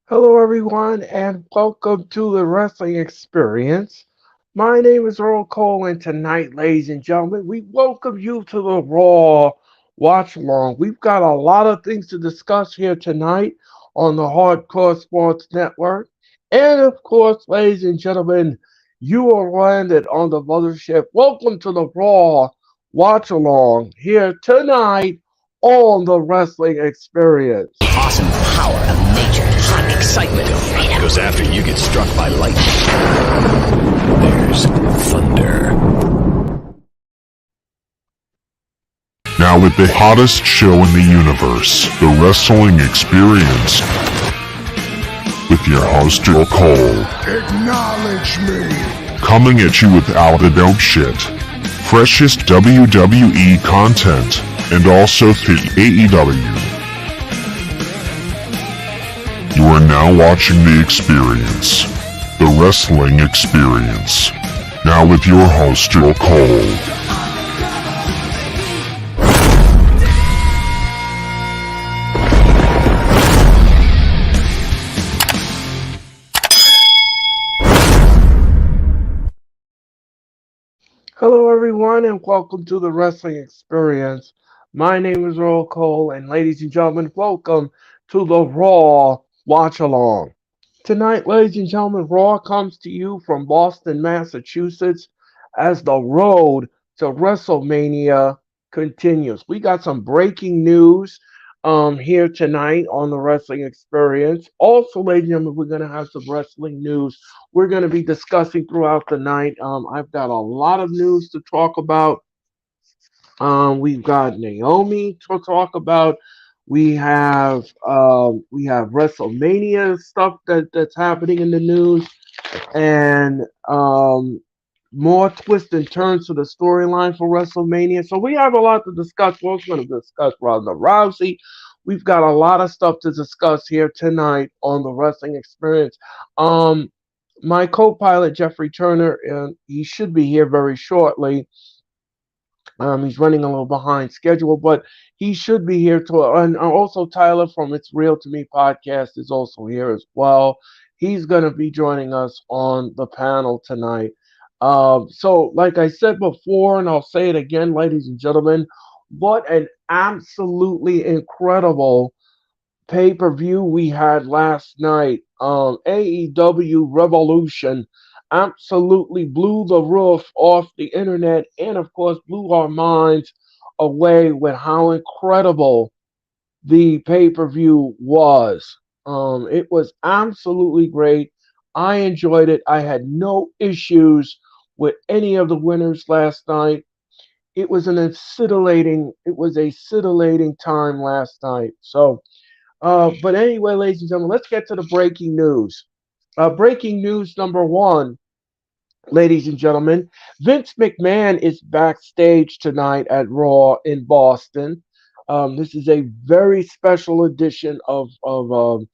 Hello, everyone, and welcome to the Wrestling Experience. My name is Earl Cole, and tonight, ladies and gentlemen, we welcome you to the Raw Watch Along. We've got a lot of things to discuss here tonight on the Hardcore Sports Network. And of course, ladies and gentlemen, you are landed on the mothership. Welcome to the Raw Watch Along here tonight on the Wrestling Experience. Awesome power of nature, hot excitement of freedom. Because after you get struck by lightning, there's thunder. Now with the hottest show in the universe, the Wrestling Experience, with your host Earl Cole. Acknowledge me. Coming at you with all the dope shit, freshest WWE content, and also through AEW. You are now watching The Experience, the Wrestling Experience. Now with your host Earl Cole. Hello, everyone, and welcome to the Wrestling Experience. My name is Earl Cole, and ladies and gentlemen, welcome to the Raw Watch Along. Tonight, ladies and gentlemen, Raw comes to you from Boston, Massachusetts, as the road to WrestleMania continues. We got some breaking news here tonight on the Wrestling Experience. Also, ladies and gentlemen, we're going to have some wrestling news we're going to be discussing throughout the night. I've got a lot of news to talk about. We've got Naomi to talk about. We have WrestleMania stuff that's happening in the news, and more twists and turns to the storyline for WrestleMania. So we have a lot to discuss. We're also going to discuss Ronda Rousey. We've got a lot of stuff to discuss here tonight on the Wrestling Experience. My co-pilot Jeffrey Turner, he should be here very shortly. He's running a little behind schedule, but he should be here too. And also Tyler from It's Real to Me podcast is also here as well. He's going to be joining us on the panel tonight. So, like I said before, and I'll say it again, ladies and gentlemen, what an absolutely incredible pay-per-view we had last night. AEW Revolution absolutely blew the roof off the internet and of course blew our minds away with how incredible the pay-per-view was. It was absolutely great. I enjoyed it. I had no issues with any of the winners last night. It was a scintillating time last night. But anyway, ladies and gentlemen, let's get to the breaking news. Breaking news number one, ladies and gentlemen. Vince McMahon is backstage tonight at Raw in Boston. This is a very special edition of of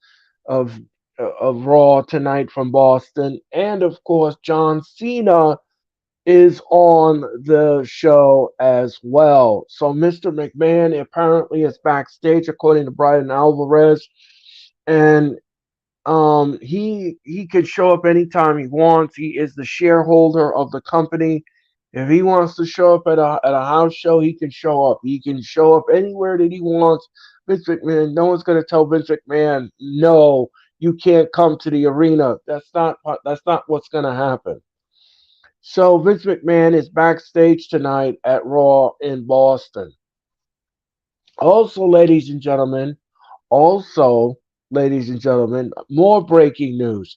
Raw tonight from Boston, and of course, John Cena is on the show as well. So Mr. McMahon apparently is backstage, according to Brian Alvarez, and he could show up anytime he wants. He is the shareholder of the company. If he wants to show up at a house show, he can show up. He can show up anywhere that he wants. Vince McMahon, no one's going to tell Vince McMahon, no, you can't come to the arena. That's not what's going to happen. So Vince McMahon is backstage tonight at Raw in Boston. Also, ladies and gentlemen, also, ladies and gentlemen, more breaking news.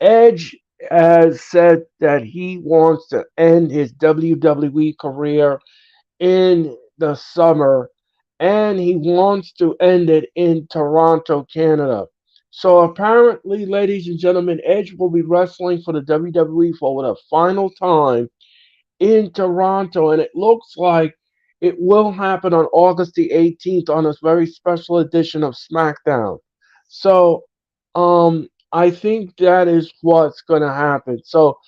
Edge has said that he wants to end his WWE career in the summer, and he wants to end it in Toronto, Canada. So apparently, ladies and gentlemen, Edge will be wrestling for the WWE for the final time in Toronto, and it looks like it will happen on August the 18th on this very special edition of SmackDown. So, I think that is what's going to happen. So,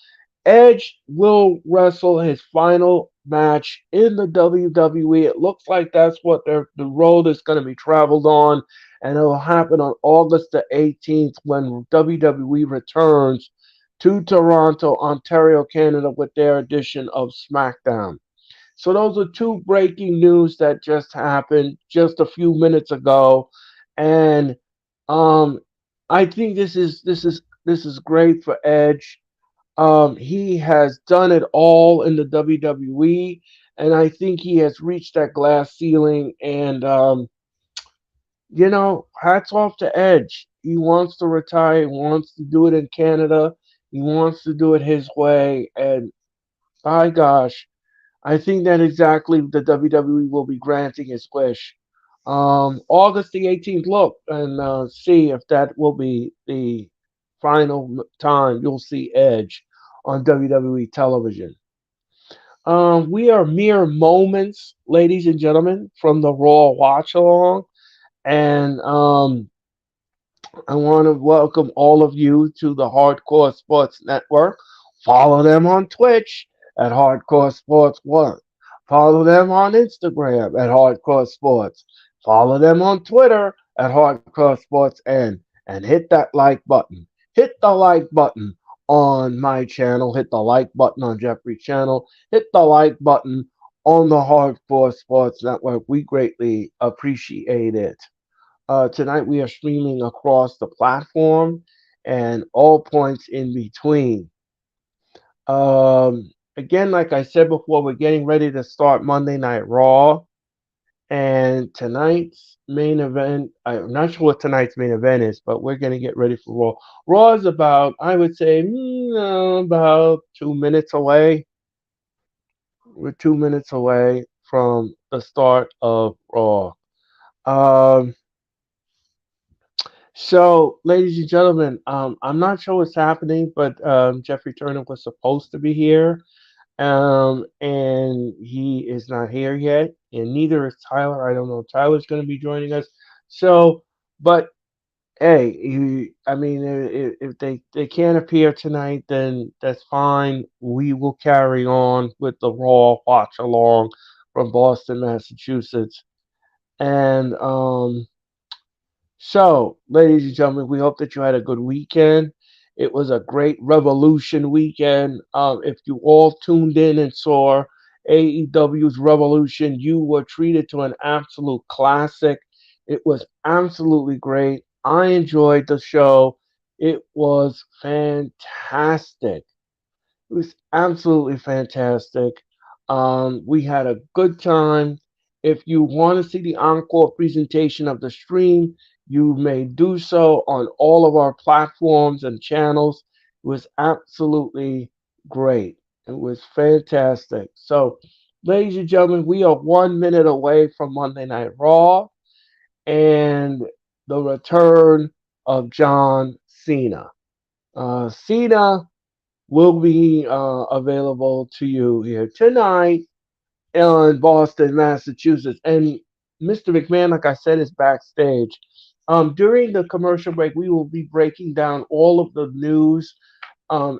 Edge will wrestle his final match in the WWE. It looks like that's what the road is going to be traveled on and it will happen on August the 18th when WWE returns to Toronto, Ontario, Canada, with their edition of SmackDown. So those are two breaking news that just happened just a few minutes ago, and um, I think this is great for Edge. He has done it all in the WWE, and I think he has reached that glass ceiling. And hats off to Edge. He wants to retire. He wants to do it in Canada. He wants to do it his way. And by gosh, I think that exactly the WWE will be granting his wish. August the 18th, look and see if that will be the final time you'll see Edge on WWE television. We are mere moments, ladies and gentlemen, from the Raw watch along, and I want to welcome all of you to the Hardcore Sports Network. Follow them on Twitch at Hardcore Sports One. Follow them on Instagram at Hardcore Sports. Follow them on Twitter at Hardcore Sports N. And hit that like button. Hit the like button on my channel. Hit the like button on Jeffrey's channel. Hit the like button on the Hardcore Sports Network. We greatly appreciate it. Tonight we are streaming across the platform and all points in between. Again, like I said before, we're getting ready to start Monday Night Raw. And tonight's main event, I'm not sure what tonight's main event is, but we're going to get ready for Raw. Raw is about, I would say, about 2 minutes away. We're 2 minutes away from the start of Raw. Um, So, ladies and gentlemen, I'm not sure what's happening, but Jeffrey Turner was supposed to be here, and he is not here yet, and neither is Tyler. I don't know if Tyler's going to be joining us. So, but hey, I mean, if they can't appear tonight, then that's fine. We will carry on with the Raw watch along from Boston, Massachusetts, and so, ladies and gentlemen, we hope that you had a good weekend. It was a great Revolution weekend. If you all tuned in and saw AEW's Revolution, you were treated to an absolute classic. It was absolutely great. I enjoyed the show. It was fantastic. It was absolutely fantastic. We had a good time. If you want to see the encore presentation of the stream, you may do so on all of our platforms and channels. It was absolutely great. It was fantastic. So, ladies and gentlemen, we are 1 minute away from Monday Night Raw and the return of John Cena. Cena will be available to you here tonight in Boston, Massachusetts. And Mr. McMahon, like I said, is backstage. During the commercial break, we will be breaking down all of the news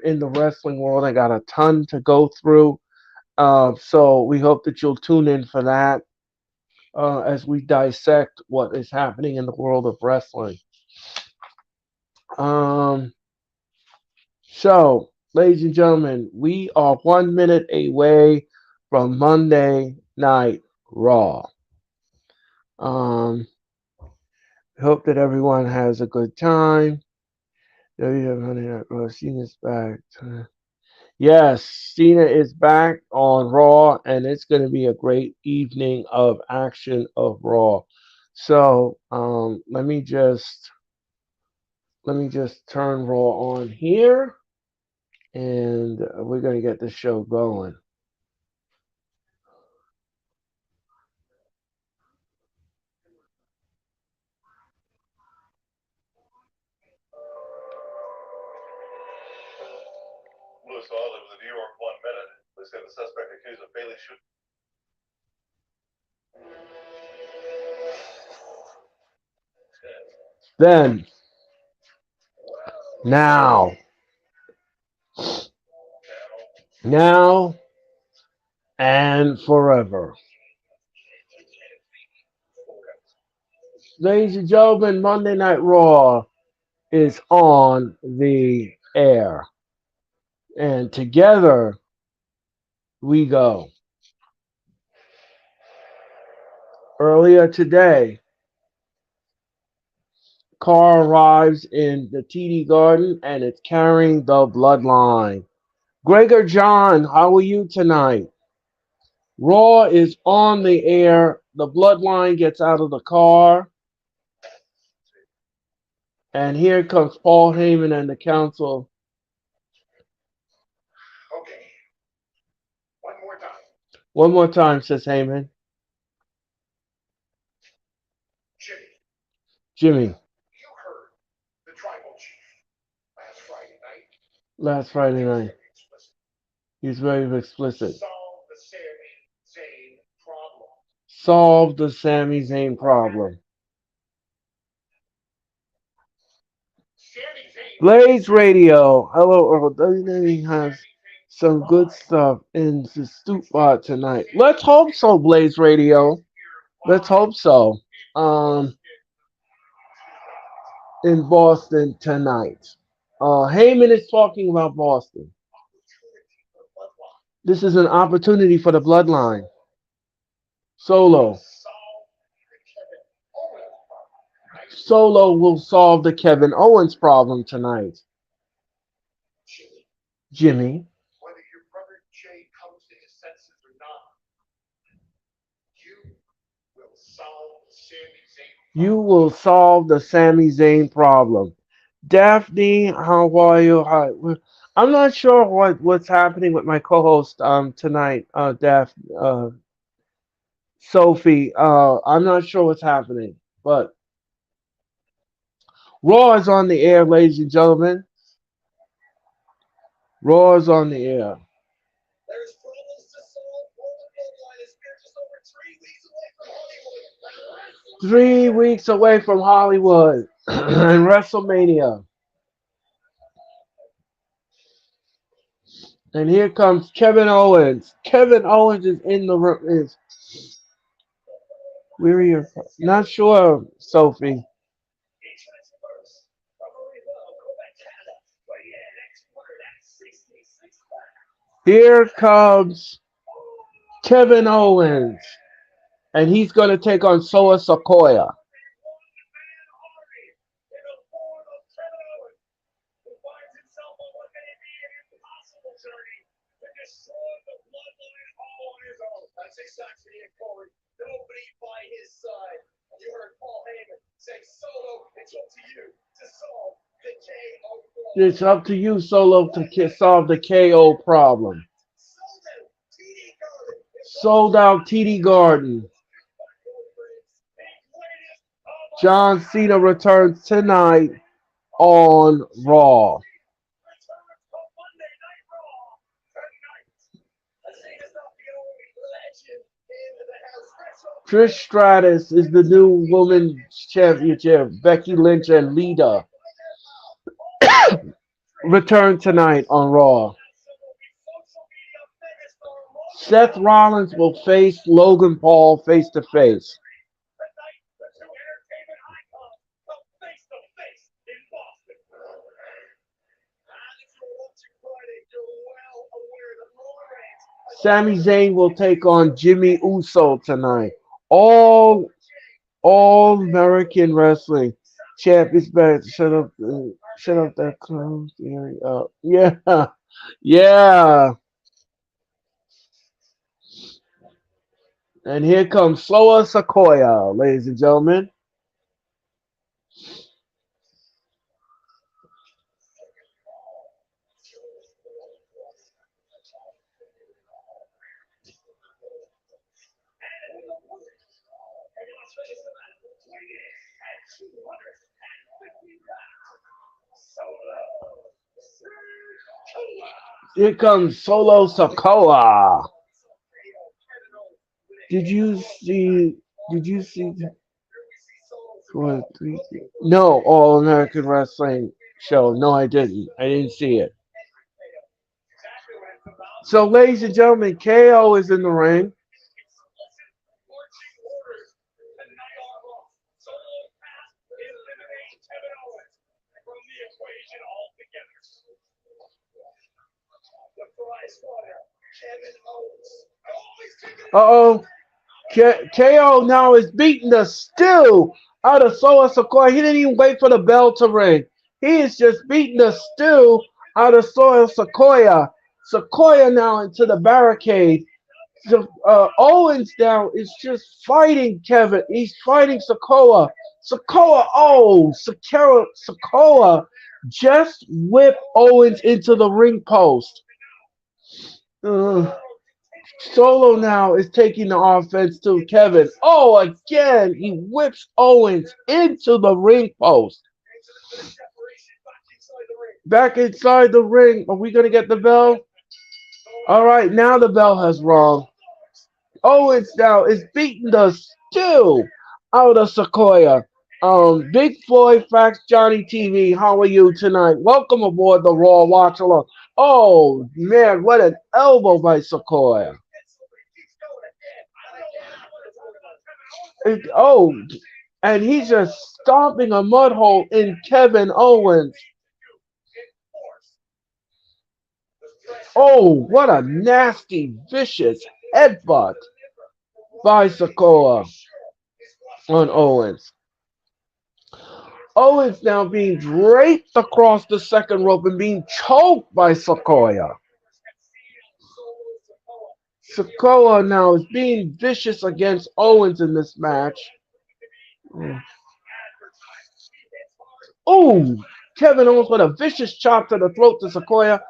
in the wrestling world. I got a ton to go through. So we hope that you'll tune in for that as we dissect what is happening in the world of wrestling. Um, So, ladies and gentlemen, we are 1 minute away from Monday Night Raw. Um, hope that everyone has a good time. WWE Monday Night Raw. Cena's back. Yes, Cena is back on Raw, and it's going to be a great evening of action of Raw. So, let me just turn Raw on here, and we're going to get the show going. Then, now, now, and forever. Ladies and gentlemen, Monday Night Raw is on the air. And together we go. Earlier today, car arrives in the TD Garden and it's carrying the bloodline. Gregor John, how are you tonight? Raw is on the air. The bloodline gets out of the car. And here comes Paul Heyman and the council. Okay. One more time. One more time, says Heyman. Jimmy, Jimmy, you heard the tribal chief last Friday night. last Friday He was night. very explicit. He's very explicit. Solve the Sami Zayn problem. Solve the Sami Zayn problem. Sami Zayn. Blaze Radio. Hello, Earl. WWE has some good stuff in the Stoop Bot tonight. Let's hope so, Blaze Radio. Let's hope so. In Boston tonight. Heyman is talking about Boston. This is an opportunity for the bloodline. Solo. Solo will solve the Kevin Owens problem tonight. Jimmy. Whether your brother Jay comes to his senses or not, you will solve the Sami Zayn. You will solve the Sami Zayn problem. Daphne, how are you? Hi. I'm not sure what's happening with my co-host tonight, Sophie. I'm not sure what's happening, but Raw is on the air, ladies and gentlemen. Raw is on the air. There's problems to solve. Roman Bloodline is here just over 3 weeks away from Hollywood. 3 weeks away from Hollywood and WrestleMania. And here comes Kevin Owens. Kevin Owens is in the room. Where are you? Not sure, Sophie. Here comes Kevin Owens. And he's going to take on Soa Sequoia. That's exactly it, Corey. Nobody by his side. You heard Paul Heyman say, Solo, it's up to you to solve the KO problem. It's up to you, Solo, to solve the KO problem. Sold out TD Garden. John Cena returns tonight on Raw. Trish Stratus is the new women's championship. Becky Lynch and Lita return tonight on Raw. Seth Rollins will face Logan Paul face to face. Sami Zayn will take on Jimmy Uso tonight. All American Wrestling champ is back. Shut up that clown theory up. Yeah. And here comes Soa Sequoia, ladies and gentlemen. Here comes Solo Sikoa. Did you see? What, no, All American Wrestling show. No, I didn't. I didn't see it. So, ladies and gentlemen, KO is in the ring. Uh-oh. KO now is beating the stew out of Solo Sequoia. He didn't even wait for the bell to ring. He is just beating the stew out of Solo Sequoia. Sequoia now into the barricade. So, Owens now is just fighting Kevin. He's fighting Sokoa. Sokoa, oh, Sokoa just whipped Owens into the ring post. Uh, Solo now is taking the offense to Kevin. Oh, again, he whips Owens into the ring post. Back inside the ring. Are we going to get the bell? All right, now the bell has rung. Owens now is beating the stew out of Sequoia. Big Floyd Facts Johnny TV, how are you tonight? Welcome aboard the Raw Watch Along. Oh man, what an elbow by Sequoia. Oh, and he's just stomping a mud hole in Kevin Owens. Oh, what a nasty, vicious headbutt by Sequoia on Owens. Owens now being draped across the second rope and being choked by Sequoia. Sequoia now is being vicious against Owens in this match. Oh, Kevin Owens with a vicious chop to the throat to Sequoia.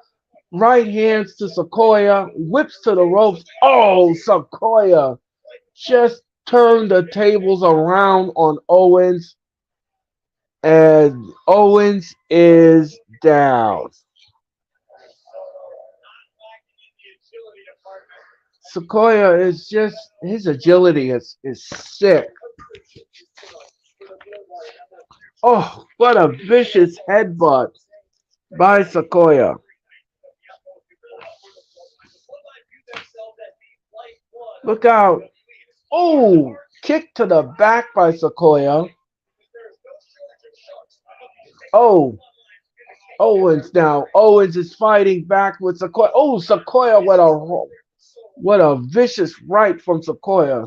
Right hands to Sequoia. Whips to the ropes. Oh, Sequoia just turned the tables around on Owens. And Owens is down. Sequoia is just, his agility is sick. Oh, what a vicious headbutt by Sequoia. Look out. Oh, kick to the back by Sequoia. Oh, Owens now. Owens is fighting back with Sequoia. Oh, Sequoia, what a vicious right from Sequoia.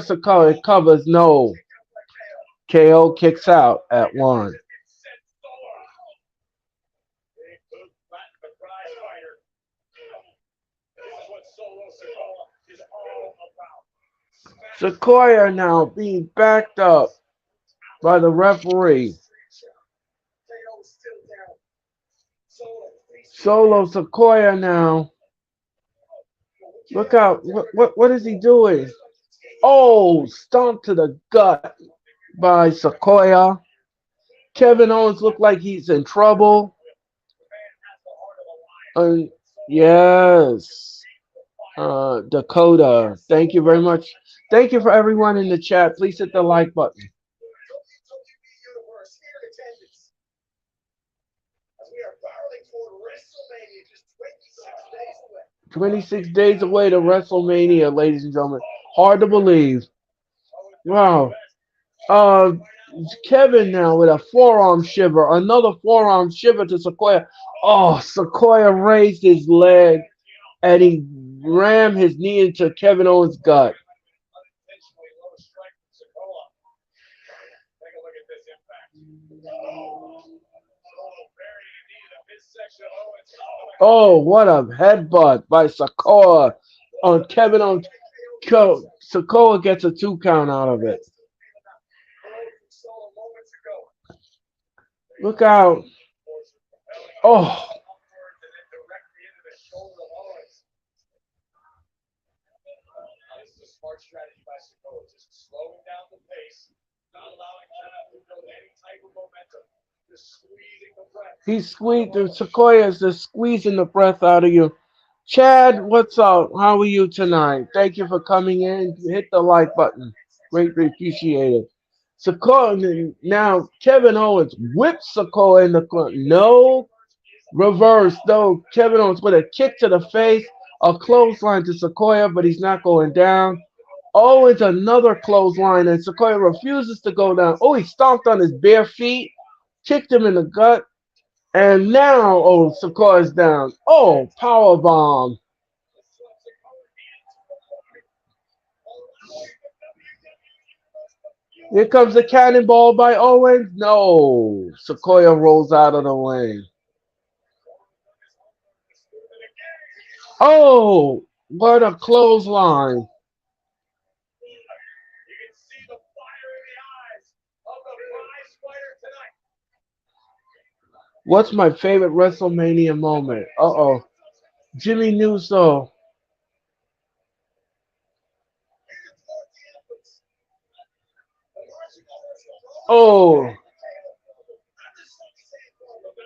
Sequoia covers no. KO kicks out at 1. Sequoia now being backed up by the referee. Solo Sequoia now. Look out. What is he doing? Oh, stomp to the gut by Sequoia. Kevin Owens looked like he's in trouble. Yes. Dakota. Thank you very much. Thank you for everyone in the chat. Please hit the like button. 26 days away to WrestleMania, ladies and gentlemen. Hard to believe. Wow. Kevin now with a forearm shiver. Another forearm shiver to Sequoia. Oh, Sequoia raised his leg and he rammed his knee into Kevin Owens' gut. Oh, what a headbutt by Sequoia on Kevin Owens. Sequoia gets a 2 count out of it. Look out. Oh. Smart strategy by Sequoia, just slowing down the pace, not allowing Kevin to build any type of momentum, just squeezing the breath. He's squeezing, Sequoia is just squeezing the breath out of you. Chad, what's up? How are you tonight? Thank you for coming in. Hit the like button. Greatly appreciated. Sequoia, now Kevin Owens whips Sequoia in the corner. No reverse, though. Kevin Owens with a kick to the face, a clothesline to Sequoia, but he's not going down. Oh, it's another clothesline, and Sequoia refuses to go down. Oh, he stomped on his bare feet, kicked him in the gut, and now, oh, Sequoia's down. Oh, power bomb. Here comes the cannonball by Owens. No. Sequoia rolls out of the ring. Oh, what a clothesline. You can see the fire in the eyes of the prize fighter tonight. What's my favorite WrestleMania moment? Uh-oh. Jimmy Nuso. Oh,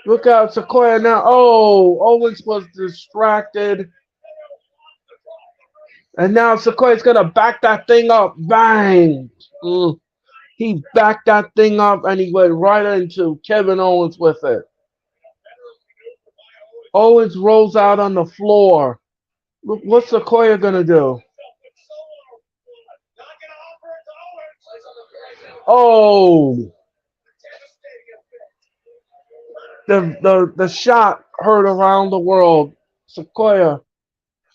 look out, Sequoia now. Oh, Owens was distracted. And now Sequoia's going to back that thing up. Bang. Mm. He backed that thing up and he went right into Kevin Owens with it. Owens rolls out on the floor. Look, what's Sequoia going to do? Oh, the shot heard around the world. Sequoia.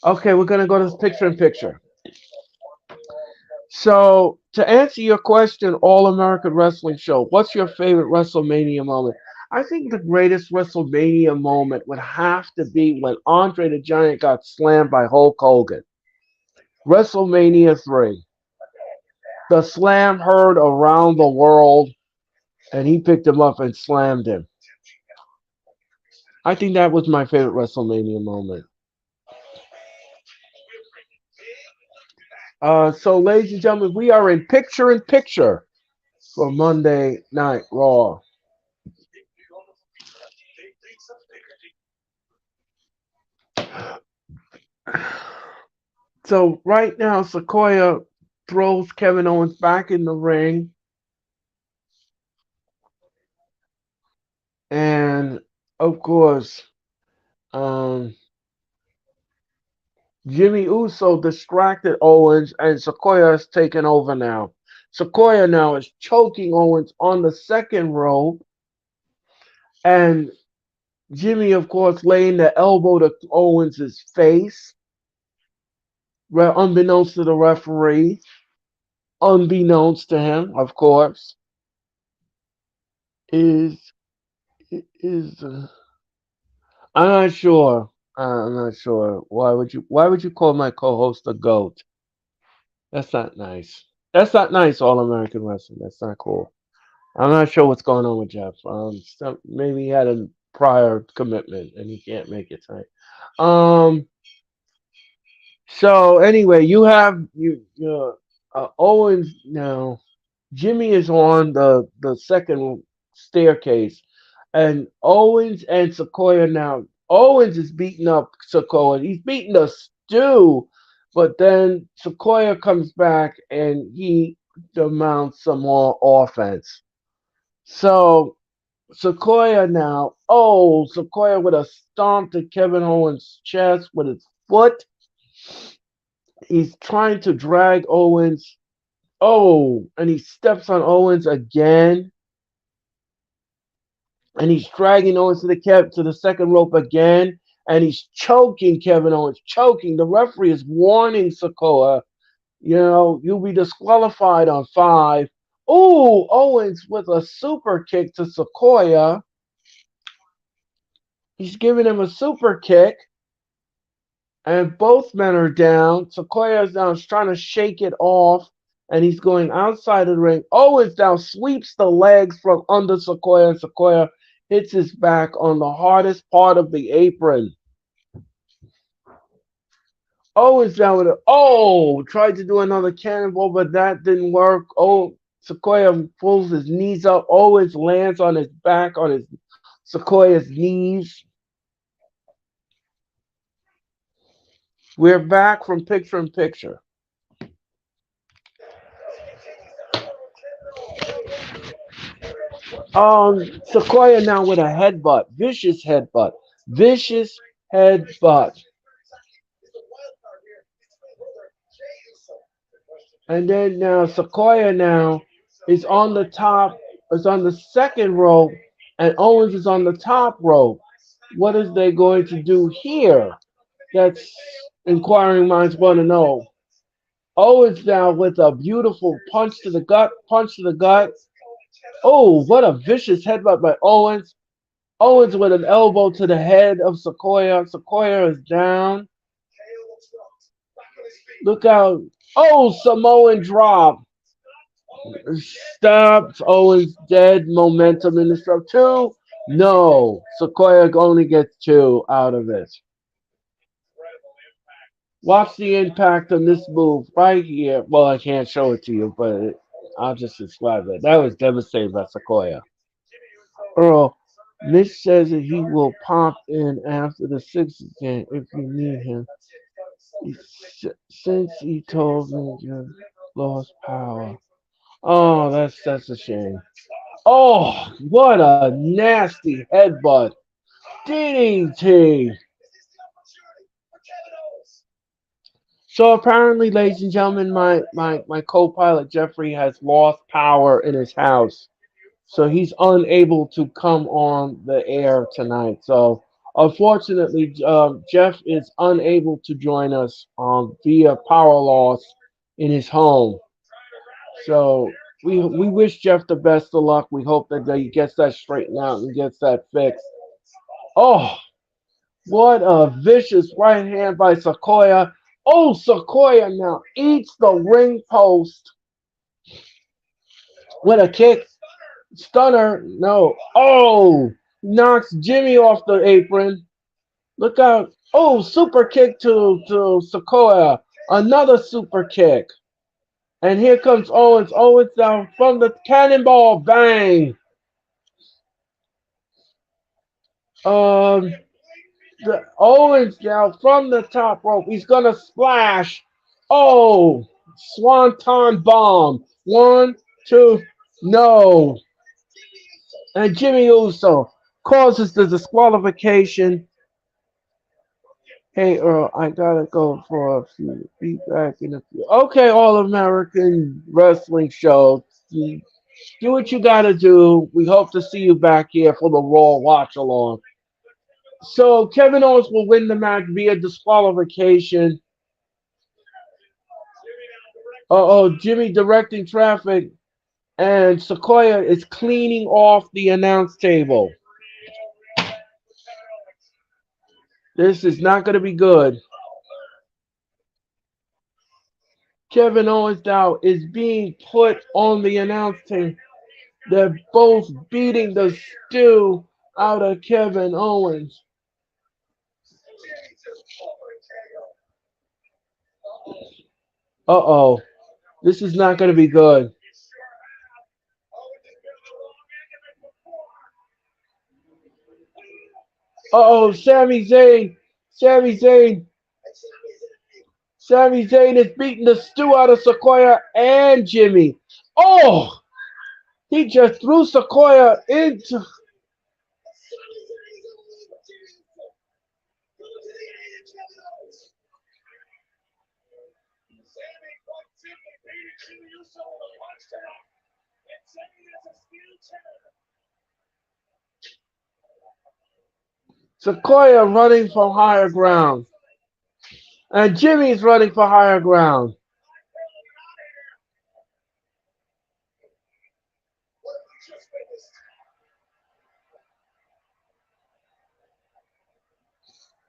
Okay, we're going to go to picture in picture. So, to answer your question, All American Wrestling Show, what's your favorite WrestleMania moment? I think the greatest WrestleMania moment would have to be when Andre the Giant got slammed by Hulk Hogan. WrestleMania 3. The slam heard around the world, and he picked him up and slammed him. I think that was my favorite WrestleMania moment. So, ladies and gentlemen, we are in picture for Monday Night Raw. So right now, Sequoia throws Kevin Owens back in the ring, and of course, um, Jimmy Uso distracted Owens, and Sequoia is taking over now. Sequoia now is choking Owens on the second rope, and Jimmy, of course, laying the elbow to Owens' face, unbeknownst to the referee, unbeknownst to him, of course, is is. I'm not sure. I'm not sure. Why would you call my co-host a goat? That's not nice. That's not nice, All American Wrestling. That's not cool. I'm not sure what's going on with Jeff. Maybe he had a prior commitment and he can't make it tonight. Um. So anyway, Owens now. Jimmy is on the second staircase, and Owens and Sequoia now. Owens is beating up Sequoia. He's beating the stew, but then Sequoia comes back and he demands some more offense. So Sequoia now. Oh, Sequoia with a stomp to Kevin Owens' chest with his foot. He's trying to drag Owens. Oh, and he steps on Owens again. And he's dragging Owens to the second rope again, and he's choking Kevin Owens, choking. The referee is warning Sokoa, you'll be disqualified on 5. Ooh, Owens with a super kick to Sequoia. He's giving him a super kick, and both men are down. Sequoia is now trying to shake it off, and he's going outside of the ring. Owens now sweeps the legs from under Sequoia, and Sequoia hits his back on the hardest part of the apron. Owens down with it. Oh, tried to do another cannonball, but that didn't work. Oh, Sequoia pulls his knees up. Owens lands on his back on his Sequoia's knees. We're back from picture in picture. Sequoia now with a headbutt. Vicious headbutt. Vicious headbutt. And then now Sequoia now is on the top, is on the second rope, and Owens is on the top rope. What is they going to do here? That's inquiring minds want to know. Owens now with a beautiful punch to the gut, punch to the gut. Oh, what a vicious headbutt by Owens. Owens with an elbow to the head of Sequoia. Sequoia is down. Look out. Oh, Samoan drop. Stops. Owens dead. Momentum in the stroke. Two. No. Sequoia only gets two out of it. Watch the impact on this move right here. Well, I can't show it to you, but I'll just describe it. That was devastating by Sequoia. Earl, Mitch says that he will pop in after the Sixers game if you need him. Since he told me you lost power. Oh, that's a shame. Oh, what a nasty headbutt. DDT. So apparently, ladies and gentlemen, my co-pilot Jeffrey has lost power in his house. So he's unable to come on the air tonight. So unfortunately, Jeff is unable to join us via power loss in his home. So we wish Jeff the best of luck. We hope that he gets that straightened out and gets that fixed. Oh, what a vicious right hand by Sequoia. Oh, Sequoia now eats the ring post with a kick. Stunner. No. Oh, knocks Jimmy off the apron. Look out. Oh, super kick to Sequoia. Another super kick. And here comes Owens. Owens down from the cannonball. Bang. Um, Owens down from the top rope. He's gonna splash. Oh, Swanton bomb. One, two, no. And Jimmy Uso causes the disqualification. Hey Earl, I gotta go for a few. Be back in a few. Okay, All American Wrestling Show. Do what you gotta do. We hope to see you back here for the Raw watch along. So Kevin Owens will win the match via disqualification. Oh, Jimmy directing traffic, and Sequoia is cleaning off the announce table. This is not going to be good. Kevin Owens now is being put on the announce table. They're both beating the stew out of Kevin Owens. Uh-oh. This is not going to be good. Uh-oh, Sami Zayn. Sami Zayn. Sami Zayn is beating the stew out of Sequoia and Jimmy. Oh! He just threw Sequoia into... Sequoia running for higher ground. And Jimmy's running for higher ground.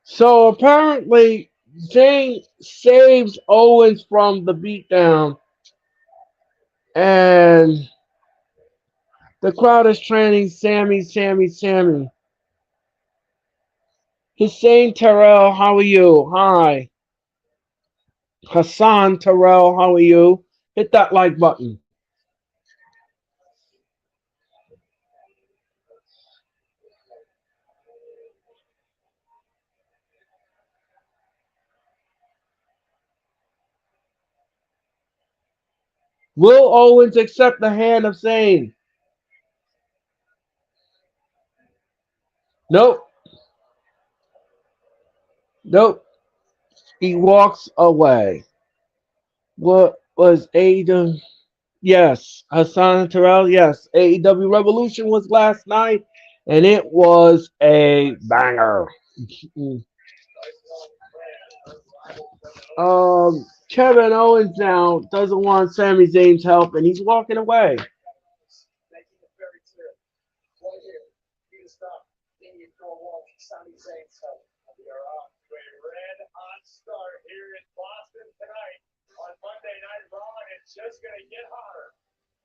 So apparently, Zayn saves Owens from the beatdown. And the crowd is chanting Sammy, Sammy, Sammy. Hussein Terrell, how are you? Hi. Hassan Terrell, how are you? Hit that like button. Will Owens accept the hand of Zayn? Nope. Nope. He walks away. What was AEW? Yes. Hassan Terrell, yes. AEW Revolution was last night, and it was a banger. Kevin Owens now doesn't want Sami Zayn's help, and he's walking away. making it very clear. Right here, he is not being for a walk. Sami Zayn's help. We are off to a red hot start here in Boston tonight on Monday Night Raw, and it's just going to get hotter.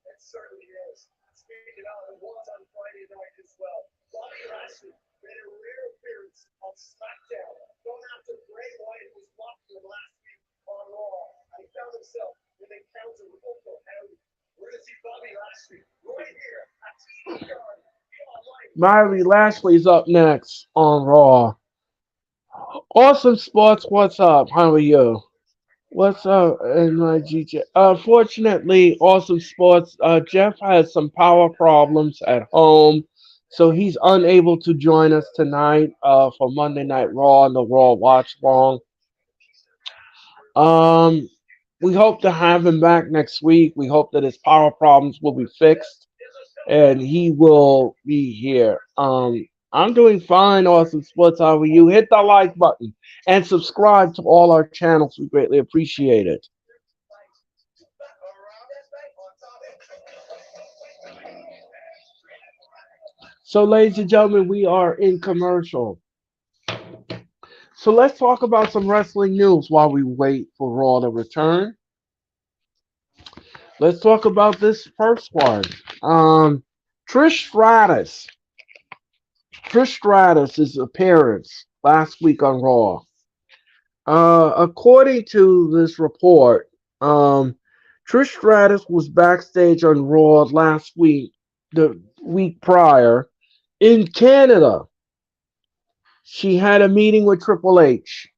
It certainly is. Speaking of, it was on Friday night as well. Bobby Lashley made a rare appearance on SmackDown, going after Bray Wyatt, who was watching him last week on Raw. And he found himself in an encounter with Uncle Harry. We're going to see Bobby Lashley right here at SmackDown. Bobby Lashley's up next on Raw. Awesome Sports, what's up? How are you? What's up in my GJ? Unfortunately, Awesome Sports, Jeff has some power problems at home, so he's unable to join us tonight for Monday Night Raw and the Raw Watch Long. Um, we hope to have him back next week. We hope that his power problems will be fixed and he will be here. I'm doing fine, Awesome Sports. How are you? Hit the like button and subscribe to all our channels. We greatly appreciate it. So, ladies and gentlemen, we are in commercial. So let's talk about some wrestling news while we wait for Raw to return. Let's talk about this first one. Trish Stratus. Trish Stratus' appearance last week on Raw. According to this report, Trish Stratus was backstage on Raw last week, the week prior, in Canada. She had a meeting with Triple H.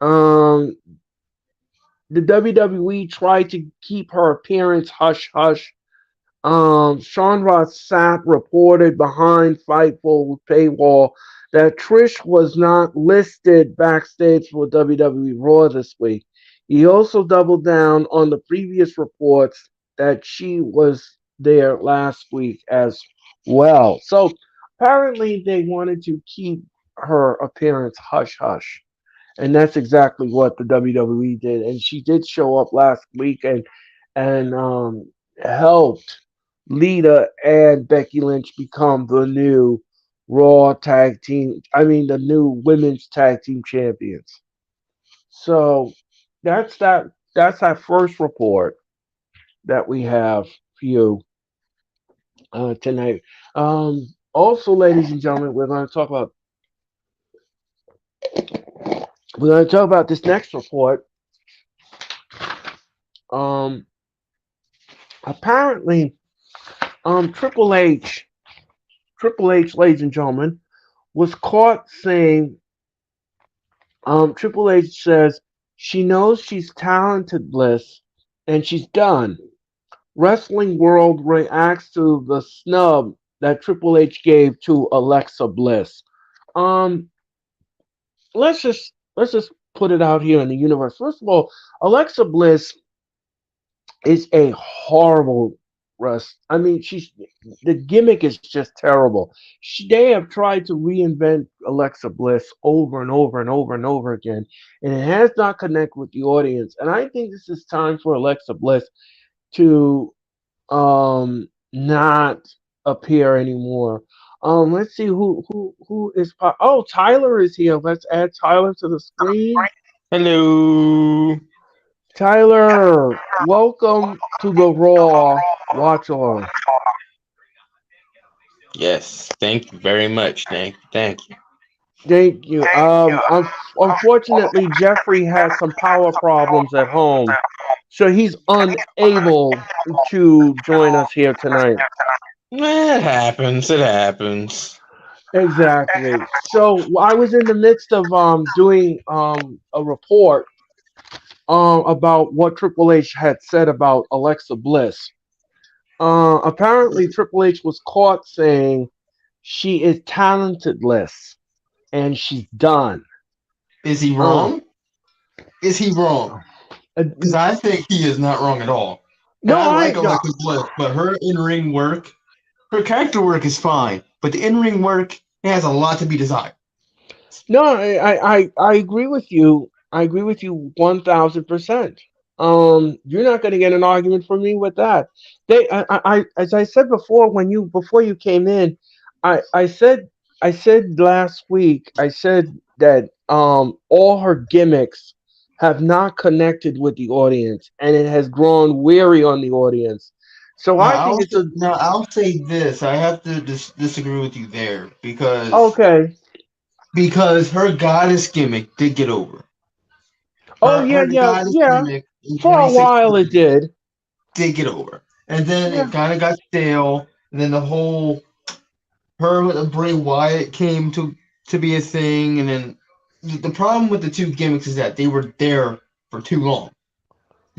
Um, the WWE tried to keep her appearance hush hush. Sean Ross Sapp reported behind Fightful paywall that Trish was not listed backstage for WWE Raw this week. He also doubled down on the previous reports that she was there last week as well. So apparently they wanted to keep her appearance hush hush. And that's exactly what the WWE did. And she did show up last week and helped Lita and Becky Lynch become the new Raw tag team. I mean, the new women's tag team champions. So that's that. That's our first report that we have for you tonight. Also, ladies and gentlemen, we're going to talk about this next report. Um, apparently, Triple H, ladies and gentlemen, was caught saying, Triple H says she knows she's talentless and she's done. Wrestling World reacts to the snub that Triple H gave to Alexa Bliss. Um, let's just put it out here in the universe. First of all, Alexa Bliss is a horrible I mean, the gimmick is just terrible. They have tried to reinvent Alexa Bliss over and over and over and over again, and it has not connected with the audience. And I think this is time for Alexa Bliss to not appear anymore. Let's see who is. Oh, Tyler is here. Let's add Tyler to the screen. Hello. Tyler, welcome to the Raw Watch Along. Yes, thank you very much. Thank you. Thank you. Unfortunately, Jeffrey has some power problems at home, so he's unable to join us here tonight. It happens. It happens. Exactly. So I was in the midst of doing a report about what Triple H had said about Alexa Bliss. Apparently, Triple H was caught saying she is talentless and she's done. Is he wrong? Is he wrong? Because I think he is not wrong at all. And No, I like no. Alexa Bliss, but her in-ring work, her character work is fine, but the in-ring work has a lot to be desired. No, I agree with you. I agree with you 1,000%. You're not going to get an argument from me with that. As I said before, before you came in, I said last week, I said that all her gimmicks have not connected with the audience, and it has grown weary on the audience. So I think it's a Now I'll say this. I have to disagree with you there okay. because her goddess gimmick did get over. Oh yeah, Her yeah, goddess yeah. gimmick in For a while it 2016 did. did get over, and then Yeah, it kind of got stale. And then the whole her with Bray Wyatt came to be a thing, and then the problem with the two gimmicks is that they were there for too long.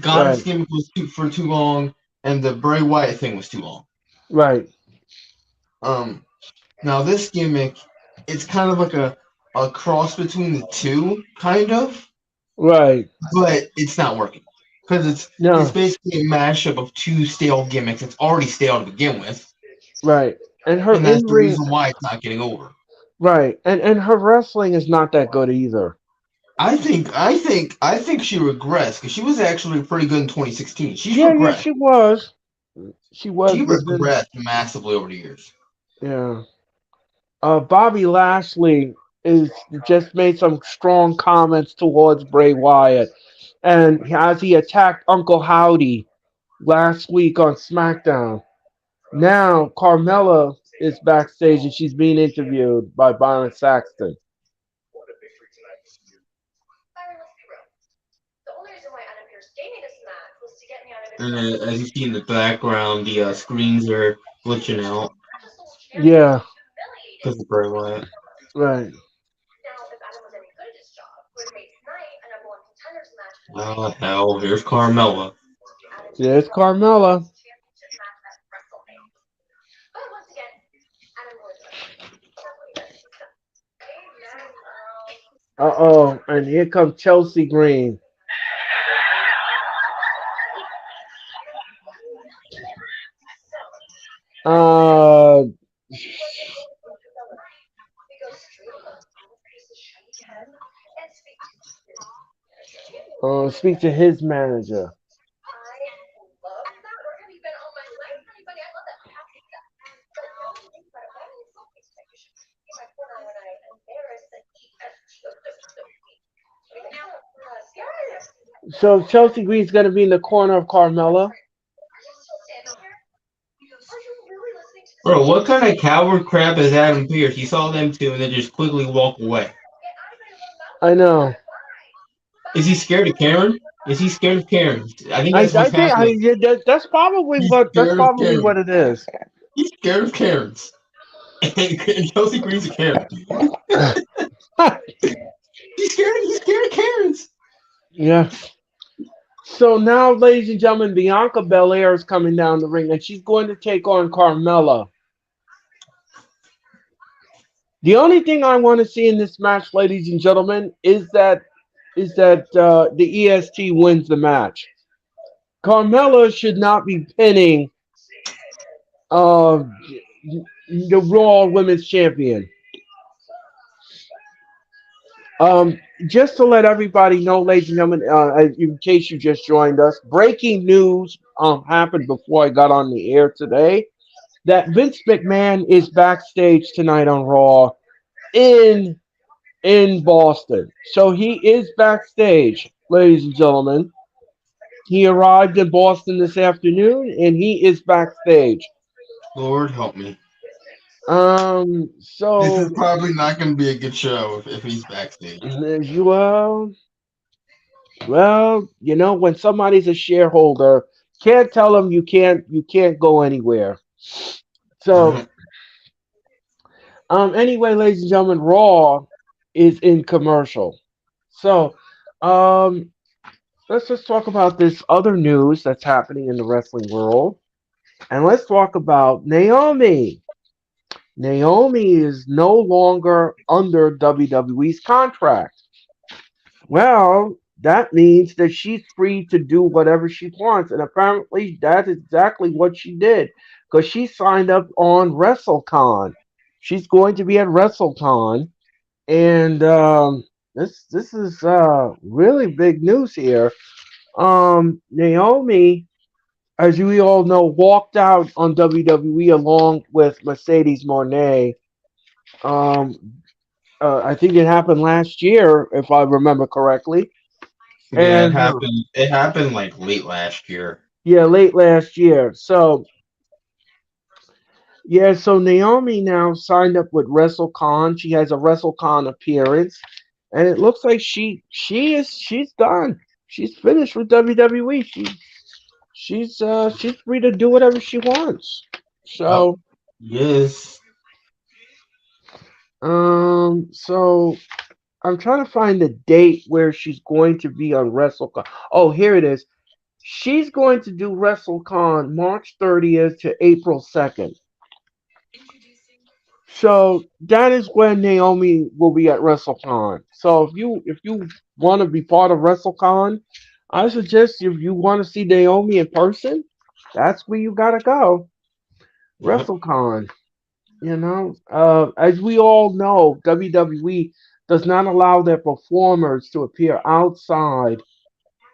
Goddess right, gimmick was for too long, and the Bray Wyatt thing was too long. right, Um, Now this gimmick, it's kind of like a cross between the two, kind of, right. but it's not working because it's No, basically a mashup of two stale gimmicks. It's already stale to begin with, right. And her and that's in the ring, reason why it's not getting over. right, and her wrestling is not that good either. I think she regressed because she was actually pretty good in 2016. She's Yeah, yeah, regressed. she was. She was, She but then regressed massively over the years. yeah. Bobby Lashley is just made some strong comments towards Bray Wyatt, and as he attacked Uncle Howdy last week on SmackDown. Now Carmella is backstage and she's being interviewed by Byron Saxton. And as you see in the background, the screens are glitching out Yeah, because of Bray Wyatt. right. Oh hell, here's Carmella. There's Carmella. Uh-oh, and here comes Chelsea Green. Uh, speak to his manager. So Chelsea Green's gonna be in the corner of Carmella. Bro, what kind of coward crap is Adam Pearce? He saw them two and then just quickly walk away. I know. Is he scared of Karen? Is he scared of Karen? I think I, that's I what's think I, happening. yeah, He's that's scared of probably what Karen. it is. He's scared of Karens. And Chelsea Green's a Karen. He's scared of Karens. Yeah. So now, ladies and gentlemen, Bianca Belair is coming down the ring, and she's going to take on Carmella. The only thing I want to see in this match, ladies and gentlemen, is that the EST wins the match. Carmella should not be pinning uh, the Raw Women's Champion. Just to let everybody know, ladies and gentlemen, in case you just joined us, breaking news happened before I got on the air today that Vince McMahon is backstage tonight on Raw in in Boston. So he is backstage, ladies and gentlemen. He arrived in Boston this afternoon, and he is backstage. Lord help me. This is So probably not going to be a good show if he's backstage. you well, when somebody's a shareholder, can't tell them you can't go anywhere. So anyway, ladies and gentlemen, Raw is in commercial. So um let's just talk about this other news that's happening in the wrestling world. And let's talk about Naomi. Naomi is no longer under WWE's contract. Well, that means that she's free to do whatever she wants. And apparently, that's exactly what she did because she signed up on WrestleCon. She's going to be at WrestleCon. And this is really big news here. Naomi, as we all know, walked out on WWE along with Mercedes Moné. Um, I think it happened last year, if I remember correctly. Yeah, it And happened. It happened like late last year. yeah, late last year. So yeah, so Naomi now signed up with WrestleCon. She has a WrestleCon appearance, and it looks like she's done. She's finished with WWE. She's free to do whatever she wants. Yep. So Yes. so I'm trying to find the date where she's going to be on WrestleCon. Oh, here it is. She's going to do WrestleCon March 30th to April 2nd. So that is when Naomi will be at WrestleCon. So if you want to be part of WrestleCon, I suggest if you want to see Naomi in person, that's where you gotta go. Yep. WrestleCon. As we all know, WWE does not allow their performers to appear outside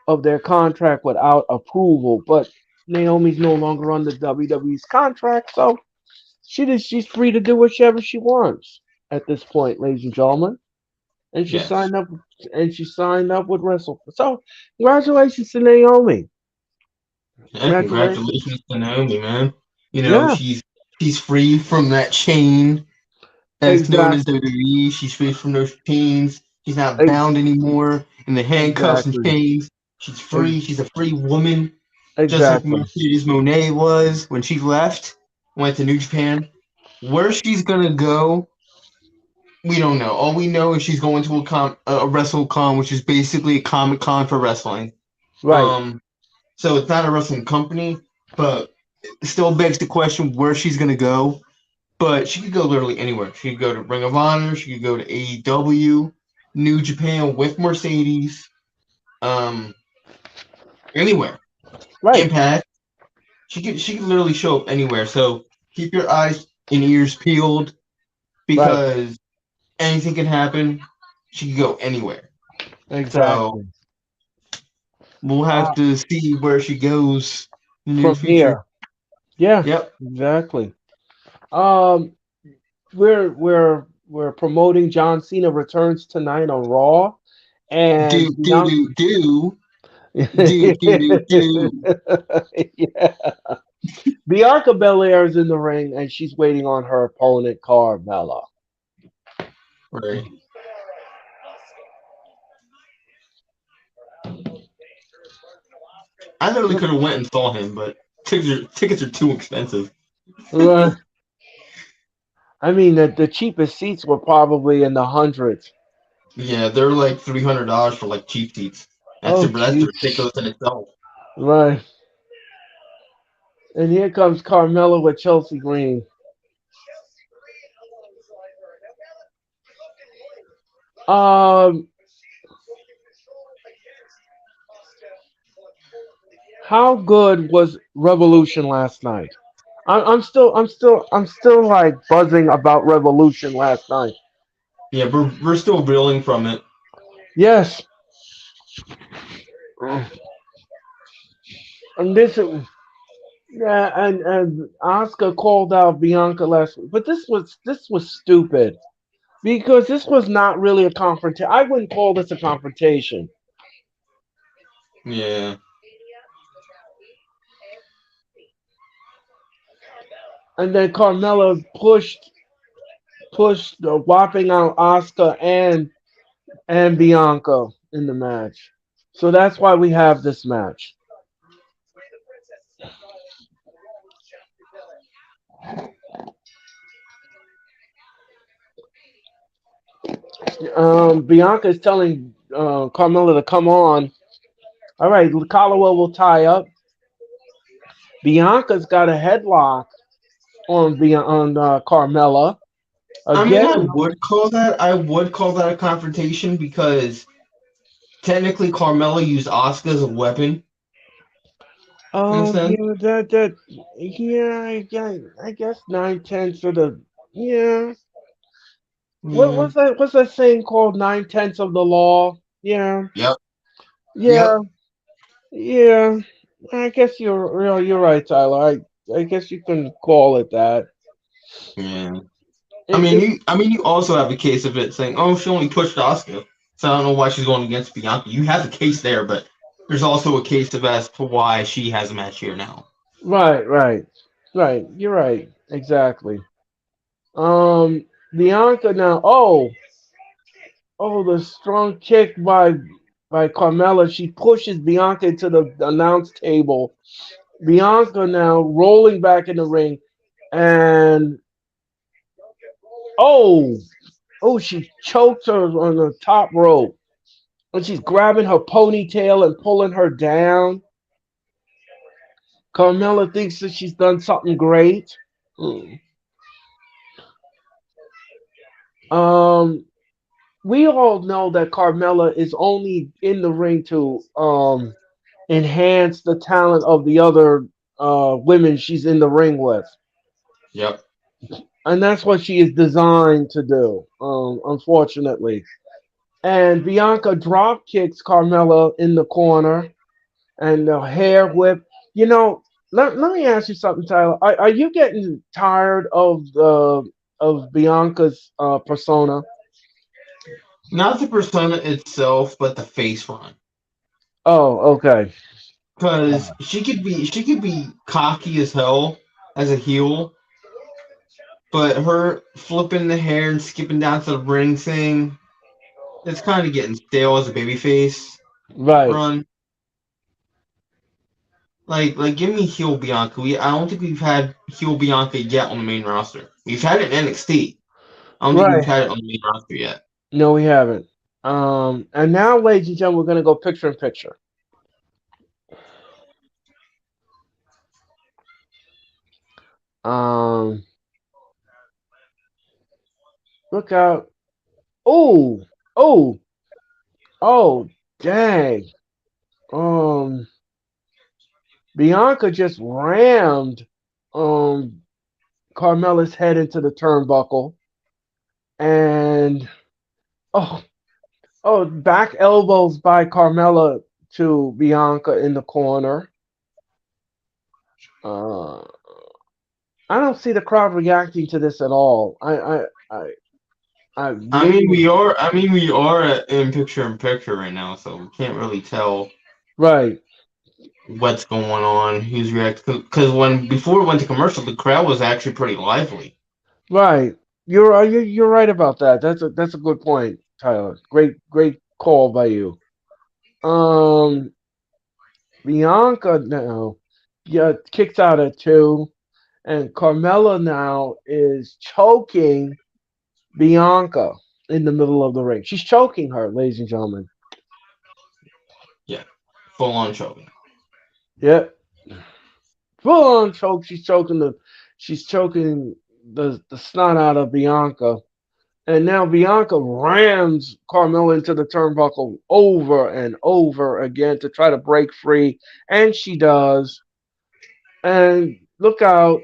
of their contract without approval. But Naomi's no longer under WWE's contract, so she's free to do whatever she wants at this point, ladies and gentlemen. And she Yes. signed up with Wrestle. So congratulations to Naomi. Yeah. Congratulations. Congratulations to Naomi, man. You know, Yeah, she's free from that chain that's known as exactly. WWE. She's free from those chains. She's not Ex- bound anymore in the handcuffs and exactly. chains. She's Ex- free. She's a free woman, just like exactly. Mercedes Monet was when she left, went to New Japan. Where she's gonna go, we don't know. All we know is she's going to a WrestleCon, which is basically a Comic Con for wrestling. Right. Um, so it's not a wrestling company, but it still begs the question where she's gonna go. But she could go literally anywhere. She could go to Ring of Honor. She could go to AEW, New Japan with Mercedes. Um, Anywhere. Right. Impact. She could literally show up anywhere. So keep your eyes and ears peeled Right. because anything can happen. She could go anywhere. So Exactly. we'll Uh, have to see where she goes in the near from future. here. Yeah. Yep. Exactly. Um, we're promoting John Cena returns tonight on Raw, Do and do Bianca. do do do do do do. Yeah. Bianca Belair is in the ring, and she's waiting on her opponent Carmella. Right. I literally could have went and saw him, but tickets are too expensive. Uh, I mean, the cheapest seats were probably in the hundreds. Yeah, they're like $300 for like cheap seats. Oh, That's jeez. ridiculous in itself. Right. And here comes Carmella with Chelsea Green. Um, how good was Revolution last night? I'm still like buzzing about Revolution last night. Yeah, we're still reeling from it. Yes, and yeah, and Oscar called out Bianca last week, but this was stupid because this was not really a confrontation. I wouldn't call this a confrontation. Yeah. And then Carmella pushed whopping out Oscar and Bianca in the match. So that's why we have this match. Bianca is telling Carmella to come on. All right, Callowell will tie up. Bianca's got a headlock on Carmella I mean, again. I would call that a confrontation because technically Carmella used Asuka as a weapon in a sense. Yeah, I guess 9/10 of the yeah. What Yeah. what's that? What's that saying called? 9/10 of the law. Yeah, Yep. yeah, Yep. yeah. I guess you're right, Tyler. I guess you can call it that. Yeah. It, it I mean, you also have a case of it saying, "Oh, she only pushed Oscar, so I don't know why she's going against Bianca." You have a case there, but there's also a case of as to why she has a match here now. right, right, right. You're right. Exactly. Bianca now. Oh, the strong kick by Carmella. She pushes Bianca into the announce table. Bianca now rolling back in the ring, and oh, she chokes her on the top rope, and she's grabbing her ponytail and pulling her down. Carmella thinks that she's done something great. Hmm. Um, we all know that Carmella is only in the ring to enhance the talent of the other women she's in the ring with. Yep. And that's what she is designed to do, unfortunately. And Bianca drop kicks Carmella in the corner and the hair whip. You know, let me ask you something, Tyler. Are you getting tired of Bianca's persona? Not the persona itself, but the face run. Oh, okay. Because she could be cocky as hell as a heel, but her flipping the hair and skipping down to the ring thing, it's kind of getting stale as a babyface Right, run. Give me heel Bianca. I don't think we've had heel Bianca yet on the main roster. We've had it in NXT. I don't think we've right. had it on the main roster yet. No, we haven't. And now, ladies and gentlemen, we're gonna go picture in picture. Um, Look out! Oh, oh, oh! Dang! Um, Bianca just rammed um Carmella's head into the turnbuckle, and oh, back elbows by Carmella to Bianca in the corner. Uh, I don't see the crowd reacting to this at all. I really We are in picture right now, so we can't really tell right, what's going on, who's reacting. Because when before it went to commercial, the crowd was actually pretty lively. right. You're right about that. That's a good point, Tyler. Great call by you. Um, Bianca now, yeah, kicks out at two, and Carmella now is choking Bianca in the middle of the ring. She's choking her, ladies and gentlemen. Yeah, full on choking. Yep, full on choke. She's choking the snot out of Bianca, and now Bianca rams Carmella into the turnbuckle over and over again to try to break free, and she does. And look out!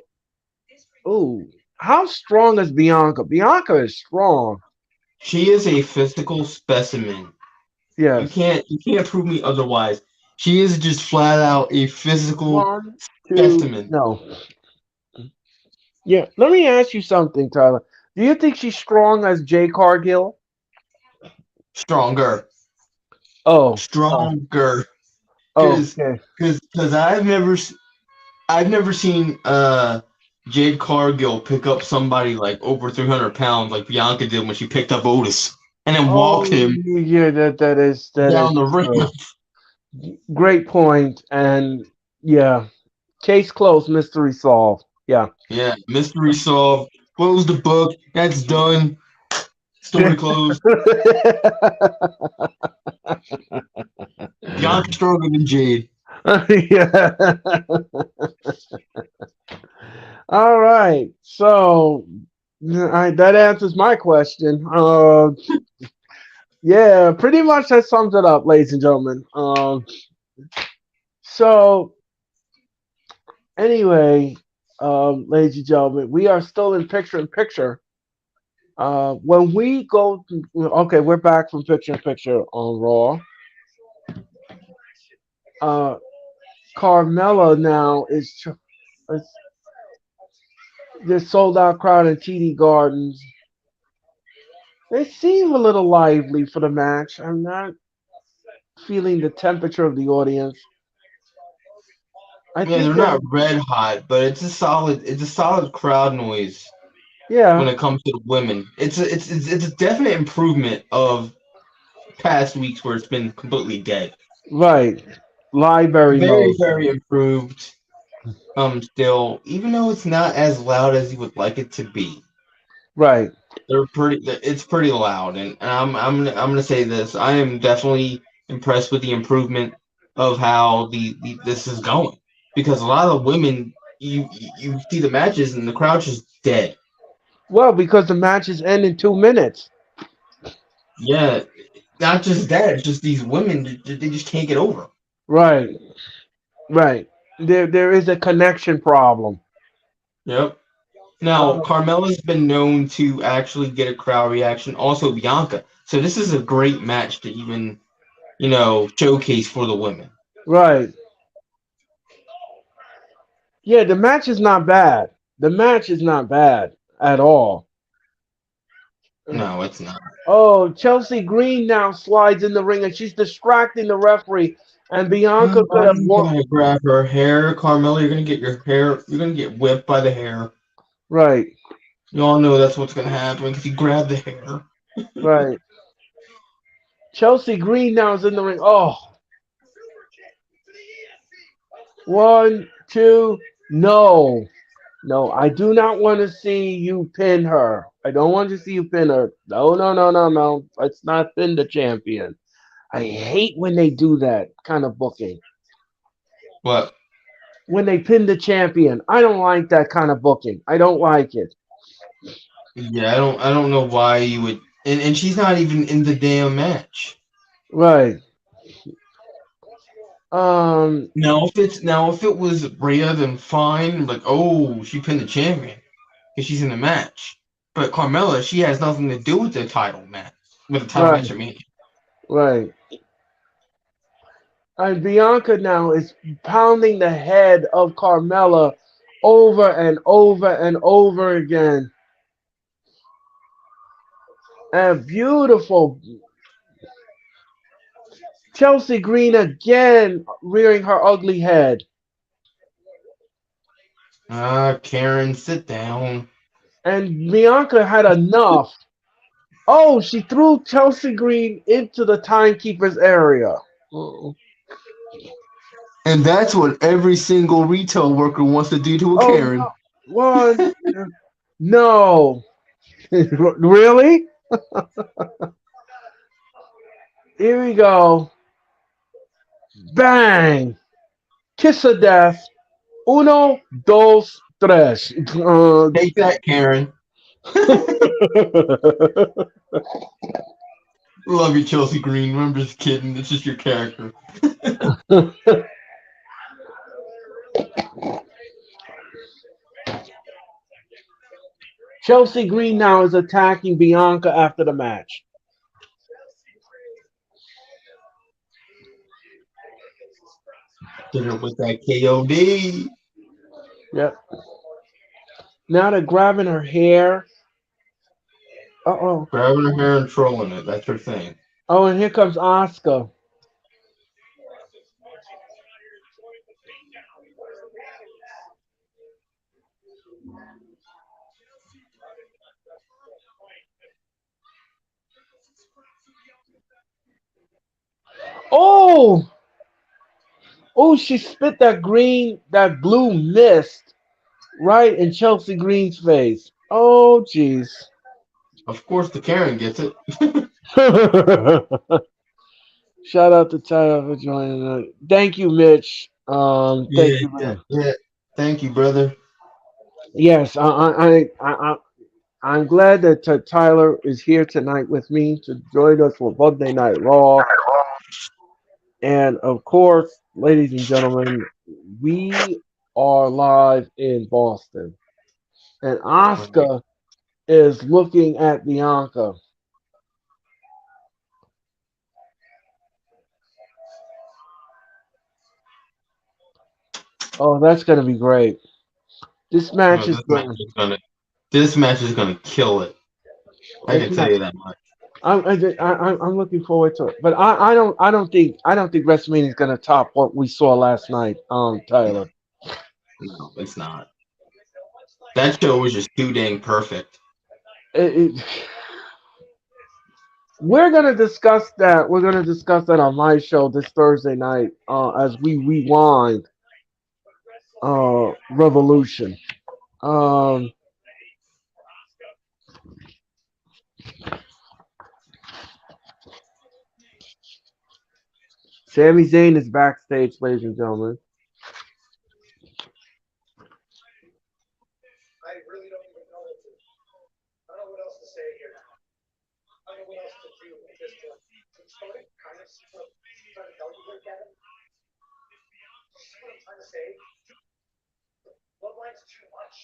Ooh, how strong is Bianca? Bianca is strong. She is a physical specimen. Yes. You can't prove me otherwise. She is just flat out a physical One, two, specimen. no. Yeah. Let me ask you something, Tyler. Do you think she's strong as Jay Cargill? Stronger. Oh. Oh. Stronger. Because Okay. cause I've never seen Jade Cargill pick up somebody like over 300 pounds like Bianca did when she picked up Otis and then walked Oh, him yeah. That is down the ring. true. Great point. And yeah, case closed. Mystery solved. Yeah. Yeah, mystery solved. Close the book. That's done. Story closed. Bianca stronger than Jade. Yeah. All right. So that answers my question. Yeah, pretty much that sums it up, ladies and gentlemen. So anyway, ladies and gentlemen, we are still in picture in picture. When we go, okay, we're back from picture in picture on Raw. Uh, Carmella now is this sold out crowd in TD Gardens. They seem a little lively for the match. I'm not feeling the temperature of the audience. I Yeah, think they're they're, not red hot, but it's a solid crowd noise when yeah, it comes to the women. It's a definite improvement of past weeks where it's been completely dead. right. Library Very, mode. very improved. Still, even though it's not as loud as you would like it to be, Right. they're pretty. It's pretty loud, and I'm gonna say this. I am definitely impressed with the improvement of how the this is going because a lot of women you see the matches and the crowd's just dead. Well, because the matches end in 2 minutes. Yeah, not just that. It's just these women they just can't get over. Right. Right. There is a connection problem. Yep. Now, Uh, Carmella's been known to actually get a crowd reaction. Also, Bianca. So this is a great match to even showcase for the women. right. Yeah, the match is not bad. The match is not bad at all. No, it's not. Oh, Chelsea Green now slides in the ring and she's distracting the referee. And Bianca could have I'm won. gonna grab her hair, Carmella. You're gonna get your hair. You're gonna get whipped by the hair. Right, You all know that's what's gonna happen because you grab the hair. right. Chelsea Green now is in the ring. Oh, one, two, no. No, I do not want to see you pin her. I don't want to see you pin her. No, no, no, no, no. Let's not pin the champion. I hate when they do that kind of booking. But When they pin the champion, I don't like that kind of booking. I don't like it. yeah, I don't know why you would. And she's not even in the damn match. Right. Um. Now if it was Rhea, then fine. Like, oh, she pinned the champion because she's in the match. But Carmella, she has nothing to do with the title match. With the title Right. match, I mean. Right. And Bianca now is pounding the head of Carmella over and over and over again. And beautiful Chelsea Green again rearing her ugly head. Karen, sit down. And Bianca had enough. Oh, she threw Chelsea Green into the timekeeper's area. Oh, And that's what every single retail worker wants to do to a oh no. Karen. One. No. Really? Here we go. Bang. Kiss of death. Uno, dos, tres. Take that, Karen. Love you, Chelsea Green. Remember, just kidding. It's just your character. Chelsea Green now is attacking Bianca after the match. Hit her with that KOD. Yep. Now they're grabbing her hair. Uh oh. Grabbing her hair and trolling it. That's her thing. Oh, and here comes Oscar. Oh! Oh, she spit that blue mist right in Chelsea Green's face. Oh, jeez. Of course, the Karen gets it. Shout out to Tyler for joining us. Thank you, Mitch. Yeah, Thank you. yeah, yeah. Thank you, brother. Yes, I'm glad that Tyler is here tonight with me to join us for Monday Night Raw. And of course, ladies and gentlemen, we are live in Boston. And Oscar is looking at Bianca. Oh, that's gonna be great. This No, match is gonna. this match is gonna kill it. I This can tell match. you that much. I'm looking forward to it, but I don't think WrestleMania is gonna top what we saw last night. Tyler. No, it's not. That show was just too dang perfect. It, we're gonna discuss that. We're gonna discuss that on my show this Thursday night, as we rewind Revolution. Um, Sami Zayn is backstage, ladies and gentlemen. I really don't even know what to. I don't know what else to say here. I don't know what else to do at this point. I'm starting kind of see what I'm trying to tell you here, Kevin. You see what I'm trying to say? Bloodline's too much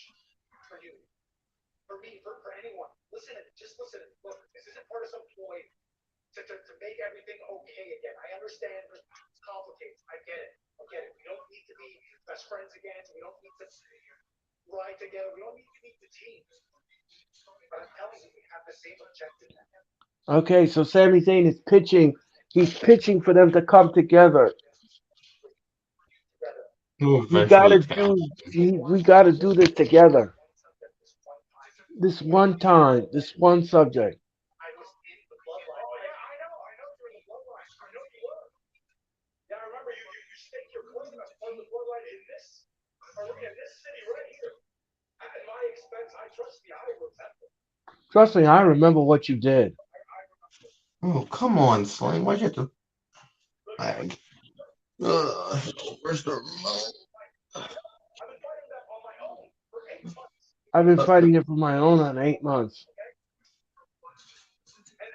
for you, for me, for anyone. Listen, just listen. Look, this isn't part of some ploy to make everything okay again. I understand it's complicated. I get it. I get it. We don't need to be best friends again. We don't need to ride together. We don't need to meet the team. But I'm telling you, we have the same objective now. Okay, so Sami Zayn is pitching. He's pitching for them to come together. Together. Who We eventually gotta found. do. We gotta do this together. This one time. This one subject. I was in the bloodline. Oh yeah, I know. I know you're in the bloodline. I know you were. Yeah, I remember you staked your claim as part of the bloodline in this arena, in this city right here. At my expense, I trust me. I remember. Trust me, I remember what you did. I remember. Oh, come on, Sling. Why'd you have to Look, lag? Where's the remote? I know. I've been fighting that on my own for 8 months. I've been fighting it for my own on 8 months. Okay. And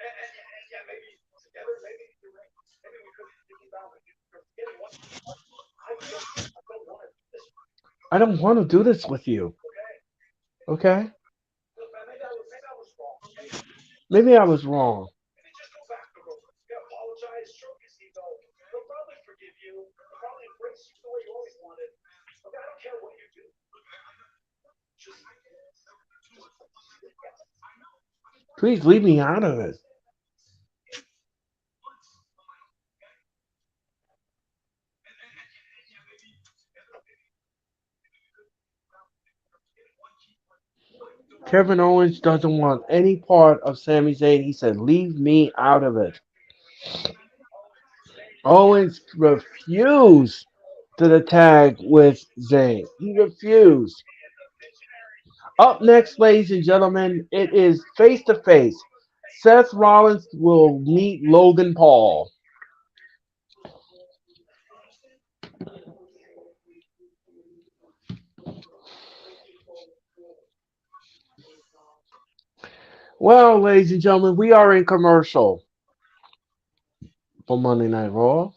yeah, maybe together, maybe you're right. Maybe we could be bound to getting one. I just I don't want to do this. I don't want to do this with you. Okay. Okay? Look, man, maybe I was wrong. Okay. Maybe I was wrong. Maybe just go back to Roman. You apologize, stroke his ego. He'll probably forgive you. He'll probably embrace you the way you always wanted. Okay, I don't care what you do. Just Please leave me out of it. Kevin Owens doesn't want any part of Sami Zayn. He said, leave me out of it. Owens refused to the tag with Zayn. He refused. Up next, ladies and gentlemen, it is face to face. Seth Rollins will meet Logan Paul. Well, ladies and gentlemen, we are in commercial for Monday Night Raw.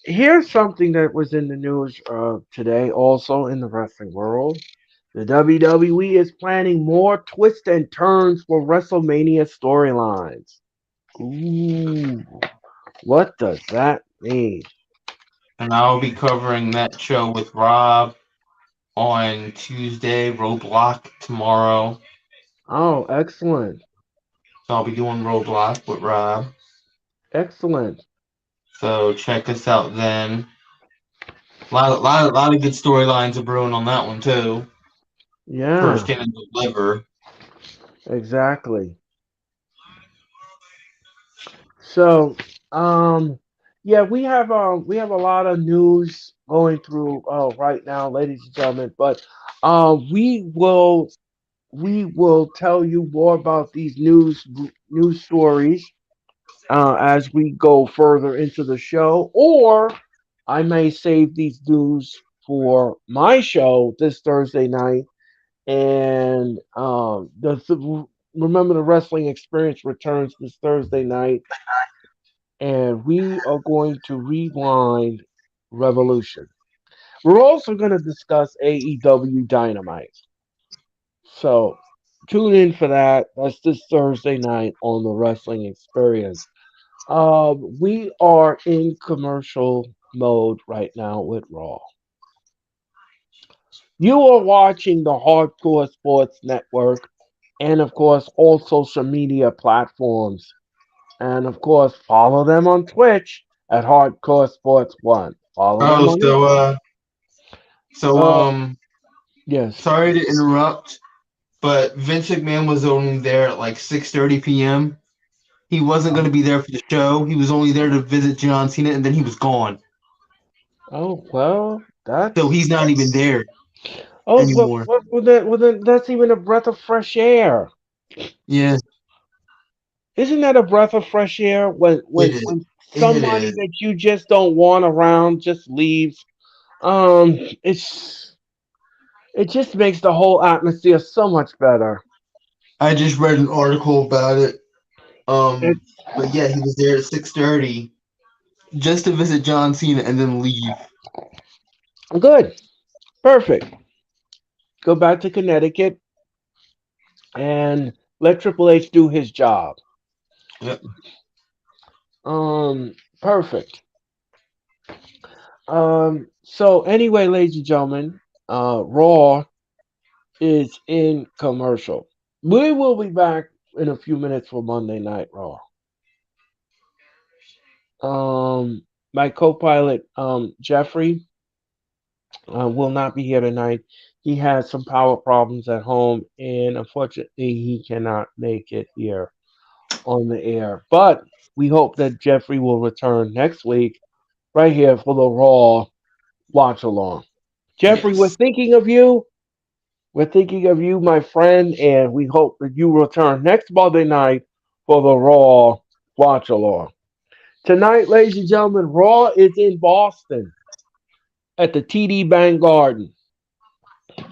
Here's something that was in the news today, also in the wrestling world. The WWE is planning more twists and turns for WrestleMania storylines. Ooh, what does that mean? And I'll be covering that show with Rob on Tuesday, Roadblock tomorrow. Oh, excellent. So I'll be doing Roadblock with Rob. Excellent. So check us out then. Lot of good storylines are brewing on that one too. Yeah, First in and deliver. exactly. So, yeah, we have a lot of news going through right now, ladies and gentlemen. But we will tell you more about these news stories as we go further into the show, or I may save these news for my show this Thursday night. And remember the wrestling experience returns this Thursday night and we are going to rewind Revolution. We're also going to discuss AEW Dynamite. So tune in for that. That's this Thursday night on the Wrestling Experience. We are in commercial mode right now with Raw. You are watching the Hardcore Sports Network and, of course, all social media platforms. And, of course, follow them on Twitch at Hardcore Sports One. Follow them Oh, on so Instagram. so Uh, yes. sorry to interrupt, but Vince McMahon was only there at like 6:30 p.m. He wasn't going to be there for the show. He was only there to visit John Cena, and then he was gone. Oh, well, So that's. he's not even there Oh, anymore. well, then that's even a breath of fresh air. Yeah, Isn't that a breath of fresh air when it is. It somebody is. that you just don't want around just leaves? It's it just makes the whole atmosphere so much better. I just read an article about it. It's But yeah, he was there at 6:30 just to visit John Cena and then leave. good, perfect. Go back to Connecticut and let Triple H do his job. Yep. Perfect. So anyway, ladies and gentlemen, Raw is in commercial. We will be back in a few minutes for Monday Night Raw. My co-pilot, Jeffrey, will not be here tonight. He has some power problems at home, and unfortunately, he cannot make it here on the air. But we hope that Jeffrey will return next week, right here for the Raw watch along. Jeffrey, we're Yes. thinking of you. We're thinking of you, my friend, and we hope that you return next Monday night for the Raw watch along. Tonight, ladies and gentlemen, Raw is in Boston at the TD Bank Garden,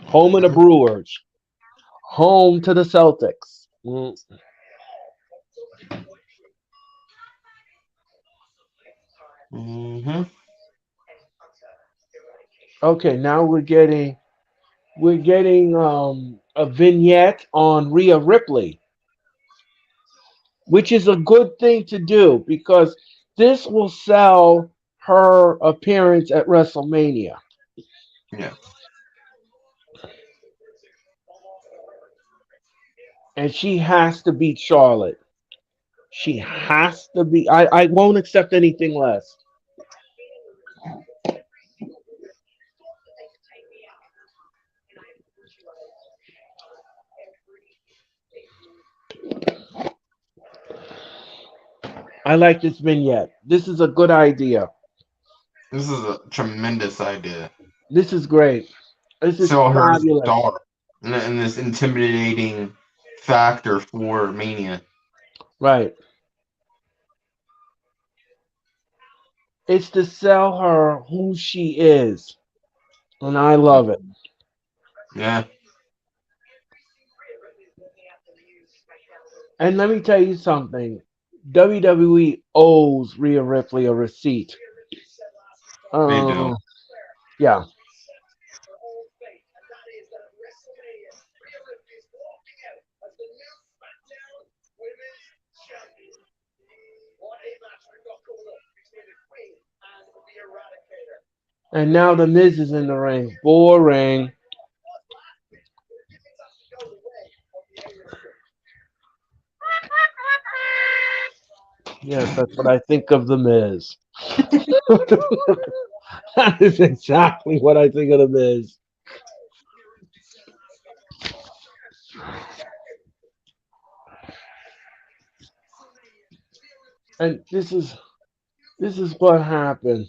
home of the Brewers, home to the Celtics. Mm-hmm. Okay, now we're getting a vignette on Rhea Ripley, which is a good thing to do because this will sell her appearance at WrestleMania. Yeah. And she has to beat Charlotte. She has to be. I won't accept anything less. I like this vignette. This is a good idea. This is a tremendous idea. This is great. This is Sell her as a fabulous. star and this intimidating factor for Mania. Right. It's to sell her who she is. And I love it. Yeah. And let me tell you something. WWE owes Rhea Ripley a receipt. They do. Uh, yeah. And now the Miz is in the ring. Boring. Yes, that's what I think of the Miz. That is exactly what I think of the Miz. And this is what happened.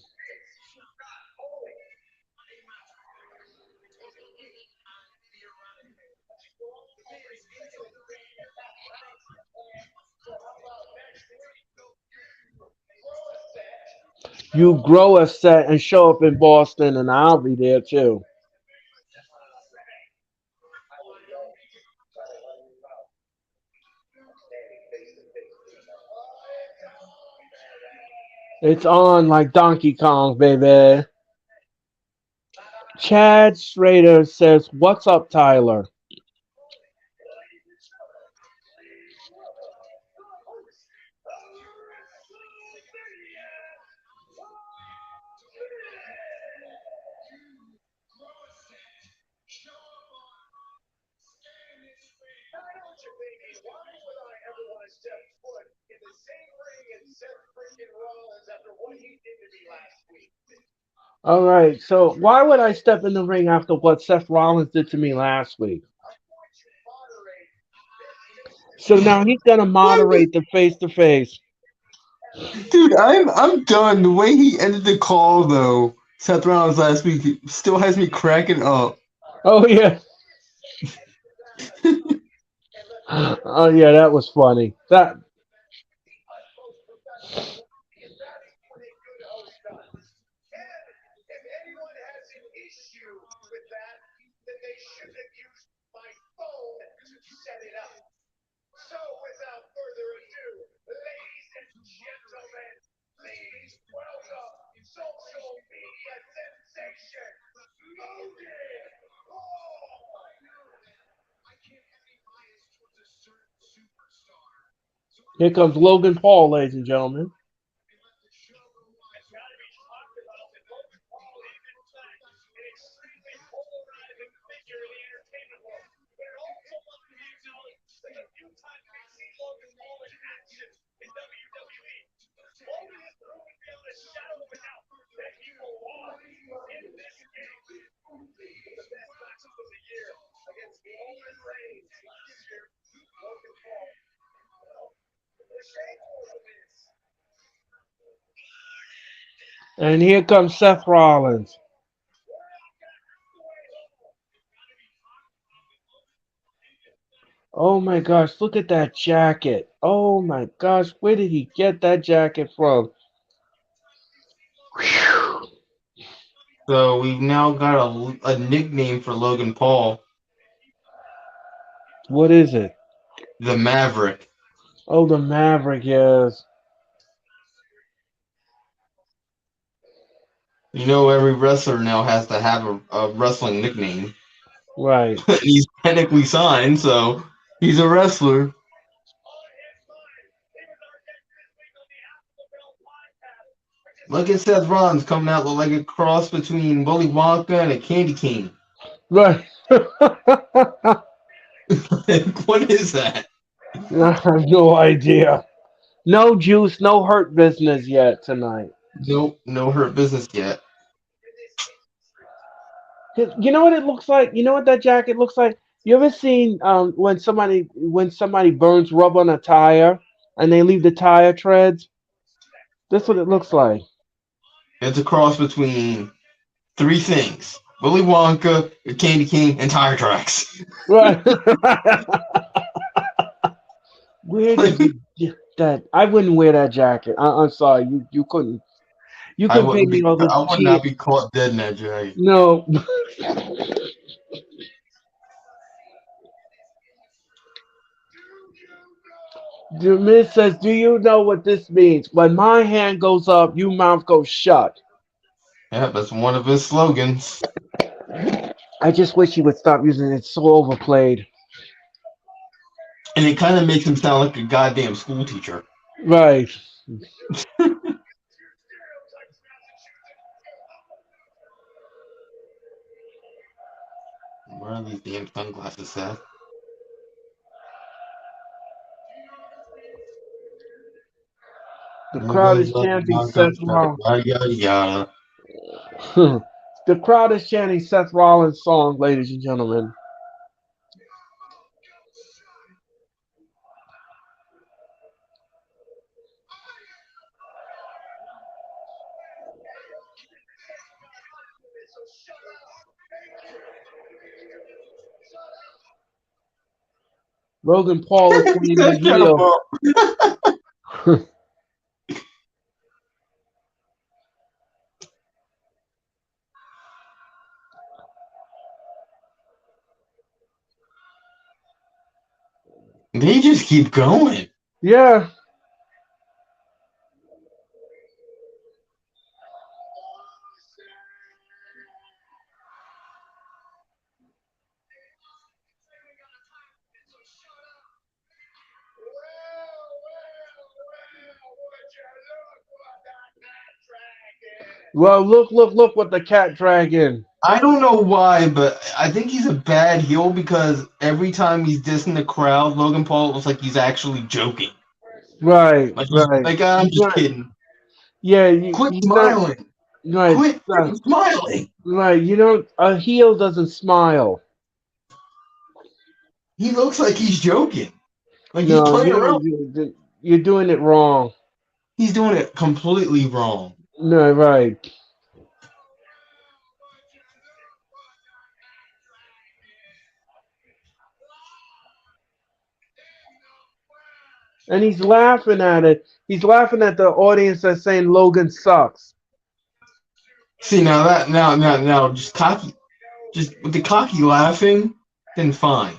You grow a set and show up in Boston, and I'll be there too. It's on like Donkey Kong, baby. Chad Schrader says, "What's up, Tyler?" Why would I ever want to step foot in the same ring as Seth freaking Rollins after what he did to me last week? All right. So why would I step in the ring after what Seth Rollins did to me last week? I'm going to moderate this So now he's gonna moderate the face to face. Dude, I'm done. The way he ended the call though, Seth Rollins last week still has me cracking up. Oh yeah. Oh yeah, that was funny. That and that's what a good host does. And if anyone has an issue with that, then they shouldn't have used my phone to set it up. So without further ado, ladies and gentlemen, please welcome social media sensation, Logan Paul. here comes Logan Paul, ladies and gentlemen. It's got to be talked about that Logan Paul is, in fact, an extremely polarizing figure in the entertainment world. But it also must be acknowledged that the few times we've seen Logan Paul in action in WWE, Logan has proven beyond a shadow of a doubt that he belongs in this game. The best matchup of the year against Roman Reigns last year. Logan Paul. Well, the shame also is. And here comes Seth Rollins. Oh my gosh, look at that jacket. Oh my gosh, where did he get that jacket from? Whew. So we've now got a nickname for Logan Paul, What is it? the Maverick. Oh, the Maverick, yes. You know, every wrestler now has to have a wrestling nickname. Right. He's technically signed, so he's a wrestler. Look at Seth Rollins coming out look like a cross between Willy Wonka and a candy cane. Right. What is that? I have no idea. No juice, no hurt business yet tonight. Nope, no hurt business yet. You know what it looks like? You know what that jacket looks like? You ever seen when somebody burns rubber on a tire and they leave the tire treads? That's what it looks like. It's a cross between three things: Willy Wonka, a candy cane, and tire tracks. Right. Where did you get that? I wouldn't wear that jacket. I'm sorry. You couldn't. You I couldn't pay wouldn't me be. all the I would G. not be caught dead in that jacket. No. The Miz says, "Do you know what this means? When my hand goes up, your mouth goes shut." Yeah, that's one of his slogans, I just wish he would stop using it. It's so overplayed. and it kind of makes him sound like a goddamn school teacher. Right. Where are these damn sunglasses, Seth? The crowd Everybody's is like, chanting Wonka, Seth Rollins. yada yada yada. The crowd is chanting Seth Rollins' song, ladies and gentlemen. Logan Paul is playing the Shut him heel. up. They just keep going. Yeah. Well, look what the cat dragged. I don't know why, but I think he's a bad heel because every time he's dissing the crowd, Logan Paul looks like he's actually joking. Right, Like he's right. like, I'm just Right. kidding. Yeah, Quit he's not smiling. right. Quit freaking smiling. Right. You know, a heel doesn't smile. He looks like he's joking. Like he's No, playing around. you're doing it wrong. He's doing it completely wrong. No, right. And he's laughing at it. He's laughing at the audience that's saying Logan sucks. See now just cocky, just with the cocky laughing, then fine.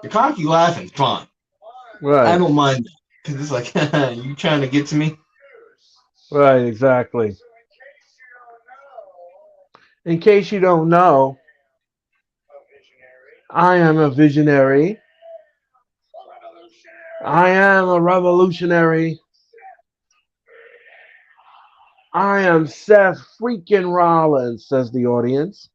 The cocky laughing, fine. I Right. don't mind that because it's like you trying to get to me. Right, exactly. In case you don't know, I am a visionary. I am a revolutionary. I am Seth freaking Rollins, says the audience.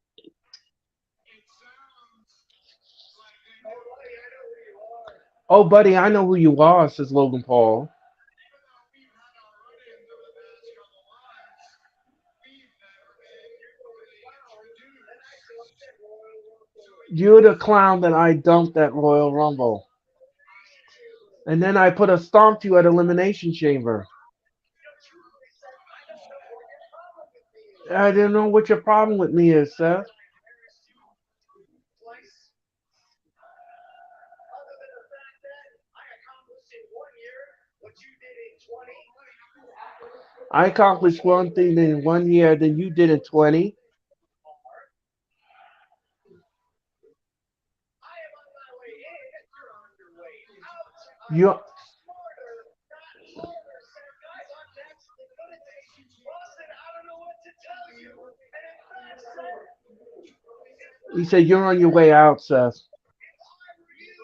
Oh, buddy, I know who you are, says Logan Paul. You're the clown that I dumped at Royal Rumble. And then I put a stomp to you at Elimination Chamber. I don't know what your problem with me is, Seth. Other than the fact that I accomplished in 1 year what you did in 20. I accomplished one thing in 1 year than you did in 20. I am on my way in. You're on your way out. I You, work smarter, not harder. Said guys, I'm next. The good at things. Boston, I don't know what to tell you. And in fact, said, he said, you're on your way out, Seth. if I were you,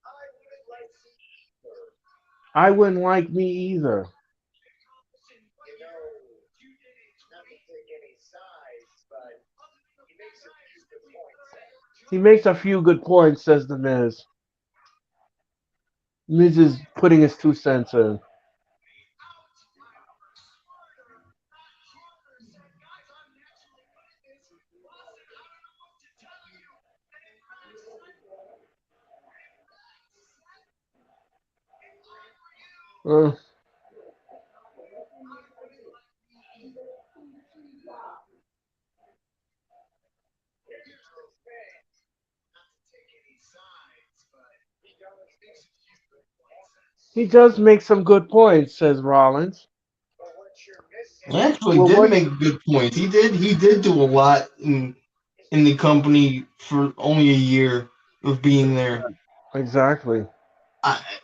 I wouldn't like to either. I wouldn't like me either. You know, not to take any sides, but he makes a few good points. He makes a few good points, says the Miz. Miz is putting his 2 cents in. Uh, he does make some good points, says Rollins. But what you're missing He actually Well, did what? make good points. He did do a lot in the company for only a year of being there. Exactly.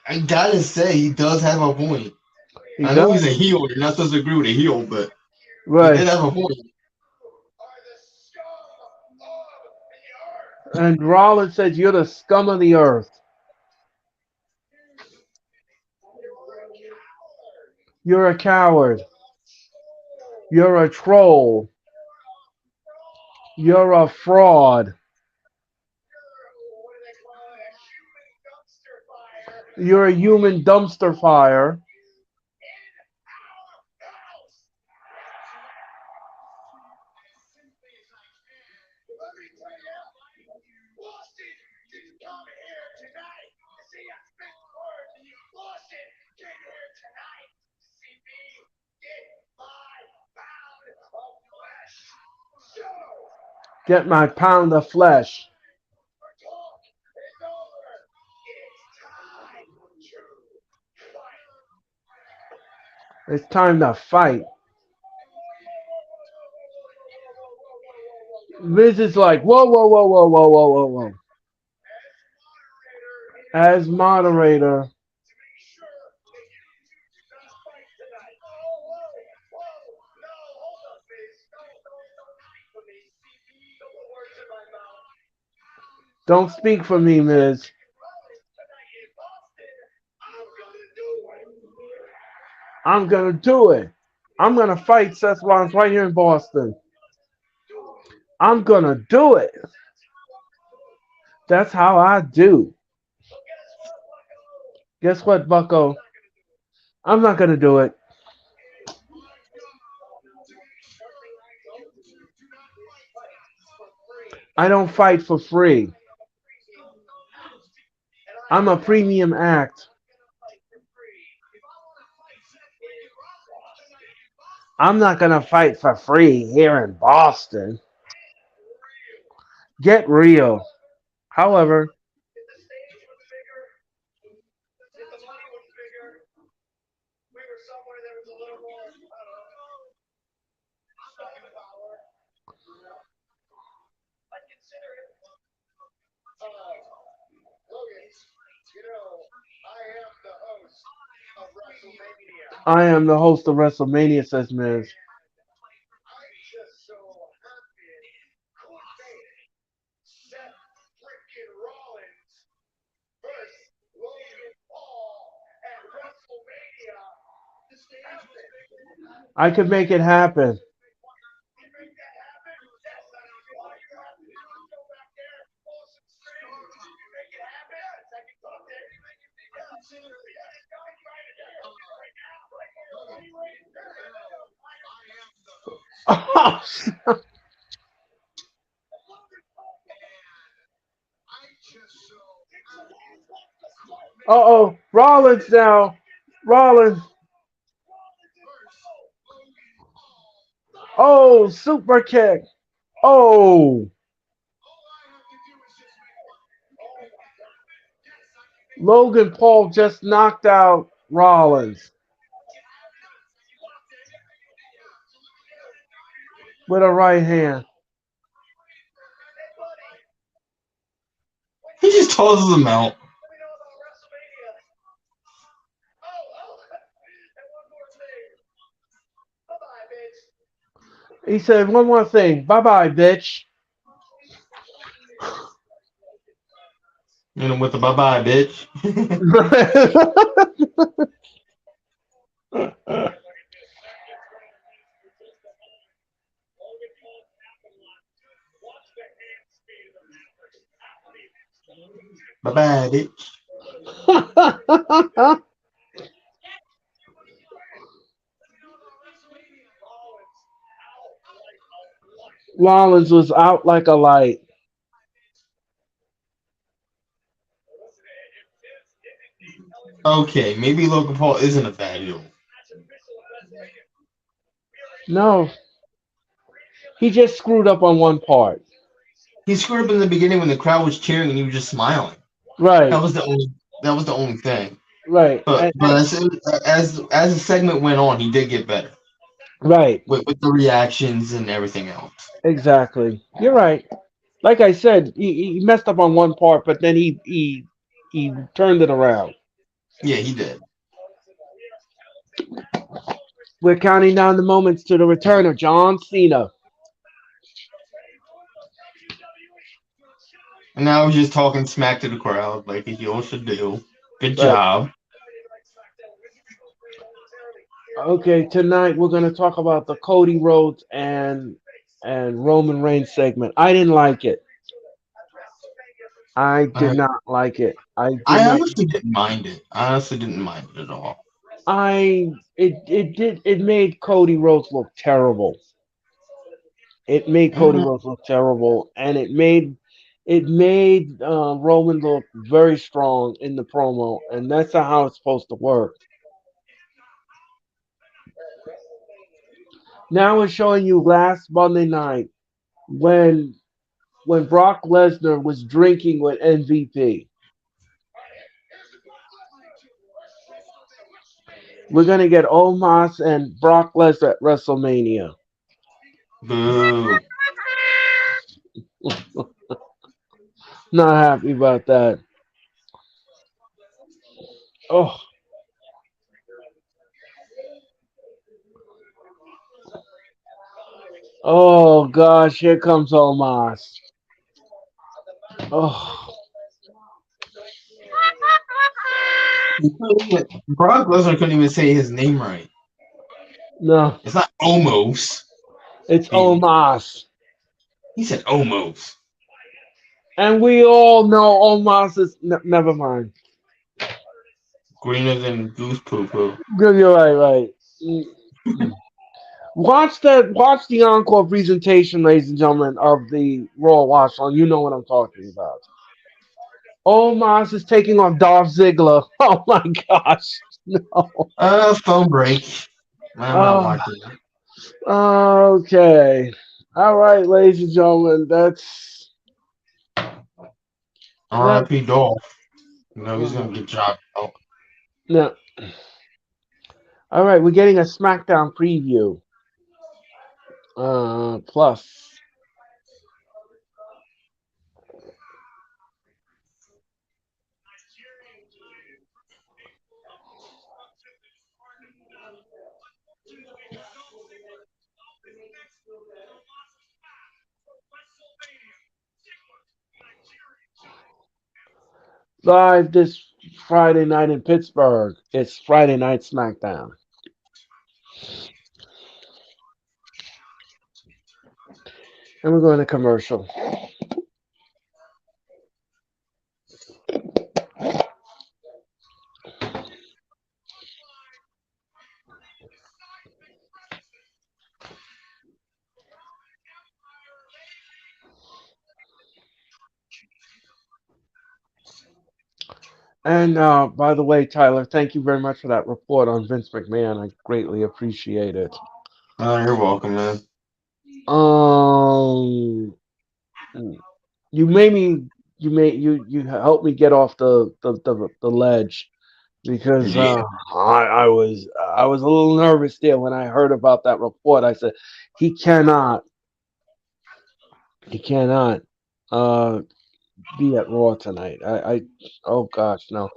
I gotta say he does have a point. He I know he's does. a heel. You're not supposed to agree with a heel, but he Right. did have a point. are the scum of the earth. And Rollins says, you're the scum of the earth. You're a coward. You're a coward. Troll. You're a troll. You're a fraud. What do they call it? A human dumpster fire You're a human dumpster fire. in our house. Let me tell you, Boston didn't come here tonight to see a spit word. Boston came here tonight to see me get my pound of flesh. So, Get my pound of flesh. our talk is over. It's time to fight. It's time to fight. Miz is like, whoa, whoa, whoa, whoa, whoa, whoa, whoa, whoa. As moderator, To make sure that you two do not fight tonight. Whoa, no, hold up, Miz. No, don't speak for me. Don't put words in my mouth. don't speak for me, Miz. Rollins tonight in Boston. I'm gonna do it. I'm gonna do it. I'm gonna fight Seth Rollins right here in Boston. I'm gonna do it. That's how I do. Guess what, Bucko? I'm not gonna do it. I don't fight for free. I'm a premium act. I'm not gonna fight for free here in Boston. Get real. However, I am the host of WrestleMania, says Miz. I could make it happen. Uh-oh, Rollins now. Rollins. Oh, super kick. Oh, Logan Paul just knocked out Rollins with a right hand. He just tosses him out. He said one more thing. Bye bye, bitch. You know, with the bye bye, bitch. Bye bye, bitch. Rollins was out like a light. Okay, maybe Logan Paul isn't a bad heel. No, he just screwed up on one part. He screwed up in the beginning when the crowd was cheering and he was just smiling. That Right, was the only. That was the only thing. right, But as the segment went on, he did get better right. with the reactions and everything else. Exactly. You're right. Like I said, he messed up on one part, but then he turned it around. Yeah, he did. We're counting down the moments to the return of John Cena. And now he's just talking smack to the crowd like a heel should do. Good Right. job. Okay, tonight we're gonna talk about the Cody Rhodes and Roman Reigns segment. I didn't like it. I did I, not like it. I did I not. honestly didn't mind it. I honestly didn't mind it at all. It made Cody Rhodes look terrible. It made Cody Mm, Rhodes look terrible, and it made Roman look very strong in the promo, and that's not how it's supposed to work. Now it's showing you last Monday night when Brock Lesnar was drinking with MVP. We're gonna get Omos and Brock Lesnar at WrestleMania. boo. Not happy about that. Oh, oh gosh, here comes Omos. Oh, Brock Lesnar couldn't even say his name right. No, It's not almost. it's He, Omos. he said almost. And we all know Omos is. Never mind. Greener than goose poo poo. Good, you're right, right. Mm, mm. Watch that. Watch the encore presentation, ladies and gentlemen, of the Raw Watch on. You know what I'm talking about. Omos is taking on Dolph Ziggler. Oh my gosh. No. Phone break. I'm not Oh, watching that. okay. All right, ladies and gentlemen. That. R.I.P. Dolph. You know he's Uh, gonna get dropped out. no. All right, we're getting a SmackDown preview. Plus. Live this Friday night in Pittsburgh. It's Friday Night SmackDown. And we're going to commercial. And by the way, Tyler, thank you very much for that report on Vince McMahon. I greatly appreciate it. You're welcome, man. Um, you made me, you helped me get off the ledge because Yeah. I was a little nervous there when I heard about that report. I said he cannot he cannot uh be at Raw tonight. I oh gosh no.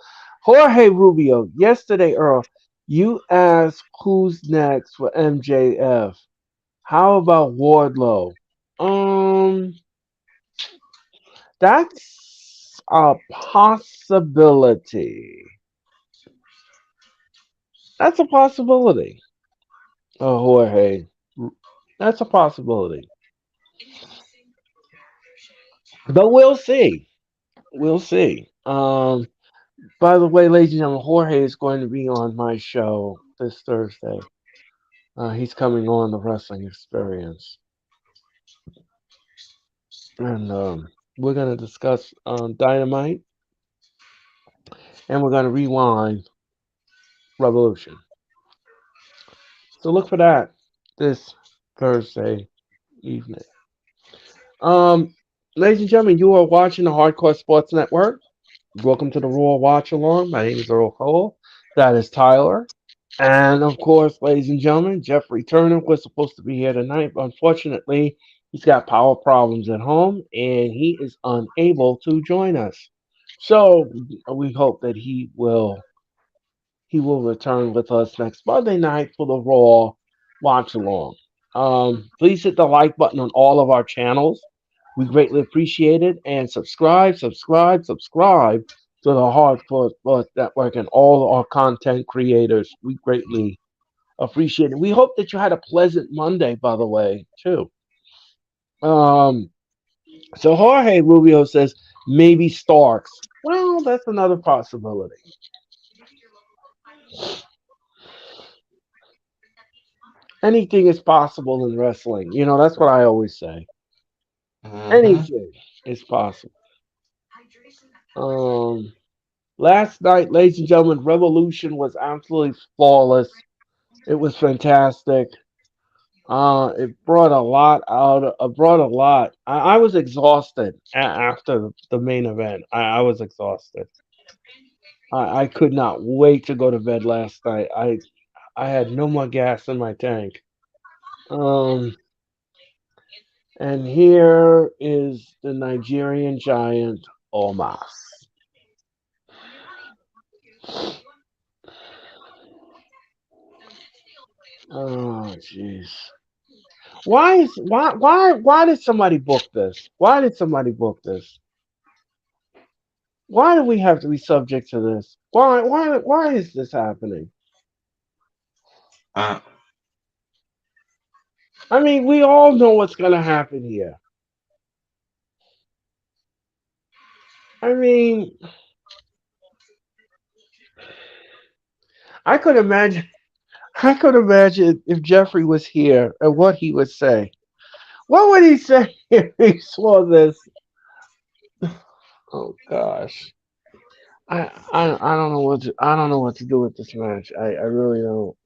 Jorge Rubio, yesterday, Earl, you asked who's next for MJF. How about Wardlow? Um, that's a possibility. That's a possibility. Oh, Jorge, that's a possibility. But we'll see. We'll see. By the way, ladies and gentlemen, Jorge is going to be on my show this Thursday. He's coming on the Wrestling Experience, and we're going to discuss Dynamite, and we're going to rewind Revolution. So look for that this Thursday evening. Um, ladies and gentlemen, you are watching the Hardcore Sports Network. Welcome to the Raw Watch Along. My name is Earl Cole. That is Tyler. And of course, ladies and gentlemen, Jeffrey Turner was supposed to be here tonight, but unfortunately, he's got power problems at home and he is unable to join us. So we hope that he will return with us next Monday night for the Raw Watch Along. Please hit the like button on all of our channels. We greatly appreciate it. And subscribe to the Hardcore Sports Network and all our content creators. We greatly appreciate it. We hope that you had a pleasant Monday, by the way, too. Um, so Jorge Rubio says maybe Starks. Well, that's another possibility. Anything is possible in wrestling. You know, that's what I always say. Mm-hmm. Anything is possible. Um, Last night, ladies and gentlemen, Revolution was absolutely flawless. It was fantastic. It brought a lot out. Brought a lot. I was exhausted after the main event. I was exhausted. I could not wait to go to bed last night. I had no more gas in my tank. Um, and here is the Nigerian giant Omas. Oh, jeez. Why did somebody book this? Why did somebody book this? Why do we have to be subject to this? Why is this happening? Uh, I mean, we all know what's gonna happen here. I mean, I could imagine. I could imagine if Jeffrey was here and what he would say. What would he say if he saw this? Oh gosh, I don't know what I don't know what to do with this match. I really don't.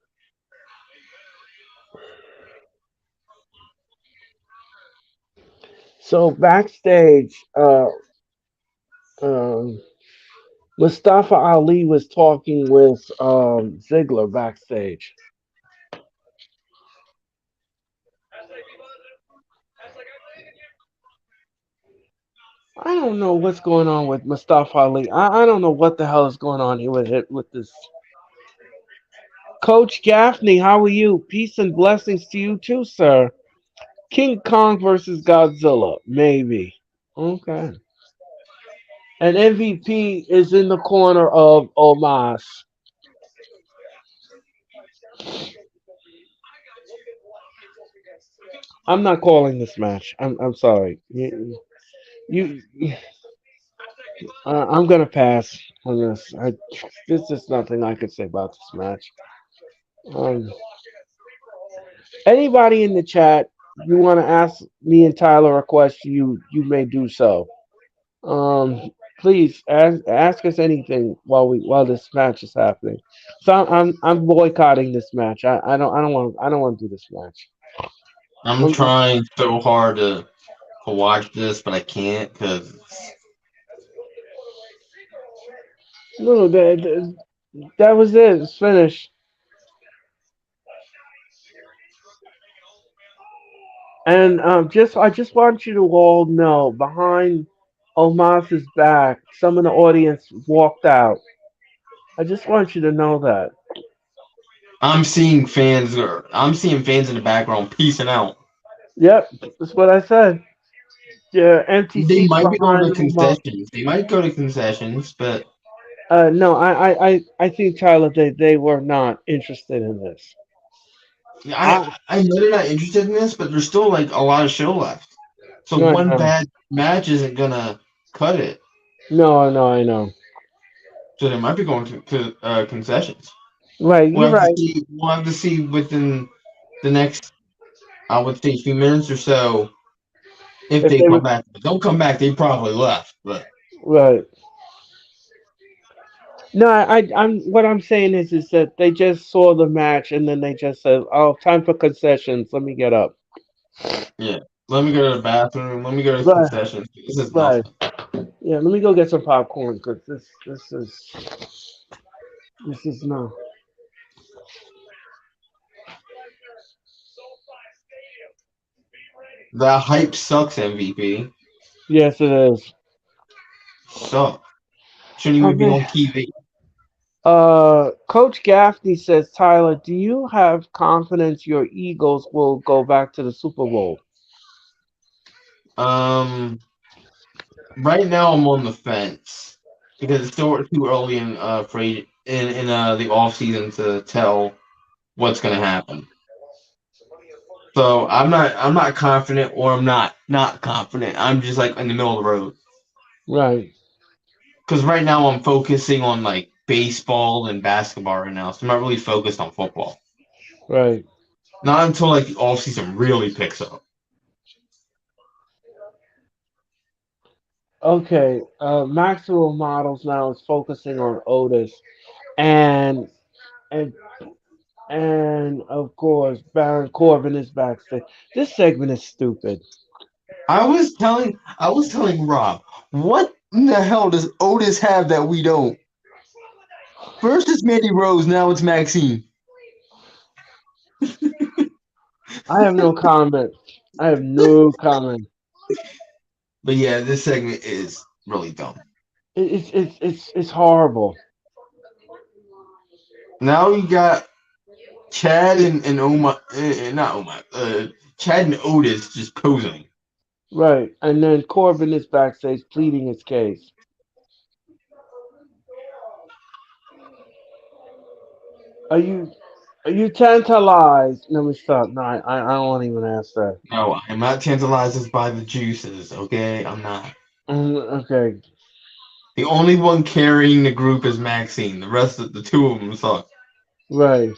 So backstage, um, Mustafa Ali was talking with Ziggler backstage. I don't know what's going on with Mustafa Ali. I don't know what the hell is going on here with it with this. Coach Gaffney, how are you? Peace and blessings to you too, sir. King Kong versus Godzilla, maybe. Okay. And MVP is in the corner of Omas. I'm not calling this match. I'm sorry. You I'm gonna pass on this. There's just nothing I could say about this match. Um, Anybody in the chat, you want to ask me and Tyler a question, you may do so. Please ask us anything while this match is happening. So I'm boycotting this match. I don't want to do this match. I'm Um, trying so hard to watch this, but I can't because no, that was it. It's finished. And just I just want you to all know, behind Omas's back, some of the audience walked out. I just want you to know that. I'm seeing fans in the background peacing out. Yep, that's what I said. Yeah, empty They seats might be going behind to Omar. concessions. They might go to concessions, but No, I think Tyler, they were not interested in this. I I I know they're not interested in this, but there's still like a lot of show left. So no, I one know. bad match isn't gonna cut it. No, I know, I know. So they might be going to concessions. Right, you're right. We'll have to see within the next, I would say, few minutes or so if If they they come were back. If they don't come back, they probably left. But right. No, I'm what I'm saying is that they just saw the match and then they just said, "Oh, time for concessions. Let me get up." yeah, let me go to the bathroom. Let me go to Right, concessions. This is right. nothing. Yeah, let me go get some popcorn because this is no. That hype sucks. MVP Yes, it is. sucks. Shouldn't Oh even be man. on TV. Coach Gaffney says, Tyler, do you have confidence your Eagles will go back to the Super Bowl? Um, right now I'm on the fence because it's still too early in the off season to tell what's gonna happen. So I'm not confident or I'm not confident. I'm just like in the middle of the road. Right, Because right now I'm focusing on like baseball and basketball right now, so I'm not really focused on football. right. Not until like the off season really picks up. Okay, Maxwell Models now is focusing on Otis and and and of course Baron Corbin is backstage. This segment is stupid. I was telling Rob, what in the hell does Otis have that we don't? First it's Mandy Rose, now it's Maxine. I have no comment. I have no comment. But yeah, this segment is really dumb. It's horrible. Now you got Chad and Oma, not Oma, Chad and Otis just posing. Right, and then Corbin is backstage pleading his case. Are you? You tantalized. Let me stop. No, I don't want to even ask that. No, I'm not tantalized by the juices. Okay, I'm not. Okay, The only one carrying the group is Maxine. The rest of the two of them suck. right.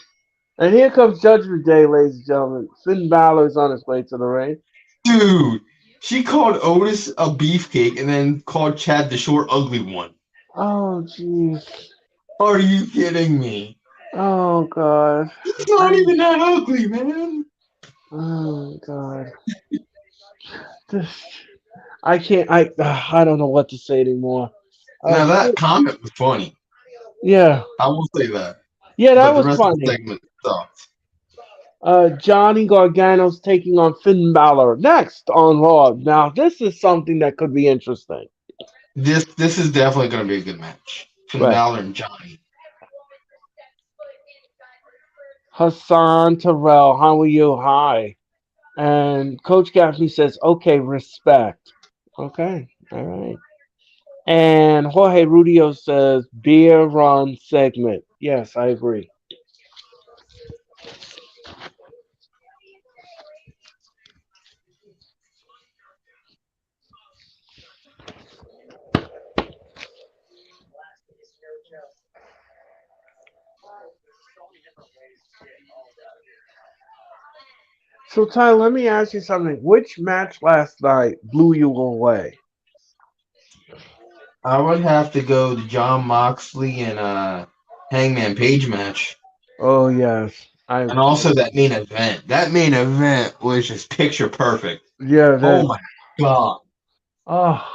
And here comes Judgment Day, ladies and gentlemen. Finn Balor's on his way to the ring. Dude, she called Otis a beefcake and then called Chad the short, ugly one. Oh, jeez. Are you kidding me? Oh, God. He's not even that ugly, man. Oh, God. This, I can't. I don't know what to say anymore. Uh, Now that comment was funny. yeah. I will say that. Yeah, that But the was rest of the funny. segment sucked. Johnny Gargano's taking on Finn Balor next on Raw. Now, this is something that could be interesting. This is definitely going to be a good match. Finn Right. Balor and Johnny. Hassan Terrell, how are you? Hi. And Coach Gaffney says, okay, respect. Okay, all right. And Jorge Rudio says, beer run segment. Yes, I agree. So, Ty, let me ask you something. Which match last night blew you away? I would have to go to John Moxley and Hangman Page match. Oh, yes. And also that main event. That main event was just picture perfect. Yeah, Oh that. my god. Oh,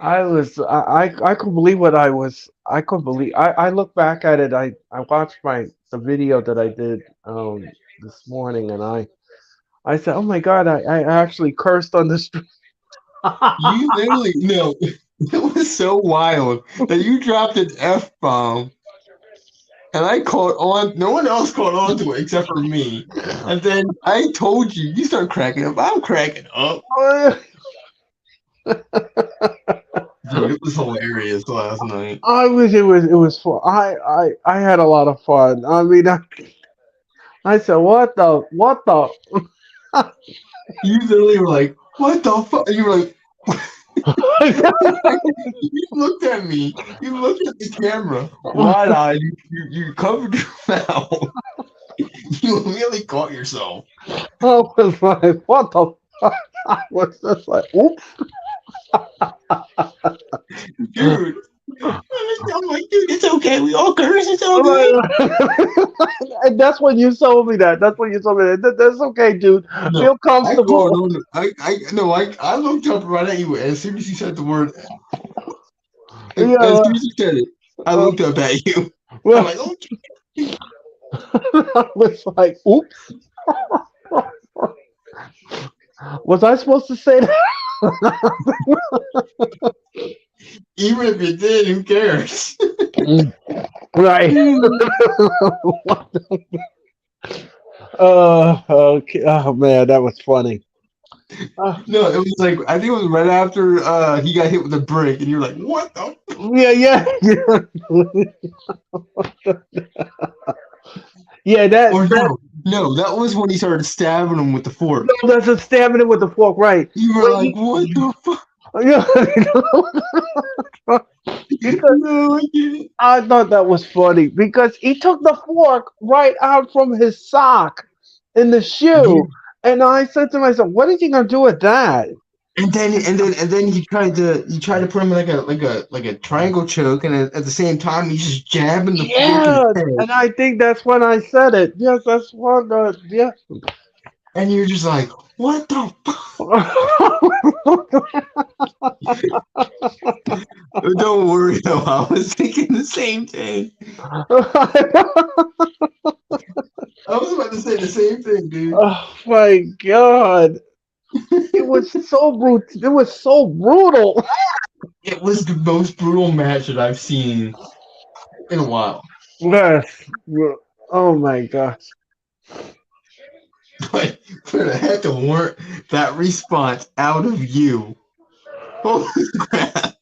I couldn't believe what I was. I couldn't believe. I look back at it. I watched the video that I did this morning, and I said, oh my God, I actually cursed on the street. You literally no. It was so wild that you dropped an F bomb and I caught on. No one else caught on to it except for me. And then I told you, you start cracking up. I'm cracking up. Dude, it was hilarious last night. I wish it was fun. I had a lot of fun. I mean, I said, what the? You literally were like, what the fuck? And you were like, you looked at me. You looked at the camera, wide eyed. You covered your mouth. You immediately caught yourself. I was like, what the fuck? I was just like, oops. Dude. I'm like, dude, it's okay. We all curse. It's all good. And that's when you told me that. That's when you told me that. That's okay, dude. No, Feel I caught comfortable. on. I looked up right at you as soon as you said the word. Yeah. As soon as you said it, I uh, looked up at you. I'm well, like, okay. I was like, oops. Was I supposed to say that? Even if you did, who cares? Right. Okay. Oh man, that was funny. No, it was like I think it was right after he got hit with a brick, and you're like, what the? Yeah, yeah. Or That no, that was when he started stabbing him with the fork. no, that's a stabbing it with the fork, right? You were But like, what the fuck? yeah, because No, I can't. I thought that was funny because he took the fork right out from his sock in the shoe, Dude. and I said to myself, "What is he gonna do with that?" And then he tried to put him in like a triangle choke, and at the same time he's just jabbing the fork in his Yeah, head, and I think that's when I said it. Yes, that's what. Yeah. and you're just like, what the fuck? Don't worry though, I was thinking the same thing. I was about to say the same thing, dude. Oh my god. It was so brutal. It was so brutal. It was the most brutal match that I've seen in a while. Yes. Oh my gosh. But I had to warrant that response out of you. Holy crap.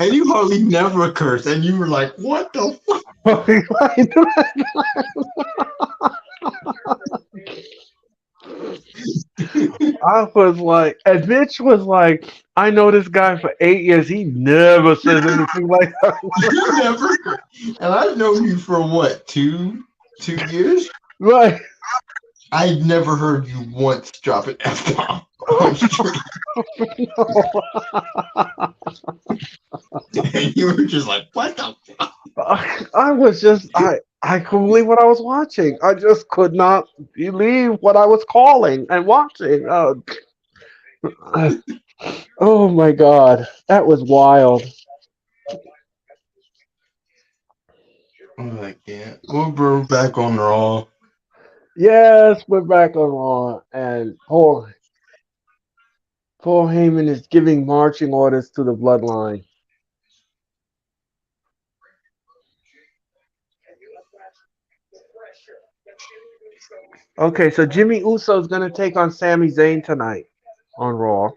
and you hardly never curse, and you were like, "What the fuck?" I was like, and Mitch was like, I know this guy for 8 years. He never says anything like that. You never, and I've known you for what, 2 years? Right. I've never heard you once drop an F bomb on stream. And you were just like, what the fuck? I was just, I couldn't believe what I was watching. I just could not believe what I was calling and watching. Oh my God. That was wild. I'm like, yeah, we're back on Raw. Yes, we're back on Raw, and Paul Heyman is giving marching orders to the Bloodline. Okay, so Jimmy Uso is going to take on Sami Zayn tonight on Raw.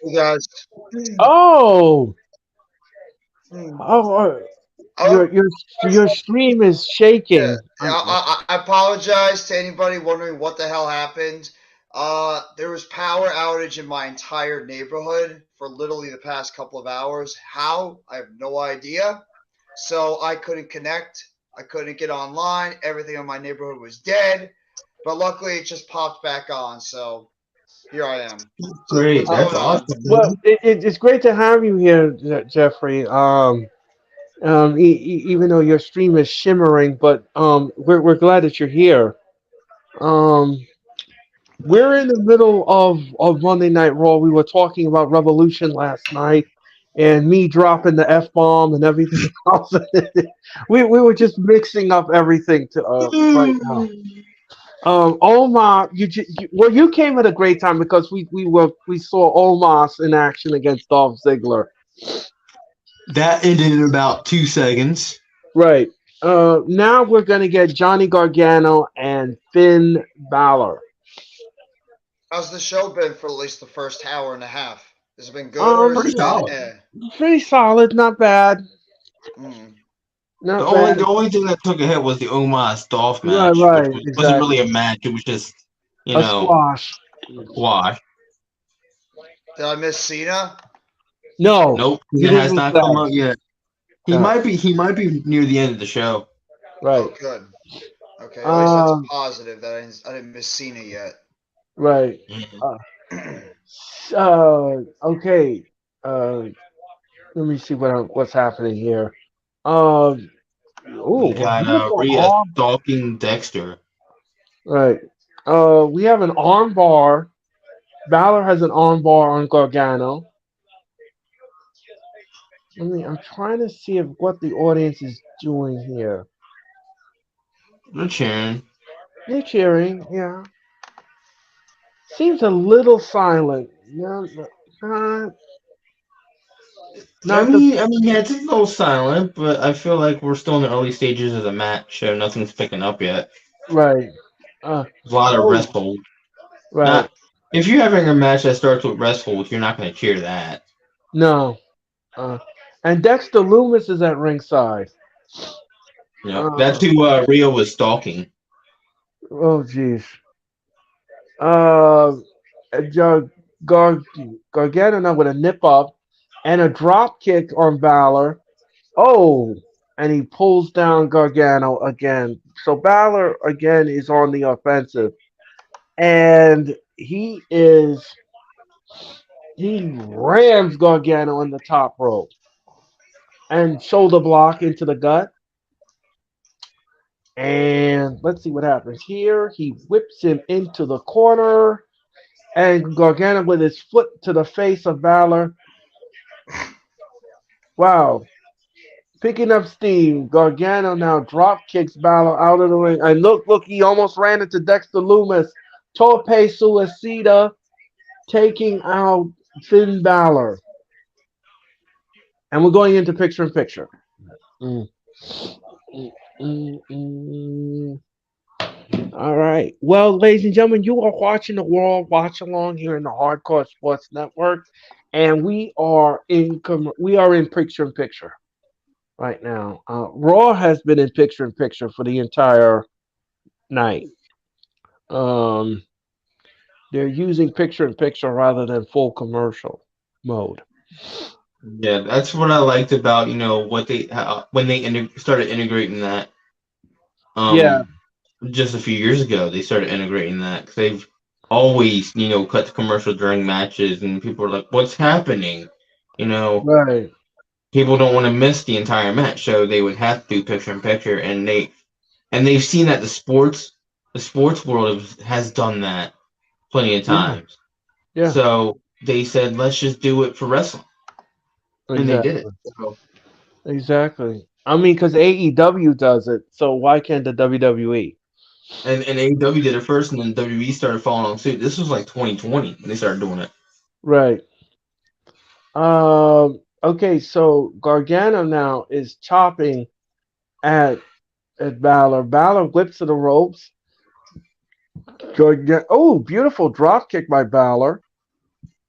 You guys. Oh, Hmm. oh, Oh, your stream is yeah. shaking. I apologize to anybody wondering what the hell happened. There was power outage in my entire neighborhood for literally the past couple of hours. How? I have no idea. So I couldn't connect. I couldn't get online. Everything in my neighborhood was dead. But luckily, it just popped back on. So here I am. Great, What's that's going on? awesome. Well, it's great to have you here, Jeffrey. Even though your stream is shimmering, but we're glad that you're here. Um, we're in the middle of Monday Night Raw. We were talking about Revolution last night, and me dropping the F bomb and everything else. we were just mixing up everything to right now. Omar, well, you came at a great time because we saw Omos in action against Dolph Ziggler. That ended in about 2 seconds. Right. Now we're gonna get Johnny Gargano and Finn Balor. How's the show been for at least the first hour and a half? Has it been good or has Pretty it been solid. Pretty solid, not bad, Mm. The not only bad. the only thing that took a hit was the Omos Dolph Right, match, which right, wasn't really exactly. a match. It was just, A squash. a squash. Did I miss Cena? No, Nope, you it didn't has miss not come that. out yet. He No, might be near the end of the show. right. Oh, good. Okay, at least that's a Um, positive that I didn't miss Cena yet. right. Mhm. Uh, okay. Uh, let me see what's happening here. Um, We oh, got beautiful Rhea arm. stalking Dexter. Right. We have an arm bar. Balor has an arm bar on Gargano. I'm trying to see if what the audience is doing here. They're cheering. They're cheering, yeah. Seems a little silent. No, not, I not the mean, I mean, yeah, it's a little silent, but I feel like we're still in the early stages of the match, so nothing's picking up yet. right. Uh, There's a lot of oh, rest hold. right. Not if you're having a match that starts with rest hold, you're not going to cheer that. No. Uh, and Dexter Loomis is at ringside. You know, that's Uh, who Rhea was stalking. oh, jeez. Uh, Gar- Gar- Gargano now with a nip up and a drop kick on Balor. Oh, and he pulls down Gargano again. So Balor again is on the offensive, and he rams Gargano in the top rope and shoulder block into the gut. And let's see what happens here. He whips him into the corner, and Gargano with his foot to the face of Balor. Wow, picking up steam. Gargano now drop kicks Balor out of the ring. And look, he almost ran into Dexter Loomis. Tope Suicida taking out Finn Balor. And we're going into picture in picture. Mm. Mm, mm, mm. All right. Well, ladies and gentlemen, you are watching the World Watch Along here in the Hardcore Sports Network, and we are in picture in picture right now. Raw has been in picture in picture for the entire night. Um, they're using picture in picture rather than full commercial mode. Yeah, that's what I liked about what when they started integrating that. Yeah. Um, just a few years ago, they started integrating that because they've always cut the commercial during matches, and people are like, "What's happening?" You know, Right. people don't want to miss the entire match, so they would have to do picture in picture, and they've seen that the sports world has done that plenty of Yeah. times. Yeah. So they said, let's just do it for wrestling, and they did it. Exactly. So, Exactly. I mean, because AEW does it, so why can't the WWE? and AEW did it first, and then WWE started following on suit. This was like 2020 when they started doing it. Right. Okay, so Gargano now is chopping at Balor. Balor whips to the ropes. Oh, beautiful drop kick by Balor.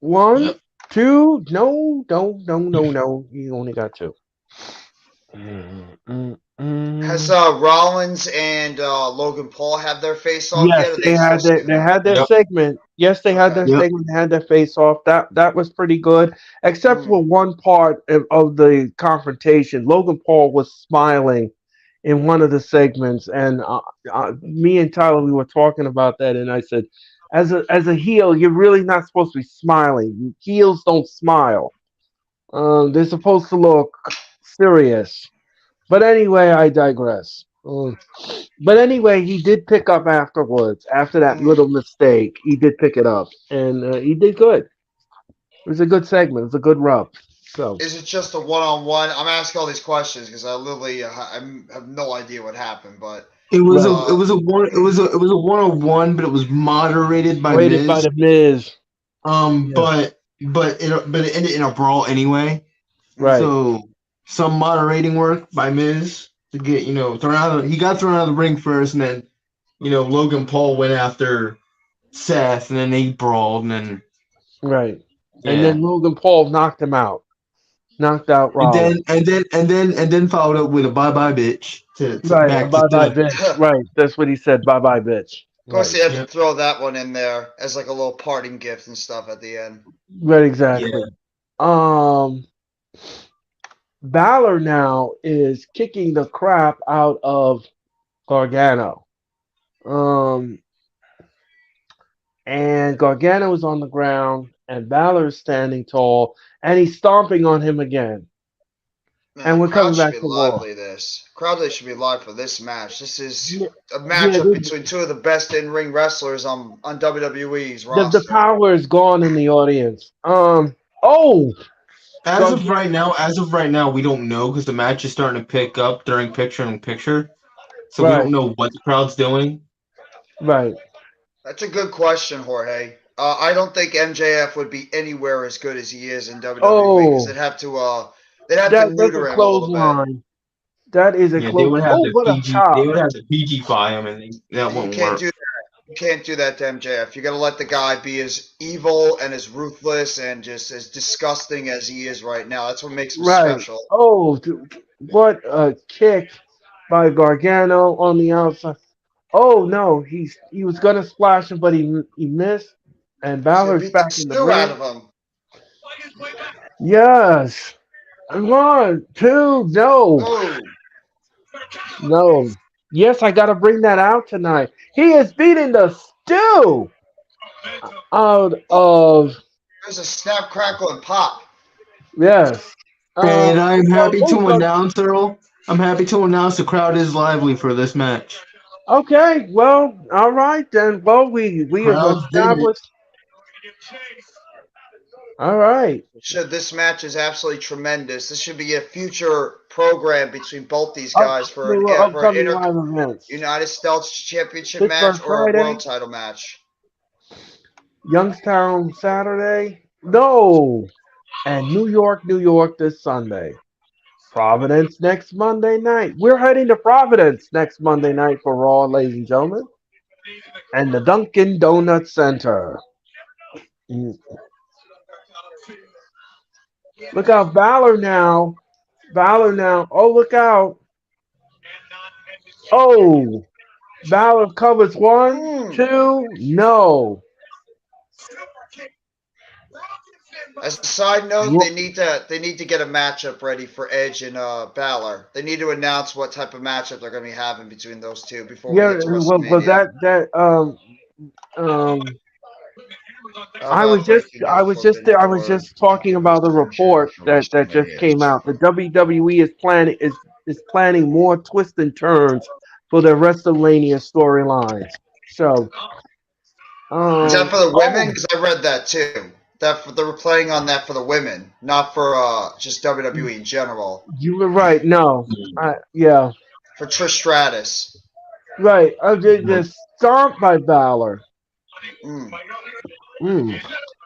One, Yep. two. No, no, no, no, no. You only got two. Mm, mm, Has mm. Rollins and Logan Paul have their face off yet? Yes, Or are they still they stewing? had their Yep. segment. Yes, they had Okay. their Yep. segment. They had their face off. That was pretty good, except Mm. for one part of the confrontation. Logan Paul was smiling in one of the segments, and me and Tyler we were talking about that, and I said, as a heel, you're really not supposed to be smiling. Heels don't smile. They're supposed to look serious. But anyway, I digress. But anyway, he did pick up afterwards. After that Mm. little mistake, he did pick it up, and he did good. It was a good segment. It was a good rub. So Is it just a one-on-one? I'm asking all these questions because I literally have no idea what happened. But It was a right, it was a one it was a 1-on-1, but it was moderated by rated by Miz. the Miz. Um, Yeah, but it ended in a brawl anyway. right, mm, So some moderating work by Miz to get thrown out. He got thrown out of the ring first, and then Logan Paul went after Seth, and then they brawled, and then right. And yeah, then Logan Paul knocked him out. Knocked out and then Rollins. followed up with a bye bye bitch to Right, a back to bye bye Seth. bitch. of Right, that's what he said. Bye bye bitch. course, Right, they had to Yep. throw that one in there as like a little parting gift and stuff at the end. right, Yeah. exactly. Um, Balor now is kicking the crap out of Gargano. Um, and Gargano is on the ground, and Balor is standing tall, and he's stomping on him again. And Man, we're crowd coming should back be to Raw. lively. This crowd really should be live for this match. This is Yeah, a yeah matchup between two of the best in-ring wrestlers on WWE's the roster. power is gone in the audience. Oh, Gargano. As of right now, we don't know because the match is starting to pick up during picture in picture, so we Right, don't know what the crowd's doing. right. That's a good question, Jorge. I don't think MJF would be anywhere as good as he is in WWE because Oh, they'd have to that's a neuter him a little bit. clothesline. That is a Yeah, they close. would have Oh, to what a PG. They chop! would have to PG-fy him, and that And you wouldn't can't work. do You can't do that to MJF. You got to let the guy be as evil and as ruthless and just as disgusting as he is right now. That's what makes him Right. special. Oh, what a kick by Gargano on the outside. Oh no, he was gonna splash him, but he missed, and He's gonna Balor's beat the back in the stew out ring. of him. Yes, one, two, no, Oh, no. Yes, I gotta bring that out tonight. He is beating the stew out of there's a snap, crackle, and pop. yes. And I'm Well, happy to announce, Earl. I'm happy to announce the crowd is lively for this match. okay, well, all right then. Well, we have Crowds dig it. established. All right. This match is absolutely tremendous. This should be a future program between both these guys for an Upcoming inter live events. United States Championship match Pittsburgh or a Friday, world title match. Youngstown Saturday. No. And New York this Sunday. Providence next Monday night. We're heading to Providence next Monday night for Raw, ladies and gentlemen. and the Dunkin' Donut Center. Mm. Look out, Valor now. Valor now. Oh, look out. Oh, Valor covers one, Hmm. two. No. As a side note, Ro- they need to get a matchup ready for Edge and Balor. They need to announce what type of matchup they're going to be having between those two before we Yeah, get to well, WrestleMania. um, How about breaking news for I Forbidden was Door? just talking about the report that just came out. The WWE is planning more twists and turns for their WrestleMania storylines. So, Is that for the women? oh, Because I read that too. They were playing on that for the women, not for just WWE in general. you were right. No, yeah, For Trish Stratus. right. I did just stomped by Balor. Mm. Mm,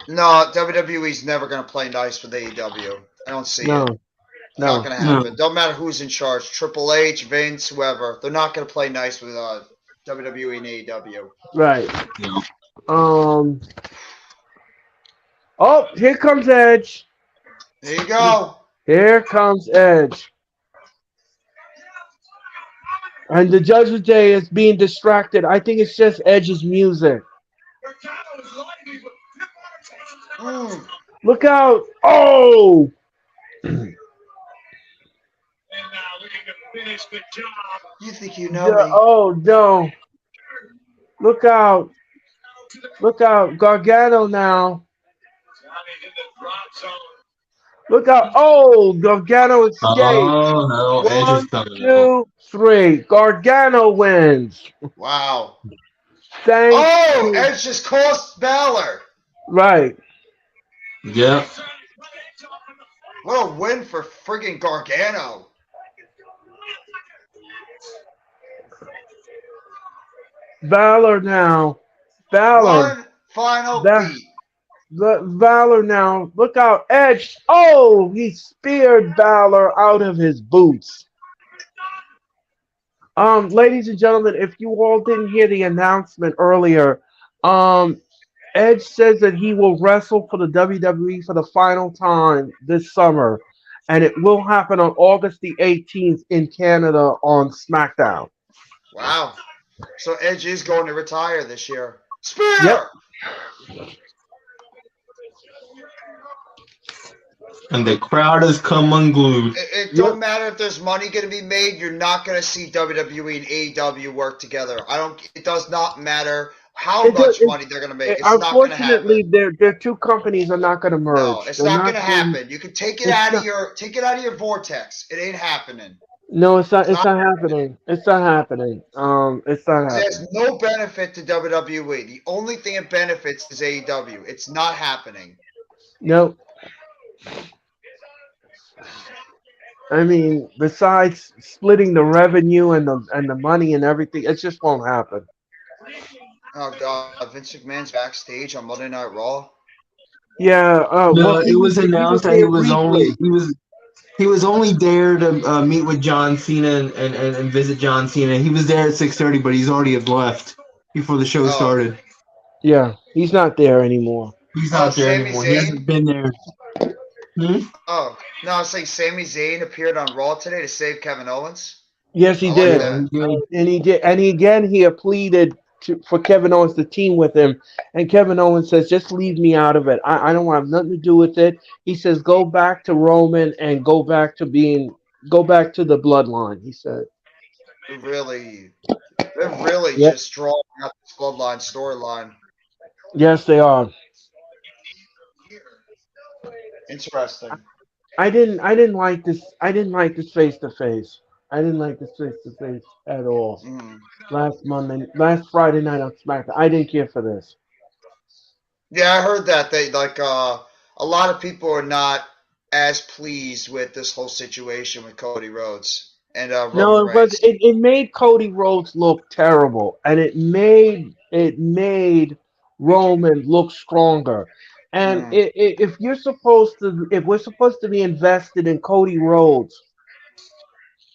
No, WWE's never going to play nice with AEW. I don't see no, it. Not no. going to happen. Don't matter who's in charge. Triple H, Vince, whoever. They're not going to play nice with WWE and AEW. Right. Um. Oh, here comes Edge. There you go. Here comes Edge. And the Judgment Day is being distracted. I think it's just Edge's music. Mm. Look out! Oh! You think you know me? Oh no! Look out! Look out! Gargano now. Look out! Oh, Gargano escaped. Oh no, Edge is One, coming out. two, three. Gargano wins. Wow. Thanks Oh, to Edge just cost Balor. right. Yep. What a win for friggin' Gargano. Valor now. Valor. One final Va- beat. Valor now. Look out. Edge. Oh, he speared Valor out of his boots. Ladies and gentlemen, if you all didn't hear the announcement earlier, um, Edge says that he will wrestle for the WWE for the final time this summer, and it will happen on August the 18th in Canada on SmackDown. Wow. So Edge is going to retire this year. Yep. Spear! And the crowd has come unglued. It don't matter if there's money going to be made. You're not going to see WWE and AEW work together. It does not matter how much money they're going to make. It's not going to Unfortunately, happen. their two companies are not going to merge. No, it's They're not not going to going. happen. You can take it It's out of not. your vortex. It ain't happening. No, it's not. It's It's not not happening. happening. It's not happening. It's not It has happening. no benefit to WWE. The only thing it benefits is AEW. It's not happening. No. I mean, besides splitting the revenue and the money and everything, it just won't happen. Oh God, Vince McMahon's backstage on Monday Night Raw. Yeah. No, Well, it was he was announced that there briefly. he was only there to meet with John Cena and visit John Cena. He was there at 6:30, but he's already had left before the show Oh, started. Yeah, he's not there anymore. He's oh, not there Sami anymore. He hasn't Zayn. been there. Hmm? Oh no, I was saying Sami Zayn appeared on Raw today to save Kevin Owens. Yes, he I like did, Yeah, that. he did. and he did, and he again he pleaded for Kevin Owens to team with him, and Kevin Owens says, "Just leave me out of it. I don't want nothing to do with it." He says, "Go back to Roman and go back to the bloodline." He said, They're really "Yep, just drawing out this bloodline storyline. yes, they are." Interesting. I didn't like this. I didn't like this face to face. I didn't like this face to face at all. Mm. Last Friday night on SmackDown. I didn't care for this. Yeah, I heard that they a lot of people are not as pleased with this whole situation with Cody Rhodes and No, Roman Reigns. it made Cody Rhodes look terrible, and it made Roman look stronger. And Mm. if we're supposed to be invested in Cody Rhodes,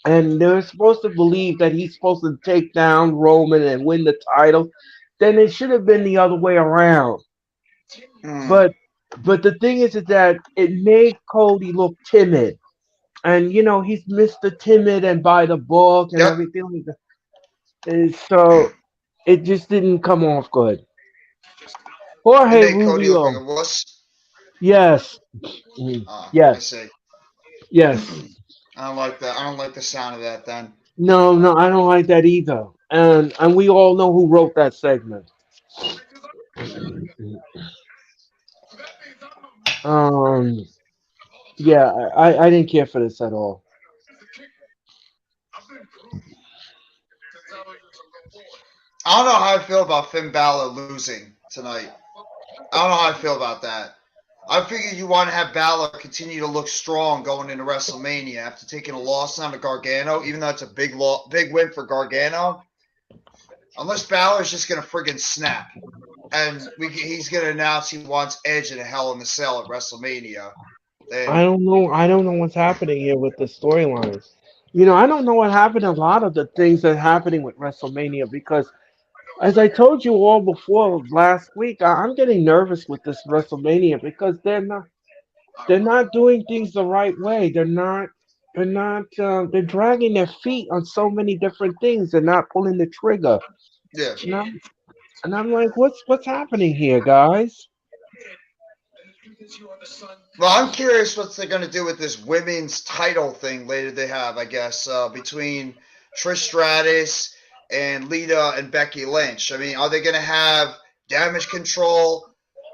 and they're supposed to believe that he's supposed to take down Roman and win the title, then it should have been the other way around. Hmm. But the thing is that it made Cody look timid, and he's Mr. Timid and by the book and Yep. everything like that. And so it just didn't come off good. It Jorge made Cody look like Rubio, a wuss. yes. Mhm. I Yes, see. yes. I don't like that. I don't like the sound of that. Then. No, no, I don't like that either. And we all know who wrote that segment. Um, yeah, I didn't care for this at all. I don't know how I feel about Finn Balor losing tonight. I don't know how I feel about that. I figure you want to have Balor continue to look strong going into WrestleMania after taking a loss on to Gargano, even though it's a big win for Gargano. Unless Balor's just gonna friggin' snap, and he's gonna announce he wants Edge in a Hell in the Cell at WrestleMania, I then don't know. I don't know what's happening here with the storyline. I don't know what happened. A lot of the things that are happening with WrestleMania because, as I told you all before last week, I'm getting nervous with this WrestleMania because they're not doing things the right way. They're dragging their feet on so many different things. They're not pulling the trigger. yeah. And I'm like, what's happening here, guys? Well, I'm curious what they're going to do with this women's title thing later. They have, I guess, between Trish Stratus and Lita and Becky Lynch. I mean, are they going to have Damage Control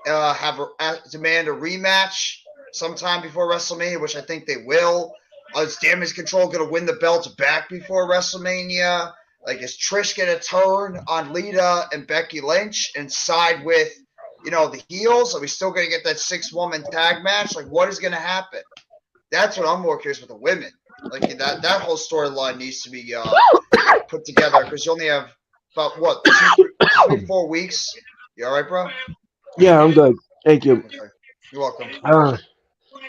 demand a rematch sometime before WrestleMania, which I think they will? Is Damage Control going to win the belts back before WrestleMania? Like, is Trish going to turn on Lita and Becky Lynch and side with the heels? Are we still going to get that 6-woman tag match? Like, what is going to happen? That's what I'm more curious with the women. Like, that whole storyline needs to be put together because you only have about, what, 3, 4 weeks? You all right, bro? Yeah, I'm good. Thank you. Okay. You're welcome. Uh,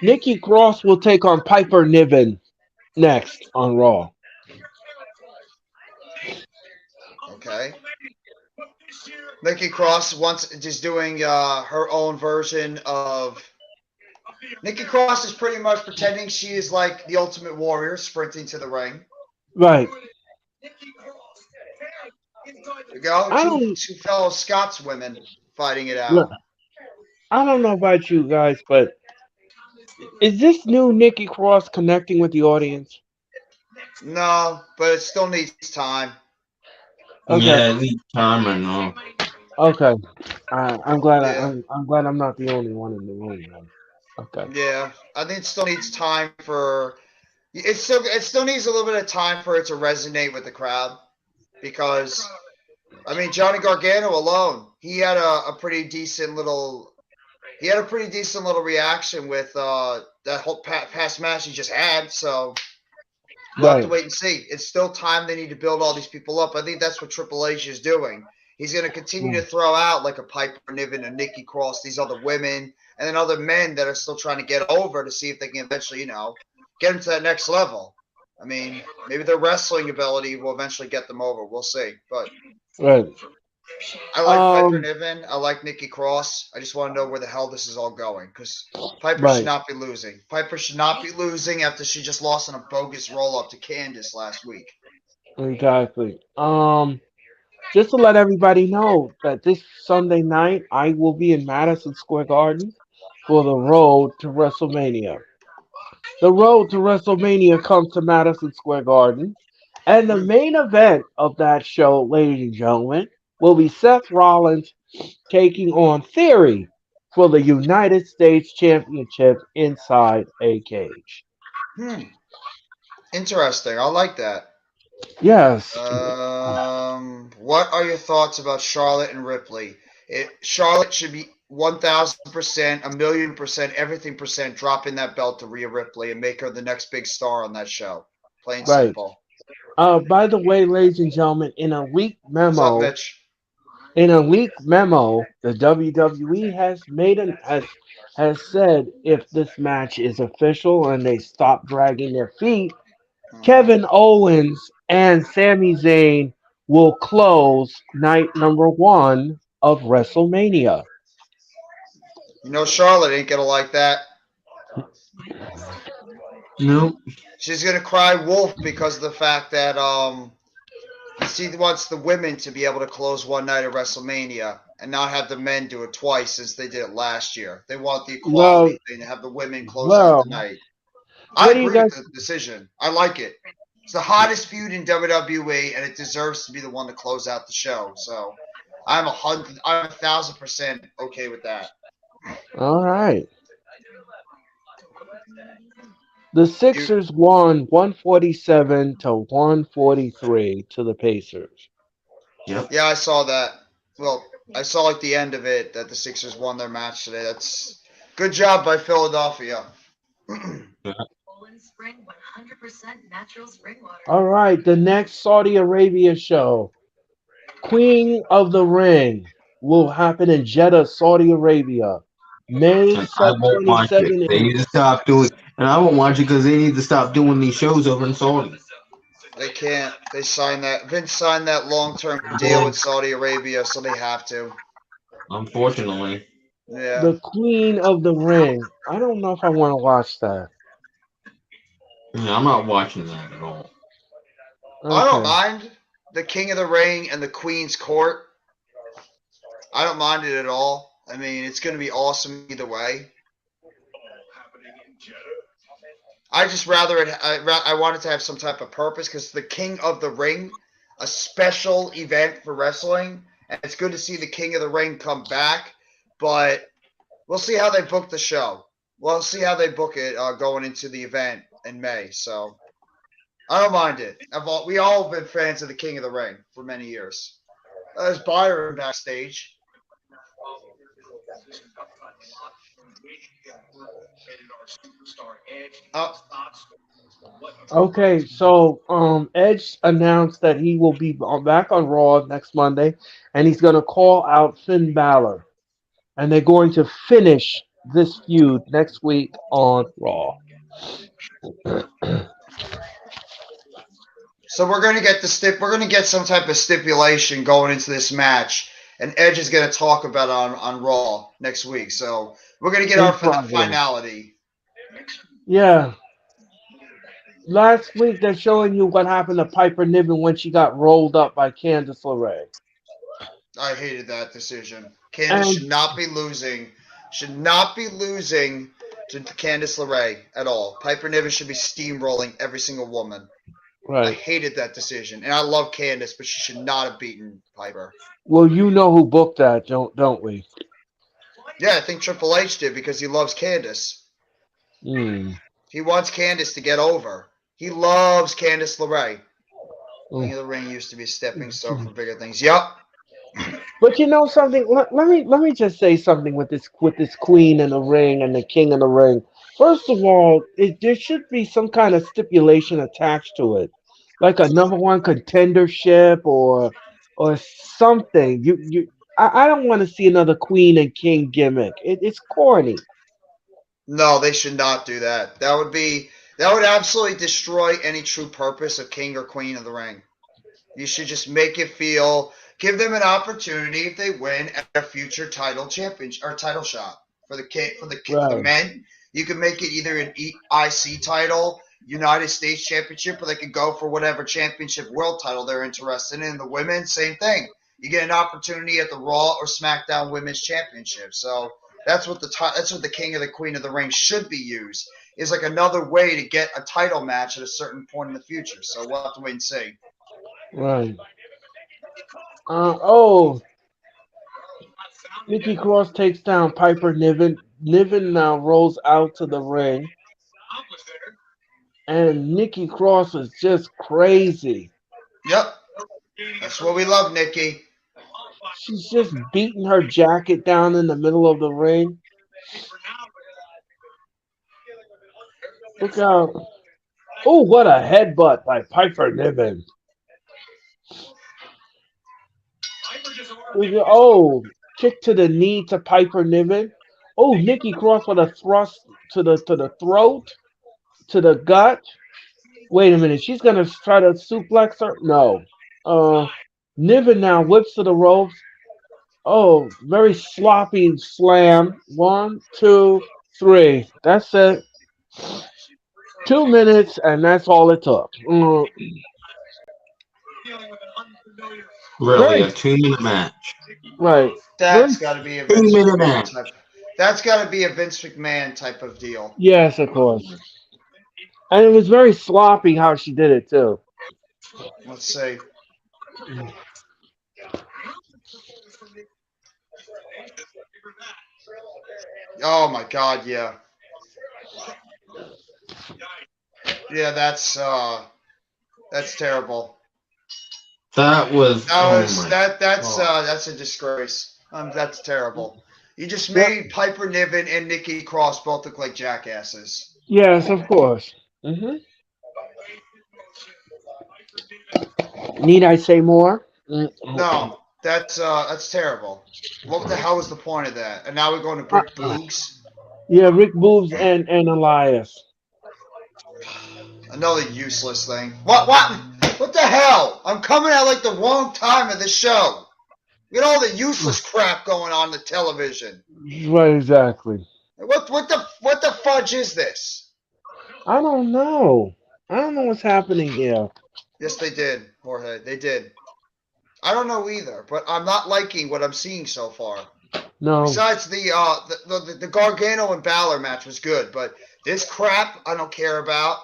Nikki Cross will take on Piper Niven next on Raw. Okay. Nikki Cross once just doing her own version of. Nikki Cross is pretty much pretending she is like the Ultimate Warrior sprinting to the ring. Right. You go, I two don't. two fellow Scots women fighting it Look, out. I don't know about you guys, but is this new Nikki Cross connecting with the audience? No, but it still needs time. Okay. Yeah, lead time or no. Okay. I'm glad. Yeah, I'm glad I'm not the only one in the room. Then. Okay. yeah. I think it still needs time for. It still needs a little bit of time for it to resonate with the crowd because I mean Johnny Gargano alone, he had a pretty decent little reaction with that whole past match he just had. So we'll have to Right. wait and see. It's still time. They need to build all these people up. I think that's what Triple H is doing. He's going to continue to Mm. throw out like a Piper Niven, a Nikki Cross, these other women, and then other men that are still trying to get over to see if they can eventually, get them to that next level. I mean, maybe their wrestling ability will eventually get them over. We'll see. But Right. I like Piper Um. Niven. I like Nikki Cross. I just want to know where the hell this is all going because Piper should Right. not be losing. Piper should not be losing after she just lost in a bogus roll up to Candice last week. Exactly. Just to let everybody know that this Sunday night I will be in Madison Square Garden for the road to WrestleMania. The road to WrestleMania comes to Madison Square Garden, and the Hmm. main event of that show, ladies and gentlemen, will be Seth Rollins taking on Theory for the United States Championship inside a cage. Hmm. Interesting. I like that. Yes. What are your thoughts about Charlotte and Ripley? Charlotte should be 1,000%, a million percent, everything percent dropping that belt to Rhea Ripley and make her the next big star on that show. Plain Right. simple. By the way, ladies and gentlemen, What's up, Mitch? in a leaked memo, the WWE has said if this match is official and they stop dragging their feet, Hmm. Kevin Owens and Sami Zayn will close night number one of WrestleMania. You know, Charlotte ain't gonna like that. Nope. She's gonna cry wolf because of the fact that she wants the women to be able to close one night of WrestleMania and not have the men do it twice since they did it last year. They want the Well, equality thing to have the women close out the well, night. I what do you agree with guys? the decision. I like it. It's the hottest feud in WWE, and it deserves to be the one to close out the show. So I'm 1,000% okay with that. All right. The You, Sixers won 147 to 143 to the Pacers. Yep. yeah, I saw that. Well, I saw like the end of it that the Sixers won their match today. That's good job by Philadelphia. All right, the next Saudi Arabia show, Queen of the Ring, will happen in Jeddah, Saudi Arabia, May And I won't watch it. 27. They need to stop doing. And I won't watch it because they need to stop doing these shows over in Saudi. They can't. They signed that. Vince signed that long-term deal Well, with Saudi Arabia, so they have to. unfortunately, Yeah. The Queen of the Ring. I don't know if I want to watch that. yeah, I'm not watching that at all. I don't Okay. mind the King of the Ring and the Queen's Court. I don't mind it at all. I mean, it's going to be awesome either way. I just rather it. I want it to have some type of purpose because the King of the Ring, a special event for wrestling, and it's good to see the King of the Ring come back. But we'll see how they book the show. We'll see how they book it going into the event in May. So I don't mind it. We all have been fans of the King of the Ring for many years. There's Byron backstage. Uh, Okay, so Edge announced that he will be back on Raw next Monday, and he's going to call out Finn Balor, and they're going to finish this feud next week on Raw. so we're gonna get We're gonna get some type of stipulation going into this match, and Edge is gonna talk about it on Raw next week. So we're gonna get In our progress. finality. Yeah. Last week they're showing you what happened to Piper Niven when she got rolled up by Candice LeRae. I hated that decision. Candice And should not be losing. Should not be losing to Candice LeRae at all. Piper Niven should be steamrolling every single woman. I right. hated that decision, and I love Candice, but she should not have beaten Piper. Well, you know who booked that, don't we? Yeah, I think Triple H did because he loves Candice. Hmm. He wants Candice to get over. He loves Candice LeRae. King Mm. of the Ring used to be a stepping stone for bigger things. Yup. But you know something? Let me just say something with this Queen in the Ring and the King in the Ring. First of all, there should be some kind of stipulation attached to it, like a number one contendership or something. I don't want to see another Queen and King gimmick. It's corny. No, they should not do that. That would absolutely destroy any true purpose of King or Queen of the Ring. You should just make it feel, give them an opportunity if they win at a future title championship or title shot for for the Right. men. You could make it either an IC title, United States Championship, or they could go for whatever championship world title they're interested in. The women, same thing. You get an opportunity at the Raw or SmackDown Women's Championship. So that's what the King or the Queen of the Ring should be used. Is like another way to get a title match at a certain point in the future. So we'll have to wait and see. Right. Oh, Nikki Cross takes down Piper Niven. Niven now rolls out to the ring, and Nikki Cross is just crazy. Yep, that's what we love, Nikki. She's just beating her jacket down in the middle of the ring. Look out. Oh, what a headbutt by Piper Niven. Oh, kick to the knee to Piper Niven. Oh, Nikki Cross with a thrust to the throat, to the gut. Wait a minute, she's gonna try to suplex her? No. Uh, Niven now whips to the ropes. Oh, very sloppy slam. One, two, three. That's it. 2 minutes, and that's all it took. Really, Very a 2 minute match. right. Very That's got to be a Two Vince minute McMahon match. type. That's got to be a Vince McMahon type of deal. yes, of course. And it was very sloppy how she did it too. Let's see. Oh my God, yeah, yeah. That's terrible. That was. That Oh was my god. that's a disgrace. That's terrible. You just Yep. made Piper Niven and Nikki Cross both look like jackasses. Yes, of course. Need I say more? No, that's terrible. What the hell was the point of that? And now we're going to Uh, Brick Boogs. yeah, Rick Boogs and Elias. Another useless thing. What the hell? I'm coming at like the wrong time of the show. We got all the useless crap going on the television. Right, exactly. What the fudge is this? I don't know. I don't know what's happening here. Yes, they did, Jorge. They did. I don't know either, but I'm not liking what I'm seeing so far. No. Besides the Gargano and Balor match was good, but this crap I don't care about.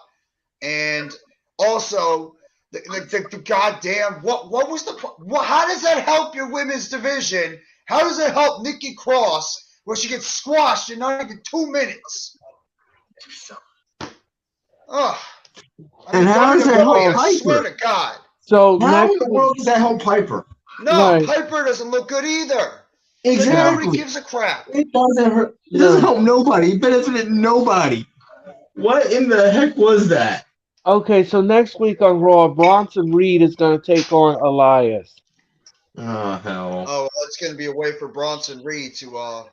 And also the goddamn what was the how does that help your women's division? How does it help Nikki Cross where she gets squashed in not even 2 minutes? Ugh. And how does that help WWE, I swear Piper? to God. So How in next the world does that help Piper? No, right. Piper doesn't look good either. Exactly. Nobody gives a crap. It doesn't hurt. It No. doesn't help nobody. It benefited nobody. What in the heck was that? Okay, so next week on Raw, Bronson Reed is going to take on Elias. Oh hell. Oh, well, it's going to be a way for Bronson Reed to,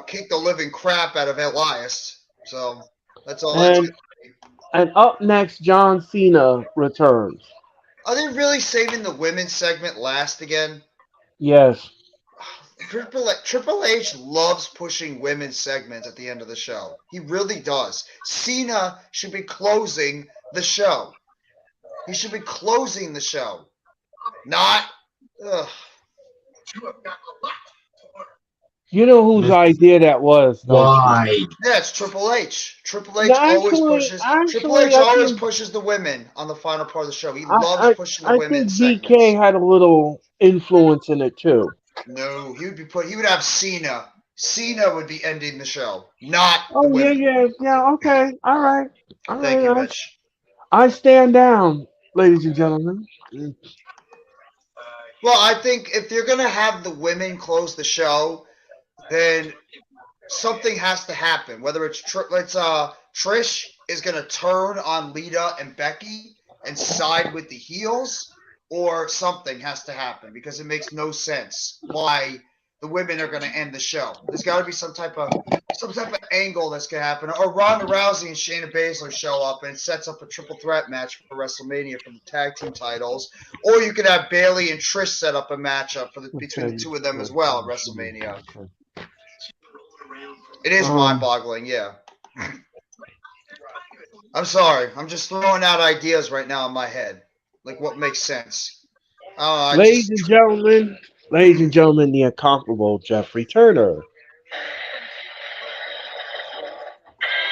kick the living crap out of Elias. So that's all that's And going to be. and up next, John Cena returns. Are they really saving the women's segment last again? Yes. Triple H loves pushing women's segments at the end of the show. He really does. Cena should be closing the show. He should be closing the show. Not. Ugh. You know whose idea that was, don't you? Why? Yeah, it's Triple H. Triple H No, always pushes. Triple H I always think pushes the women on the final part of the show. He I, loves I pushing the I think women's BK segments. had a little influence in it too. No, he would have Cena. Cena would be ending the show, not the Oh women. yeah. Okay, all right. Thank you, Mitch. I stand down, ladies and gentlemen. Well, I think if you're gonna have the women close the show, then something has to happen. Whether it's Trish is gonna turn on Lita and Becky and side with the heels, or something has to happen because it makes no sense why the women are gonna end the show. There's got to be some type of angle that's gonna happen, or Ronda Rousey and Shayna Baszler show up and it sets up a triple threat match for WrestleMania for the tag team titles, or you could have Bayley and Trish set up a matchup between the two of them as well at WrestleMania. It is mind-boggling, yeah. I'm sorry. I'm just throwing out ideas right now in my head. Like what makes sense. Ladies and gentlemen, the incomparable Jeffrey Turner.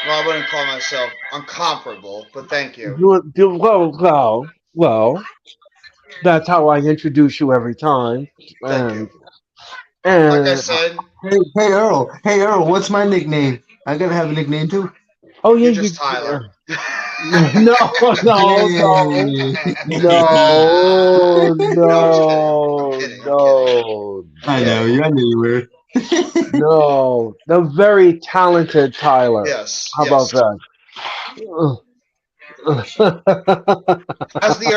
Well, I wouldn't call myself incomparable, but thank you. Well, that's how I introduce you every time. Thank you. And Like I said, Hey Earl, what's my nickname? I gotta have a nickname too. oh yeah, you're just Tyler. No. I know, I knew you were. No, the very talented Tyler. Yes. How about that?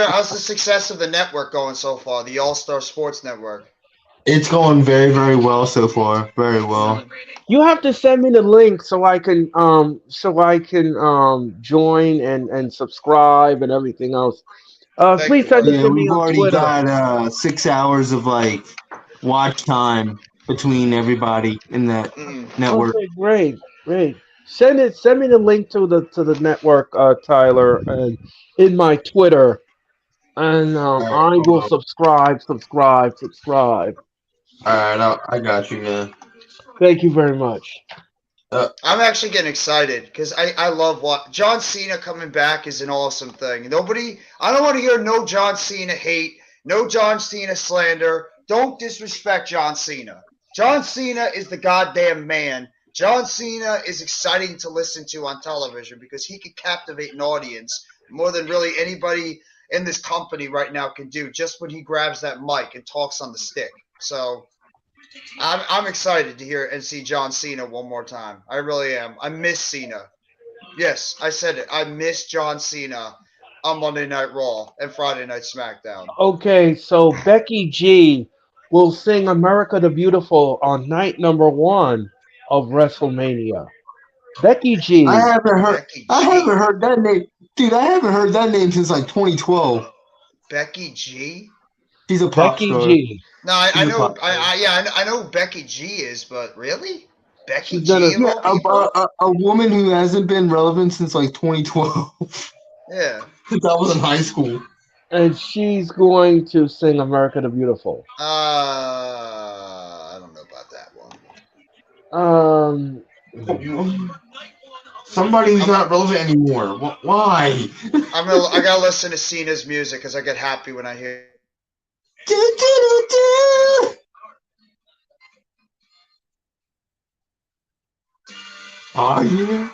How's the success of the network going so far? The All Star Sports Network. It's going very, very well so far. Very well. You have to send me the link so I can join and subscribe and everything else. Thank Please you, send it brother. Yeah, to me we've on already Twitter. got 6 hours of like watch time between everybody in that Mm. network. Okay, great, great. Send it. Send me the link to the network, Tyler, and in my Twitter, and All right, I hold will on. subscribe, subscribe, subscribe. All right, I got you, man. Thank you very much. I'm actually getting excited because I love what John Cena coming back is an awesome thing. Nobody, I don't want to hear no John Cena hate, no John Cena slander. Don't disrespect John Cena. John Cena is the goddamn man. John Cena is exciting to listen to on television because he can captivate an audience more than really anybody in this company right now can do just when he grabs that mic and talks on the stick. So I'm excited to hear and see John Cena one more time. I really am. I miss Cena. Yes, I said it. I miss John Cena on Monday Night Raw and Friday Night SmackDown. Okay, so Becky G will sing "America the Beautiful" on night number one of WrestleMania. Becky I G. haven't heard. Becky I haven't G. heard that name, dude. I haven't heard that name since like 2012. Becky G. She's a pop Becky star. G. No, I She's a know. pop star. Yeah, I know who Becky G is, but really, Becky She's gonna G of Yeah, all people. a woman who hasn't been relevant since like 2012. Yeah. Since I was in high school. and she's going to sing "America the Beautiful." I don't know about that one. Um, Somebody who's I'm not relevant anymore. Why? I gotta listen to Cena's music because I get happy when I hear. Do, do, do, do. Oh yeah.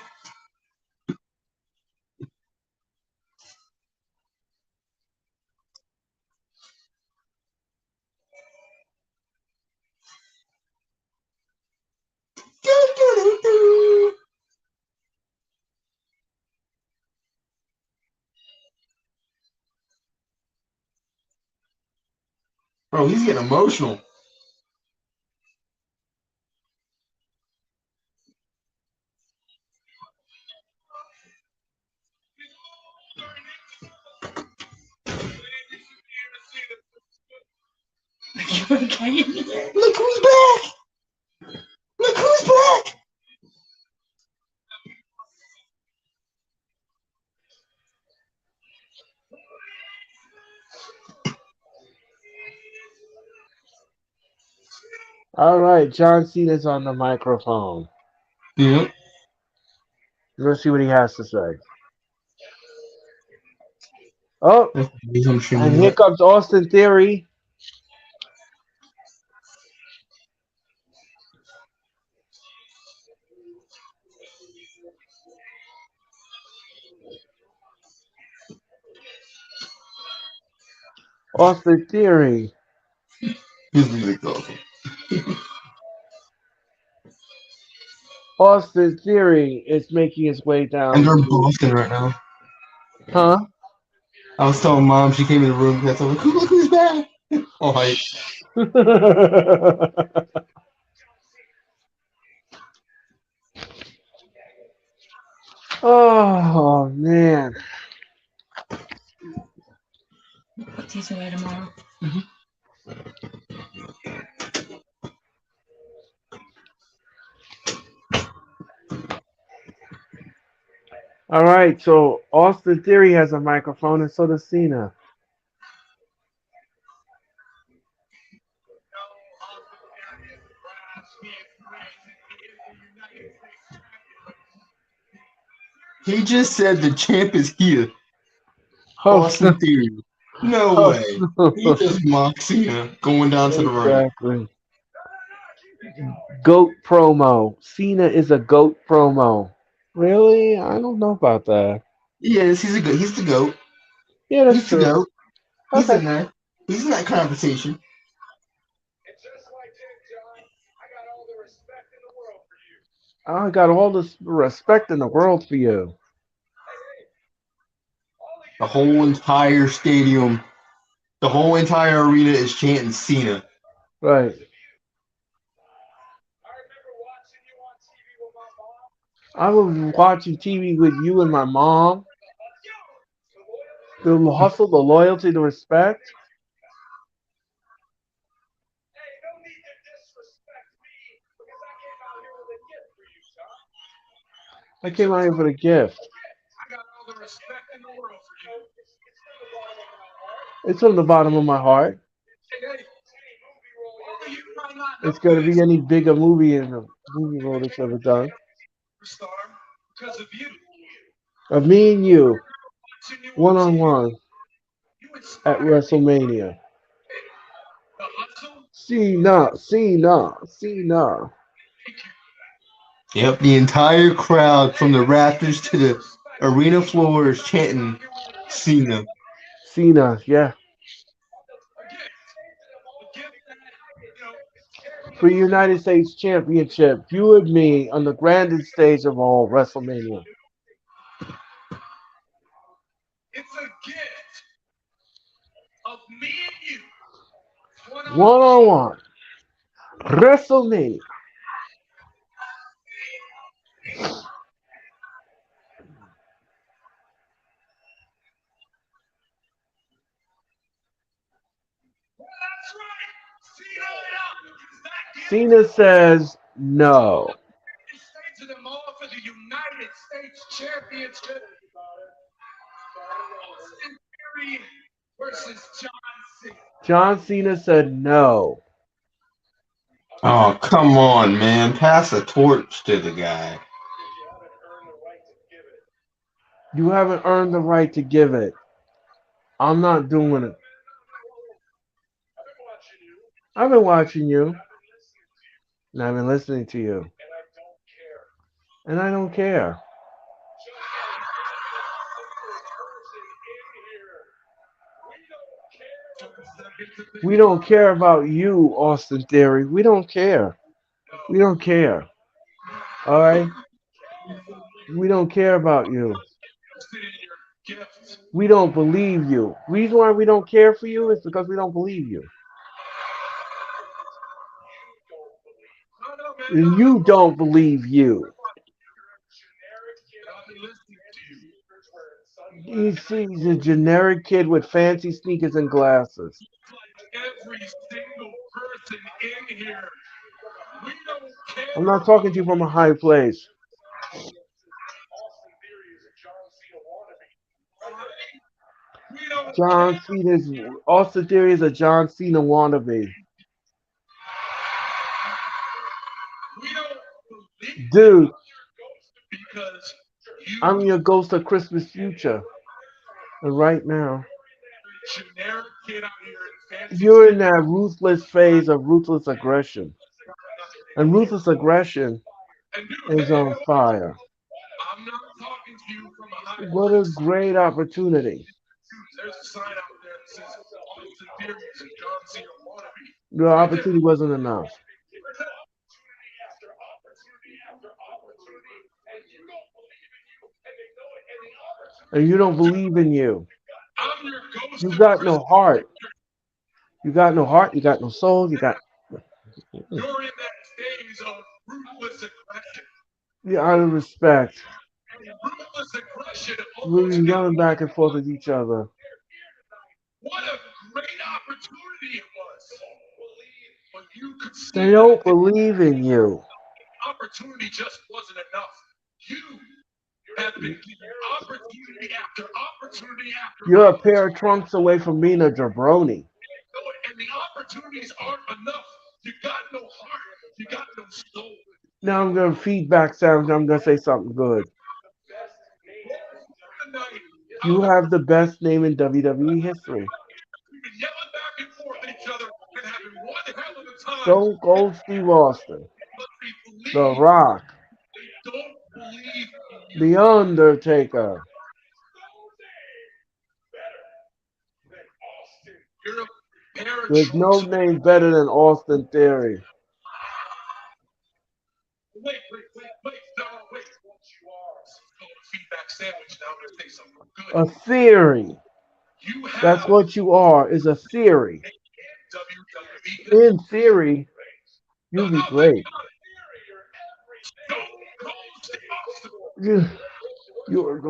Do, do, do, do. Bro, he's getting emotional. Look who's back! Look who's back! all right, John Cena's on the microphone. Yep. Let's see what he has to say. Oh, I'm and streaming here that. comes Austin Theory. Austin Theory. His music's awesome. Austin Theory is making his way And down they're in to. Boston right now. Huh? I was telling mom, she came in the room, that's all like, look who's back! All hype. Oh man. Teach away tomorrow. All right, so Austin Theory has a microphone, and so does Cena. He just said the champ is here. Oh, Austin Theory. No way. He just mocked Cena going down to the ring. exactly. Goat promo. Cena is a goat promo. Really? I don't know about that. Yes, he's a good. He's the goat. Yeah, that's He's the true. goat. He's Okay. in there. He's in that conversation. And just like that, John, I got all the respect in the world for you. I got all the respect in the world for you. All he The can whole do, entire stadium, the whole entire arena is chanting Cena. Right. I remember watching you on TV with my mom. I was watching TV with you and my mom. The loyalty The hustle, the loyalty, the respect. Hey, no need to disrespect me because I came out here with a gift for you, son. I came out here for the gift. I got all the respect in the world for you. It's from the bottom of my heart. It's from the bottom of my heart. Hey, any movie role you might not know It's gonna this. be any bigger movie in the movie role that's ever done. Superstar because of you. Of me and you, Watching you one on on TV, one you at inspired me. WrestleMania. The hustle, Cena, Cena, Cena. Yep, the entire crowd from the rafters to the arena floors chanting Cena. Cena, yeah. a gift. A gift that, you know, carries For on. United States Championship, you and me on the grandest stage of all, WrestleMania. It's a gift of me and you. One One on one. WrestleMania. That's right. Cena it up because that gift Cena says no. is stage of them all for the United States Championship. Austin Theory versus John Cena. John Cena said no. Oh, come on, man. Pass the torch to the guy. You haven't earned the right to give it. I'm not doing it. I've been watching you. And I've been listening to you. And I don't care. We don't care about you, Austin Theory. We don't care. We don't care. All right? We don't care about you. We don't believe you. Reason why we don't care for you is because we don't believe you. And you don't believe you. He's a generic kid with fancy sneakers and glasses. Every single person in here. We don't care. I'm not talking to you from a high place. Austin Theory is a John Cena wannabe. We don't John Cena's Austin Theory is a John Cena wannabe. We don't believe Dude, because you I'm your ghost of Christmas future. And right now, generic kid out here in fancy you're in that ruthless phase of ruthless aggression. And ruthless aggression and dude, is on fire. I'm not talking to you from a high What a place. great opportunity. There's a sign out there that says Austin Theory is a John Cena wannabe. The opportunity wasn't enough. And you don't believe in you. I'm your ghost You of got no Christmas. heart. You got no heart. You got no soul. You got. You're in that phase of ruthless aggression. You out of respect. And ruthless aggression We're almost yelling back and forth at each other. what a great opportunity it was. But you could see They don't believe in you. the opportunity just wasn't enough. You have been given opportunity after opportunity after You're a pair of trunks away from being a jabroni. and the opportunities aren't enough. You got no heart. You got no soul. Now I'm going to feedback sounds. I'm going to say something good. Tonight, You have the best name in WWE history. we've been yelling back and forth at each other and having one hell of a time. Stone Cold Steve Austin. But they believe The Rock. they don't believe in you. The Undertaker. You're a pair of There's no trunks. name better than Austin Theory. Wait. No, wait. What you are is called a feedback sandwich. Now I'm going to say something good. A theory. You have That's what you are, is a theory. WWE. In theory, you'll be great. You, you're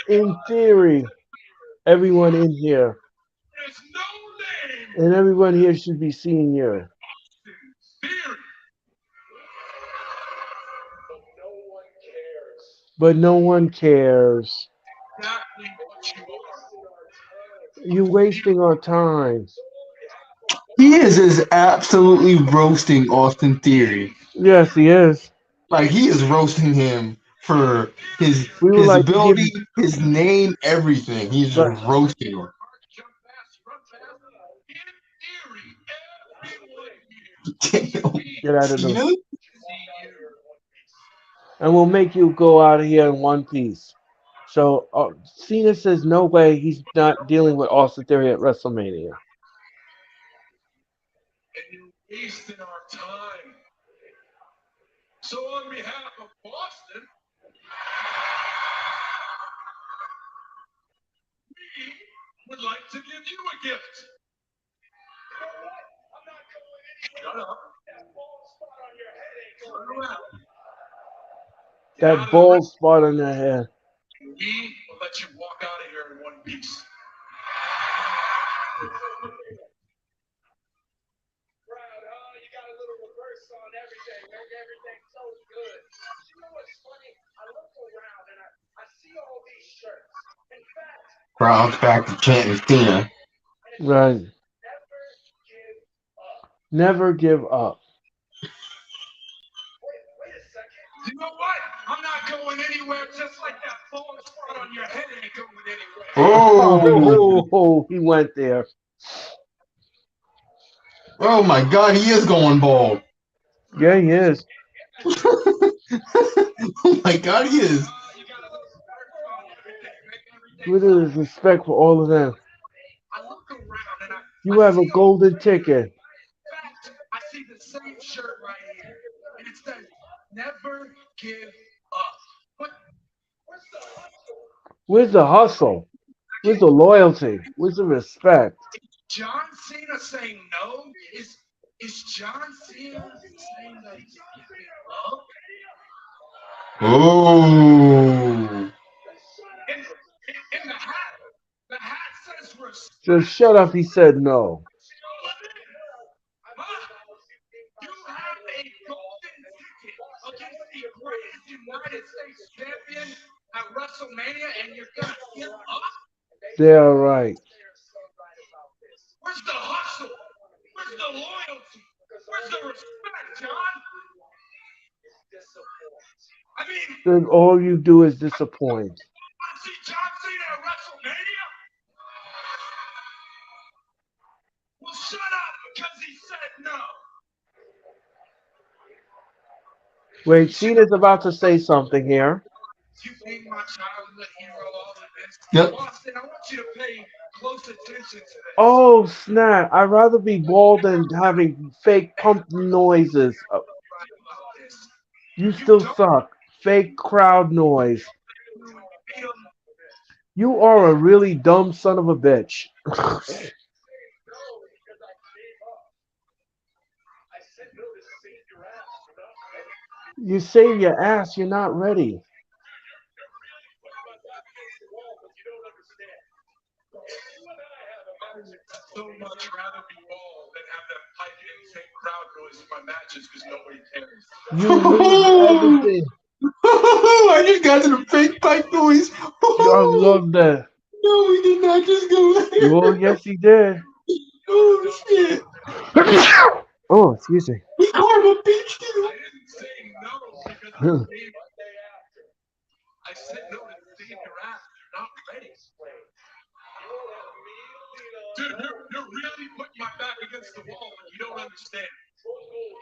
In theory, everyone in here and everyone here should be seeing you. But no one cares. You're wasting our time. He is absolutely roasting Austin Theory. Yes, he is. Like he is roasting him for his We would his like to give ability, you. his name, everything. He's But just roasting him. get out of the. Cena? And we'll make you go out of here in one piece. So Cena says no way he's not dealing with Austin Theory at WrestleMania. That bald spot on your head. Crowd, huh? You got a little reverse on everything. Make everything so good. You know what's funny? I look around and I see all these shirts. In fact, Crowd's back to chanting Cena. Right. never give up. Never give up. Wait a second. You know what? I'm not going anywhere just like that bald spot on your head ain't going anywhere. Oh, Oh, he went there. oh my God, he is going bald. Yeah, he is. Oh my God, he is. You got a little reverse on everything. Make everything With so his respect for all of them. I look around and You I have a see all golden ticket. In fact, I see the same shirt right here. And it says, never give up. But where's the hustle? Where's the hustle? Where's the loyalty? Where's the respect? John Cena saying no? Is John Cena saying that he's giving up? Oh. In the hat says respect. Just shut up, he said no. You have a golden ticket against the greatest United States champion at WrestleMania, and you're gonna give up? They're right. Where's the hustle? Where's the loyalty? Where's the respect, John? I mean, Then all you do is disappoint. want to see John Cena at WrestleMania? Well, shut up because he said no. Wait, Cena's about to say something here. You being my childhood hero, all of this. Yep. Austin, I want you to pay close attention to this. Oh, snap. I'd rather be bald than having fake pump noises. You still suck. Fake crowd noise. You are a really dumb son of a bitch. You save your ass, you're not ready. So much rather be bald than have them pipe in fake crowd noise in my matches because nobody cares. You lose everything. I just got to the fake pipe noise. I love that. No, we did not just go there. Well, yes, he did. Oh, shit. Oh, excuse me. We Karma beached you. I didn't say no because of the game. I said no to save your ass. You're not ready. Dude, you're really putting my back against the wall, but you don't understand.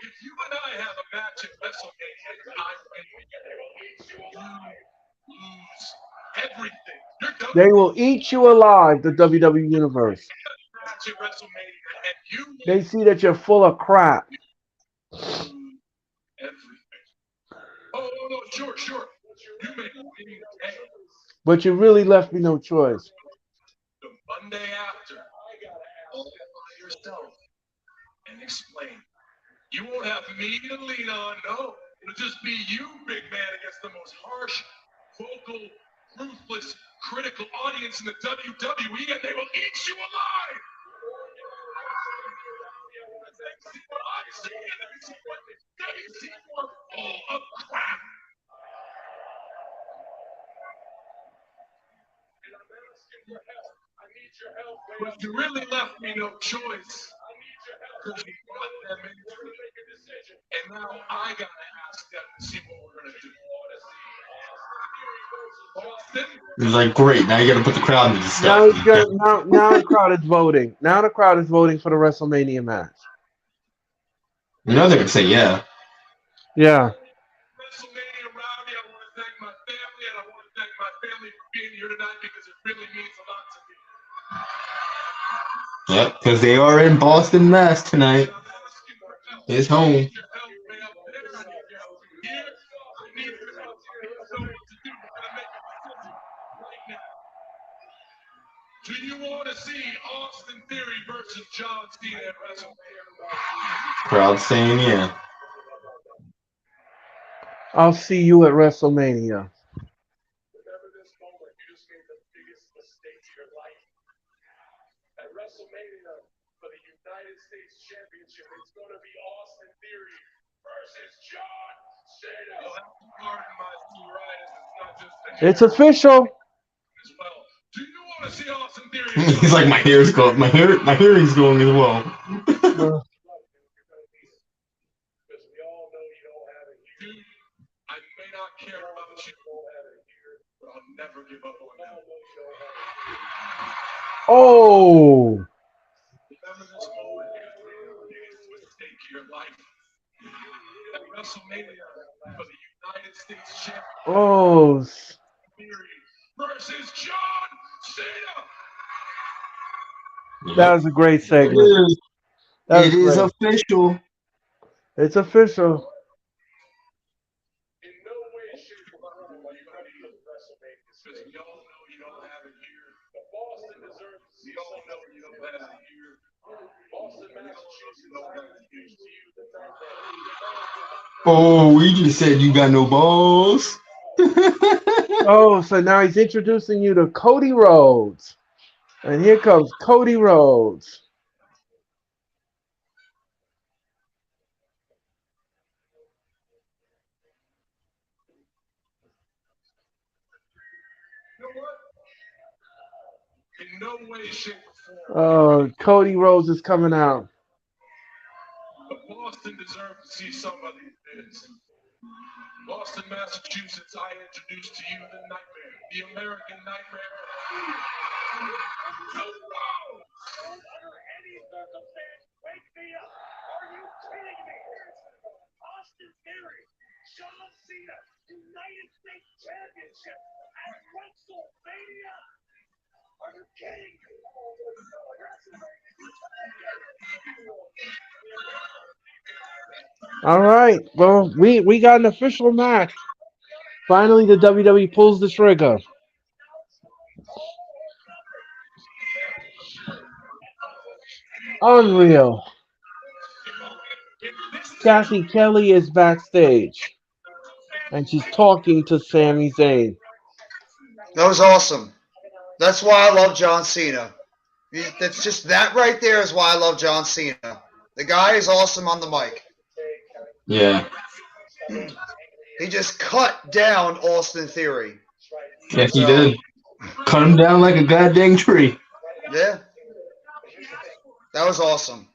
If you and I have a match at WrestleMania, I win. You lose everything. You're done. They will eat you alive, the WWE Universe. Match at WrestleMania, and you They see that you're full of crap. lose everything. Oh, no, sure. You may win today. But you really left me no choice. The Monday after, all by yourself and explain. You won't have me to lean on, no. It'll just be you, big man, against the most harsh, vocal, ruthless critical audience in the WWE, and they will eat you alive. They were full of crap. And I'm asking for help. I need your help. But you really left me no choice. I need your help. Because you brought them in. Make a decision. And now I gotta ask them to see what we're gonna do. He's like, great. Now you got to put the crowd into Now, stuff. now the crowd is voting. Now the crowd is voting for the WrestleMania match. You know they're gonna say yeah. Yeah. WrestleMania Rowdy, I want to thank my family, and I want to thank my family for being here tonight because it really means a lot to me. Yep, because they are in Boston, Mass tonight. His home. Do you want to see Austin Theory versus John Cena at WrestleMania? Crowd saying yeah. I'll see you at WrestleMania. Remember this moment, you just made the biggest mistake of your life. At WrestleMania for the United States Championship, it's going to be Austin Theory versus John Cena. You'll have to pardon my psoriasis. It's not just the hair. It's official. As well. Do you want to see Austin Theory? He's like, my hair's going. My hearing's going as well. Uh, Because we all know you don't have it here. Dude, I may not care about you, but I'll never give up on you. oh. Remember this moment, the biggest mistake of your life. At WrestleMania for the United States Championship. Oh. Theory versus John Cena. That was a great segment. It is official. It's official. In no way, shape, or form are you going to be at WrestleMania because we all know you don't have it here. But Boston deserves to see. We all know you don't have it here. Boston, Massachusetts, I introduced to you the nightmare. Oh, we just said you got no balls. Oh, so now he's introducing you to Cody Rhodes. And here comes Cody Rhodes. You know what? In no way, shape, or form. Oh, Cody Rhodes is coming out. But Boston deserves to see somebody who is. Boston, Massachusetts, I introduce to you the nightmare, the American nightmare. No, under any circumstance, wake me up. Are you kidding me? Austin Theory, John Cena, United States Championship at WrestleMania. Are you kidding me? All right. Well, we got an official match. Finally, the WWE pulls the trigger. Unreal. Kathy Kelly is backstage. And she's talking to Sami Zayn. That was awesome. That's why I love John Cena. That's just that right there is why I love John Cena. The guy is awesome on the mic. Yeah. He just cut down Austin Theory. Yes, he did. Cut him down like a goddamn tree. Yeah. That was awesome.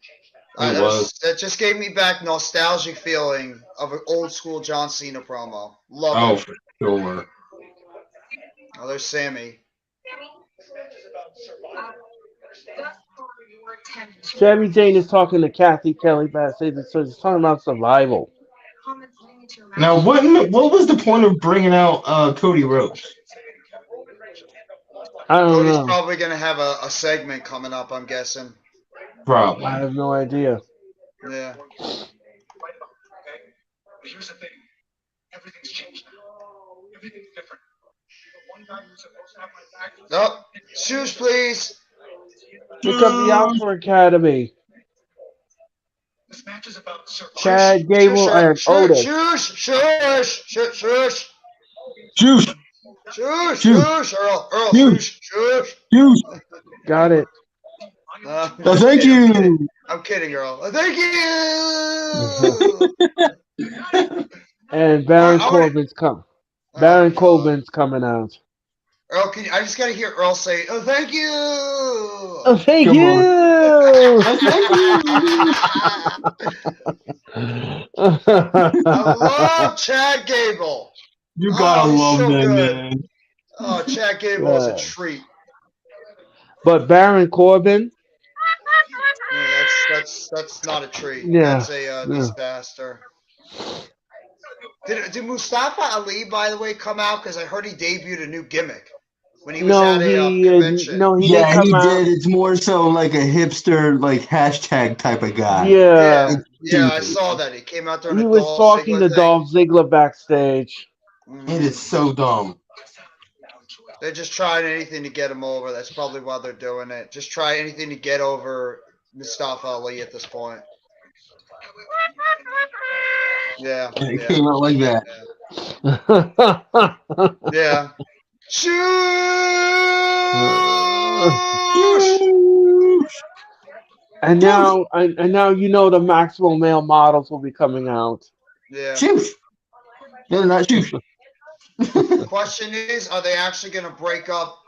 That just gave me back nostalgic feeling of an old school John Cena promo. Love it. For sure. Oh, there's Sammy. Sami Zayn is talking to Kathy Kelly backstage. So he's talking about survival. Now, what was the point of bringing out Cody Rhodes? I don't Cody's know. probably going to have a segment coming up, I'm guessing. Probably. I have no idea. Yeah. But here's the thing. Everything's changed now. Everything's different. The one guy who's supposed to have my back. Oh, shoes, please. Here comes the Alpha Academy. This match is about survival. Chad Gable and Otis. Shush. Juice. Shush, Shoot. shush, Earl, Shoot. shush, shush. Juice. Got it. I'm Oh, just thank kidding, you. I'm kidding, Earl. Thank you. And Baron I want Corbin's come. Oh Baron God, Corbin's coming out. Earl, I just gotta hear Earl say, "Oh, thank you." Oh, thank Come on. you. Oh, thank you. I love Chad Gable. You Oh, gotta he's love so that, good. man. Oh, Chad Gable is a treat. But Baron Corbin, Yeah, that's not a treat. yeah, That's a yeah. disaster. Did Mustafa Ali, by the way, come out? Because I heard he debuted a new gimmick when he was No, at a convention. he did Yeah, come he out. did. It's more so like a hipster, like hashtag type of guy. Yeah, Yeah, It's yeah, I stupid. saw that. He came out during he a was Dolph talking Ziggler to thing. Dolph Ziggler backstage. It is so dumb. They're just trying anything to get him over. That's probably why they're doing it. Just try anything to get over Mustafa Ali at this point. Yeah, And it yeah, came out like that. yeah. Shoosh! and now you know the Maxwell male models will be coming out. Yeah. Shoot. No, not shoot. Question is, are they actually going to break up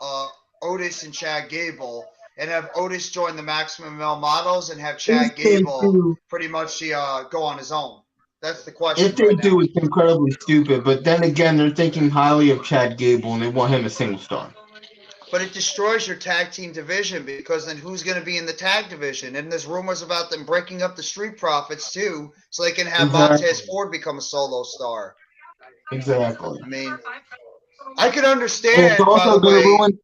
Otis and Chad Gable and have Otis join the Maximum Male Models and have Chad If they Gable do, pretty much go on his own? That's the question if they right now. do, it's incredibly stupid. But then again, they're thinking highly of Chad Gable, and they want him a single star. But it destroys your tag team division because then who's going to be in the tag division? And there's rumors about them breaking up the Street Profits too, so they can have Exactly. Montez Ford become a solo star. Exactly. I mean, I can And understand, it's by also the going to way. ruin.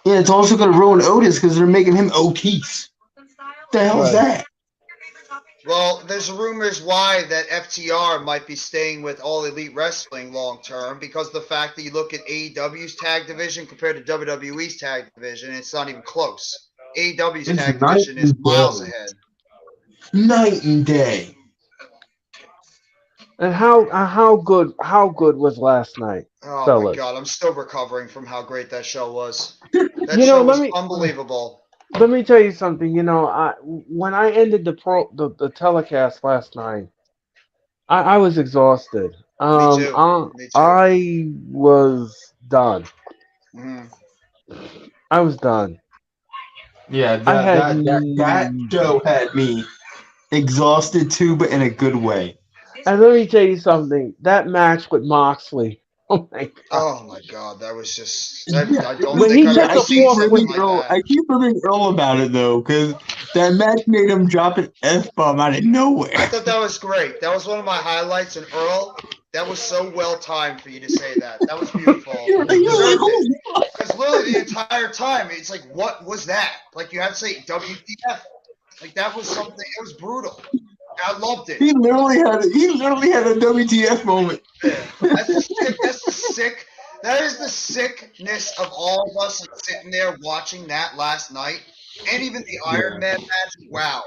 Yeah, it's also going to ruin Otis because they're making him Otis. What the hell's Right. that? Well, there's rumors why that FTR might be staying with All Elite Wrestling long term because the fact that you look at AEW's tag division compared to WWE's tag division, it's not even close. AEW's It's tag night division is and miles day. ahead. Night and day. And how good was last night, Oh my fellas? God, I'm still recovering from how great that show was. That You know, show was unbelievable. let me tell you something. You know, when I ended the telecast last night, I was exhausted. Me too. Me too. I was done. Mhm. I was done. Yeah, I had that show had me exhausted too, but in a good way. and let me tell you something. That match with Moxley. Oh my God. Oh my God, that was just. Yeah, I don't When think he I've took ever the seen fourth, something like that. I keep ribbing Earl about it though, because that match made him drop an F bomb out of I nowhere. thought that was great. That was one of my highlights. And Earl, that was so well timed for you to say that. That was beautiful. You're You like, deserved it. "Holy fuck." Because literally the entire time, it's like, what was that? Like you had to say WTF. Like that was something. It was brutal. I loved it. He literally had a WTF moment. Yeah. That's the sick. That's the sick. That is the sickness of all of us sitting there watching that last night, and even the Iron Man match. Wow,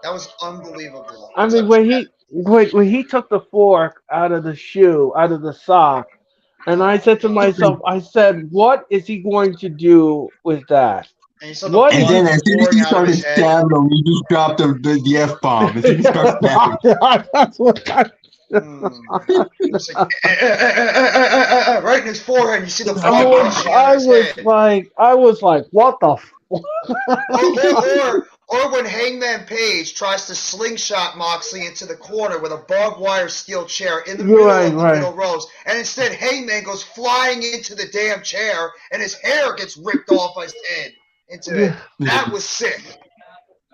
that was unbelievable. I What's mean, up, when Chad? he took the fork out of the shoe, out of the sock, and I Oh said to God! myself, I said, what is he going to do with that? And you saw the What is And blood then he? as soon as pouring he out of started his head. stabbing him, he just dropped the F bomb. As soon as he started stabbing him. That's what I. It was like, right in his forehead. You see the blood gushing out of his head. I was like, what the? Or when Hangman Page tries to slingshot Moxley into the corner with a barbed wire steel chair in the middle of the middle rows, and instead Hangman goes flying into the damn chair, and his hair gets ripped off his head into it. That was sick.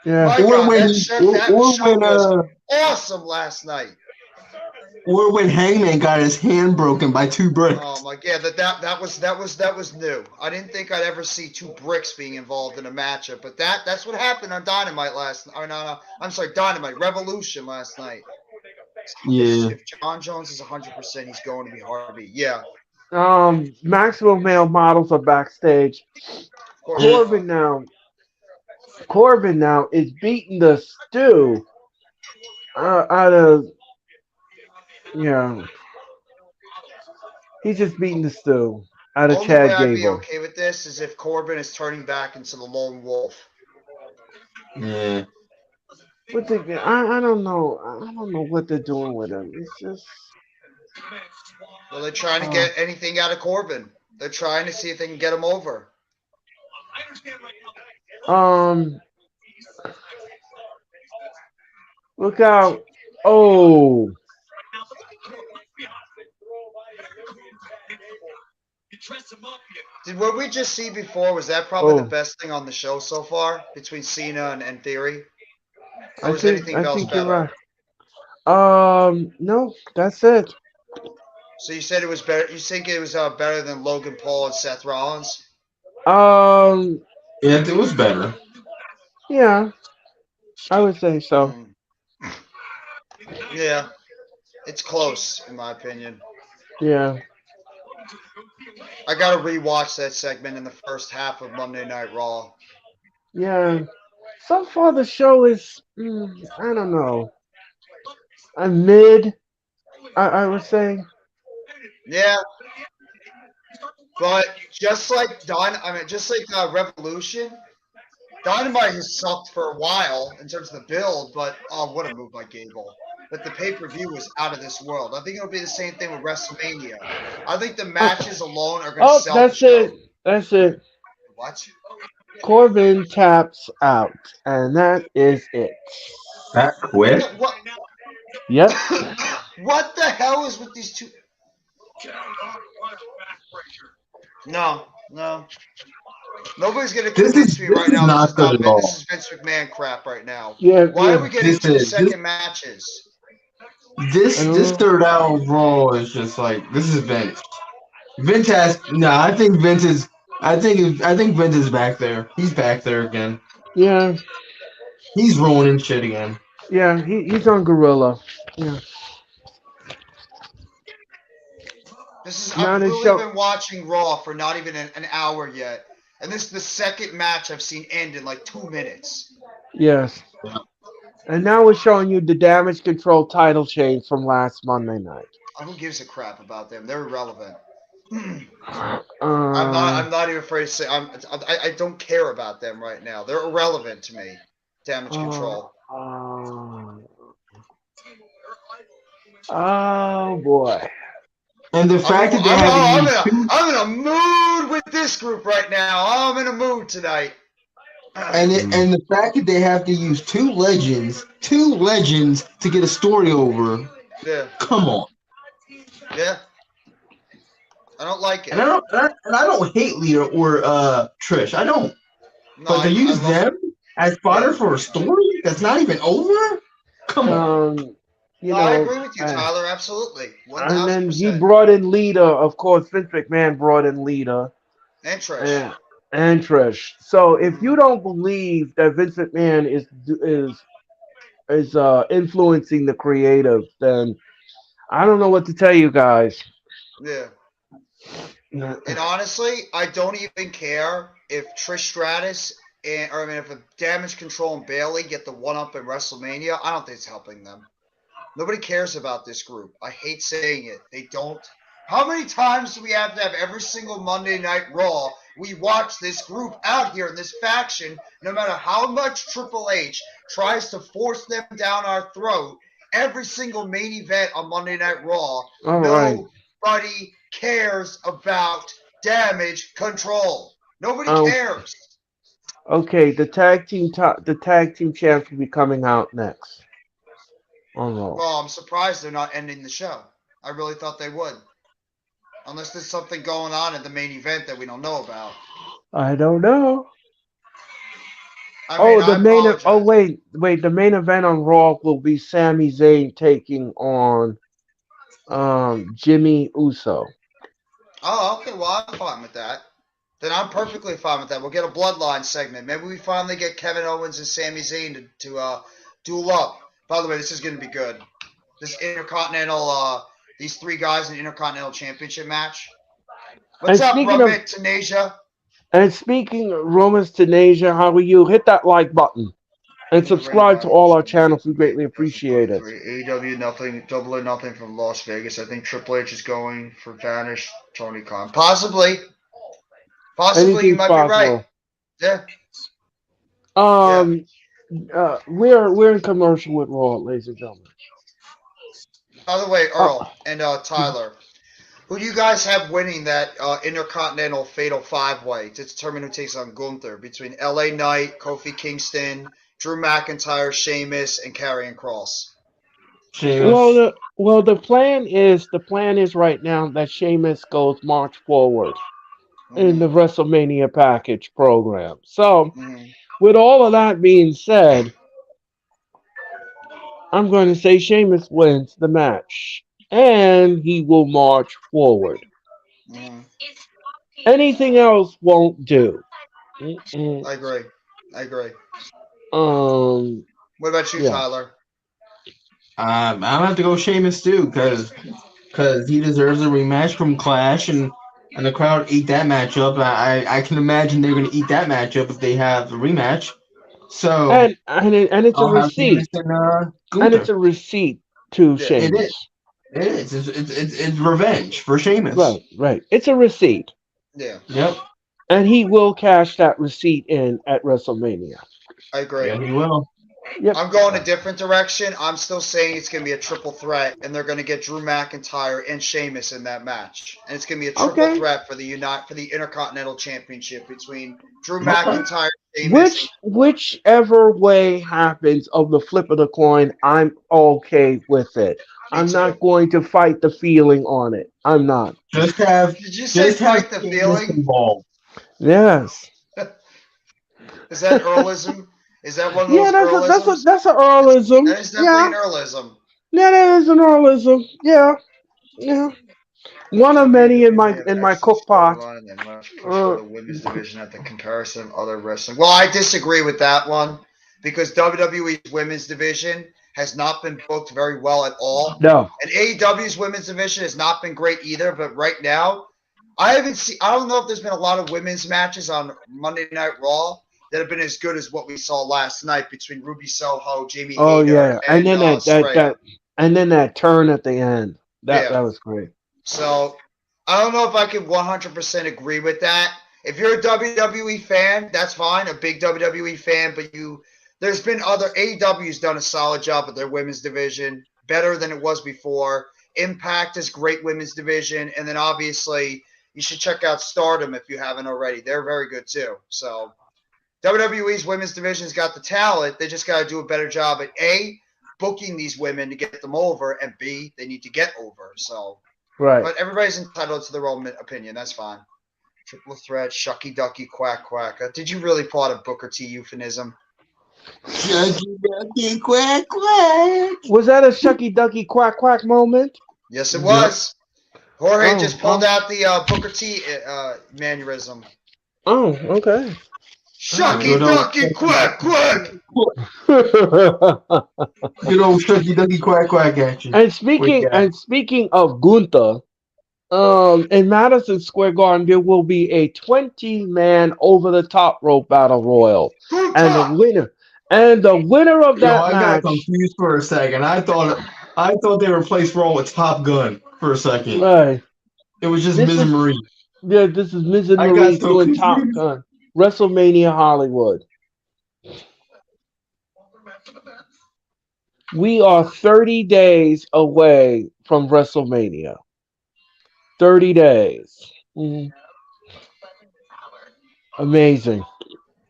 Yeah. My Or God, when that he, show or when was awesome last night. or when Hangman got his hand broken by 2 bricks. Oh my God, that was new. I didn't think I'd ever see 2 bricks being involved in a matchup, but that's what happened on Dynamite last. Or no, I'm sorry, Dynamite Revolution last night. Yeah. If John Jones is 100%, he's going to be Harvey. Yeah, Maximum male models are backstage. of course they are. Corbin now is beating the stew out of. Yeah. He's just beating the stew out of Only way Chad I'd be Gable. okay with this is if Corbin is turning back into the lone wolf. Yeah. But I don't know. I don't know what they're doing with him. It's just. Well, they're trying to Uh, get anything out of Corbin. They're trying to see if they can get him over. um. Look out! Oh. Did what we just see before, was that probably the Oh. best thing on the show so far between Cena and Theory? Or I was think. anything I else think you're better? right. No, that's it. So you said it was better. You think it was better than Logan Paul and Seth Rollins? Um. Yeah, it was better. Yeah, I would say so. Mm. Yeah, it's close in my opinion. Yeah. I gotta rewatch that segment in the first half of Monday Night Raw. Yeah. So far, the show is. I don't know. A mid. I would say. Yeah, but just like just like Revolution, Dynamite has sucked for a while in terms of the build. But oh, what a move by Gable! But the pay-per-view was out of this world. I think it'll be the same thing with WrestleMania. I think the matches alone are going to Oh, sell the that's show. it. That's it. What? Corbin taps out, and that is it. That quick? What? Yep. What the hell is with these two? No. Nobody's gonna convince me right now. Not good at all. This is Vince McMahon crap right now. Yeah. Why Yeah. are we getting This 2 is- second matches? This I don't this know. third hour Raw is just like this is Vince. Vince has no. I think Vince is. I think Vince is back there. He's back there again. Yeah. He's ruining shit again. Yeah. He's on Gorilla. Yeah. I've Not a literally show. been watching Raw for not even an hour yet, and this is the second match I've seen end in like 2 minutes. Yes. And now we're showing you the Damage Control title change from last Monday night. Who gives a crap about them? They're irrelevant. I'm Uh, not even afraid to say I don't care about them right now. They're irrelevant to me. Damage Control. Oh boy. And the fact that they have I'm in a mood with this group right now. I'm in a mood tonight. and the fact that they have to use two legends to get a story over. Yeah. Come on. Yeah. I don't like it. And I don't hate Lita or Trish. I don't. No, But to use them as fodder for a story that's not even over? Come on. I agree with you, Tyler. Absolutely. 1000%. And then he brought in Lita. Of course, Vince McMahon brought in Lita. And Trish. And Trish. So if you don't believe that Vince McMahon is influencing the creative, then I don't know what to tell you guys. Yeah. And honestly, I don't even care if Trish Stratus if Damage Control and Bailey get the one-up in WrestleMania. I don't think it's helping them. Nobody cares about this group. I hate saying it. They don't. How many times do we have to have every single Monday Night Raw? We watch this group out here in this faction, no matter how much Triple H tries to force them down our throat, every single main event on Monday Night Raw, nobody cares about Damage Control. Nobody cares. Okay, the tag team champs will be coming out next. On Raw. Well, I'm surprised they're not ending the show. I really thought they would. Unless there's something going on in the main event that we don't know about. I don't know. The main event on Raw will be Sami Zayn taking on Jimmy Uso. Oh, okay. Well, I'm fine with that. Then I'm perfectly fine with that. We'll get a Bloodline segment. Maybe we finally get Kevin Owens and Sami Zayn to duel up. By the way, this is going to be good. This Intercontinental, these three guys in the Intercontinental Championship match. What's up, Roman Tenasia? And speaking of Roman Tenasia, how are you? Hit that like button. And In the ring subscribe to honor. all our channels. We greatly appreciate it. 2023. AEW nothing, double or nothing from Las Vegas. I think Triple H is going for Vanish Tony Khan. Possibly. Possibly, you Anything's might be right. possible. Yeah. Yeah. Um, we're in commercial with Raw, ladies and gentlemen. By the way, Uh, Earl and Tyler, who do you guys have winning that Intercontinental Fatal Five Way to determine who takes on Gunther between LA Knight, Kofi Kingston, Drew McIntyre, Sheamus, and Karrion Cross? well, Sheamus. the plan is right now that Sheamus goes March forward in Mm-hmm. the WrestleMania package program. So, Mm-hmm. with all of that being said, I'm going to say Sheamus wins the match, and he will march forward. Mm-hmm. Anything else won't do. Mm-mm. I agree. I agree. Um, What about you, yeah. Tyler? I'm gonna have to go Sheamus too, because he deserves a rematch from Clash, and the crowd ate that matchup. I can imagine they're gonna eat that matchup if they have a rematch. So And it's a I'll have Sheamus receipt, and and it's Gunther. a receipt to Yeah. It is. Sheamus. It is. It's revenge for Sheamus. Right, right. It's a receipt, Yeah. Yep. and he will cash that receipt in at WrestleMania. I agree. Yeah, he will. Yep. I'm going a different direction. I'm still saying it's going to be a triple threat, and they're going to get Drew McIntyre and Sheamus in that match, and it's going to be a triple Okay. threat for the Intercontinental Championship between Drew Okay. McIntyre, Sheamus. Whichever way happens of the flip of the coin, I'm okay with it. Me I'm too. not going to fight the feeling on it. I'm not. Just have Did you say just have fight the Sheamus feeling? involved. Yes. Is that Earlism? Is that one of Yeah, those that's a Earlisms? that's an It's, Earlism. that is definitely Yeah. an Earlism. Yeah, that is an Earlism. Yeah. Yeah. One of many in WWE my may have in my excellent cook pot. storyline and much push for Uh, the women's division at the comparison of other wrestling. Well, I disagree with that one because WWE's women's division has not been booked very well at all. no. And AEW's women's division has not been great either, but right now, I don't know if there's been a lot of women's matches on Monday Night Raw that have been as good as what we saw last night between Ruby Soho, Jamie Oh Hayter, yeah. And and then Saraya. that turn at the end. That Yeah. was great. So I don't know if I can 100% agree with that. If you're a WWE fan, that's fine, a big WWE fan, but there's been other AEW's done a solid job with their women's division, better than it was before. Impact is great women's division, and then obviously you should check out Stardom if you haven't already. They're very good too. So WWE's women's division's got the talent. They just got to do a better job at A, booking these women to get them over, and B, they need to get over. So Right. but everybody's entitled to their own opinion. That's fine. Triple threat, shucky ducky, quack quack. Did you really pull out a Booker T euphemism? Shucky ducky quack quack. Was that a shucky ducky quack quack moment? Yes, it was. Jorge Oh, just pulled out the Booker T mannerism. Oh, okay. Shucky Good old- ducky, quack quack. Good old shucky ducky quack quack action. and speaking of Gunther, in Madison Square Garden there will be a 20-man over the top rope battle royal, and the winner of Yo, that I got match. confused for a second. I thought they replaced Raw with Top Gun for a second. Right. It was just This Miz is Marie. Yeah, this is Miz and I Marie got so doing Top confused. Gun. WrestleMania Hollywood. We are 30 days away from WrestleMania. 30 days. Mhm. Amazing.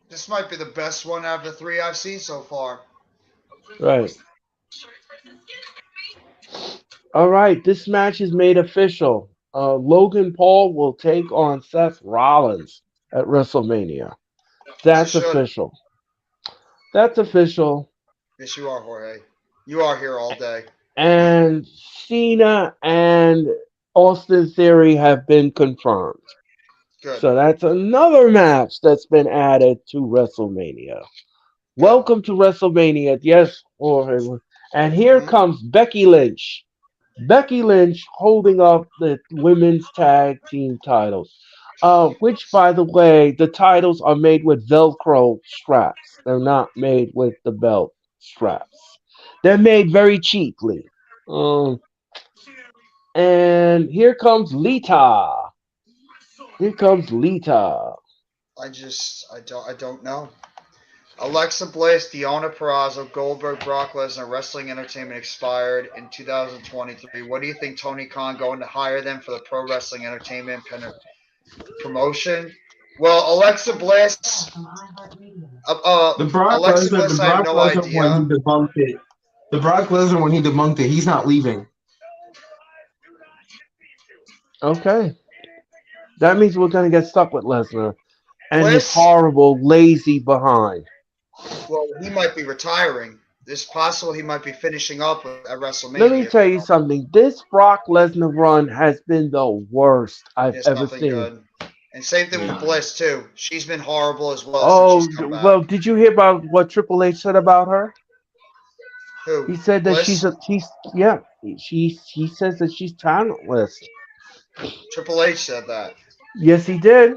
This might be the best one out of the three I've seen so far. Right. All right. This match is made official. Logan Paul will take on Seth Rollins at WrestleMania. That's As you should. official. That's official. Yes, you are, Jorge. You are here all day. And Cena and Austin Theory have been confirmed. Good. So that's another match that's been added to WrestleMania. Welcome to WrestleMania. Yes, and here comes Becky Lynch. Becky Lynch holding up the women's tag team titles. Which, by the way, the titles are made with Velcro straps. They're not made with the belt straps. They're made very cheaply. Um, and here comes Lita. Here comes Lita. I don't know. Alexa Bliss, Deonna Purrazzo, Goldberg, Brock Lesnar, Wrestling Entertainment expired in 2023. What do you think Tony Khan going to hire them for the Pro Wrestling Entertainment promotion? Well, Alexa Bliss, The Brock Alexa Lesnar, the Bliss, I have Brock no Lesnar when he idea. debunked it. The Brock Lesnar when he debunked it, he's not leaving. Okay. That means we're going to get stuck with Lesnar and his Bliss, horrible, lazy behind. well, he might be retiring. It's possible he might be finishing up at Let me WrestleMania. tell you something. This Brock Lesnar run has been the worst I've It's ever not been seen. good. And same thing with Yeah. Bliss too. She's been horrible as well since she's Oh, come well, back. did you hear about what Triple H said about her? Who? He said that Bliss? yeah, he says that she's talentless. Triple H said that. Yes, he did.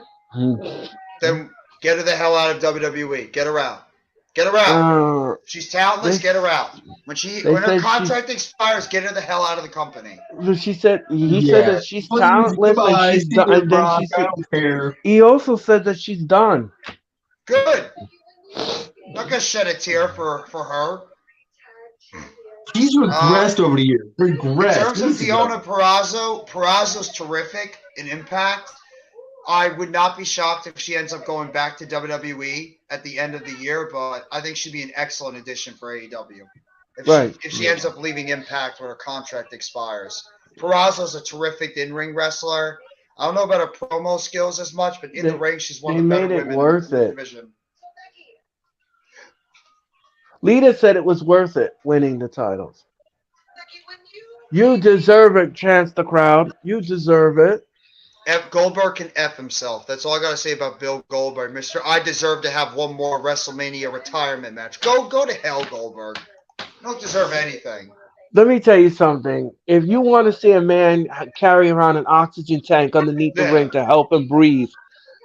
Then get her the hell out of WWE. Get her out. Get her out. Uh, She's talentless. they Get her out. they When her said contract expires, get her the hell out of the company. he said Yeah. that she's Please, talentless and goodbye. she's See done. you, And then Brock. I don't care. he also said that she's done. Good. Not gonna shed a tear for her. She's regressed over the years. In Regressed. terms of Years ago. Deonna Purrazzo, Purrazzo's terrific in Impact. I would not be shocked if she ends up going back to WWE at the end of the year, but I think she'd be an excellent addition for AEW. Right. If she ends up leaving Impact when her contract expires. Purrazzo's a terrific in-ring wrestler. I don't know about her promo skills as much, but in the ring, she's one They of the better made it women worth in the it. division. Lita said it was worth it winning the titles. You deserve it, Chance the Crowd. You deserve it. Goldberg can F himself. That's all I got to say about Bill Goldberg. Mr. I deserve to have one more WrestleMania retirement match. Go to hell, Goldberg. You don't deserve anything. Let me tell you something. If you want to see a man carry around an oxygen tank underneath the ring Yeah. to help him breathe,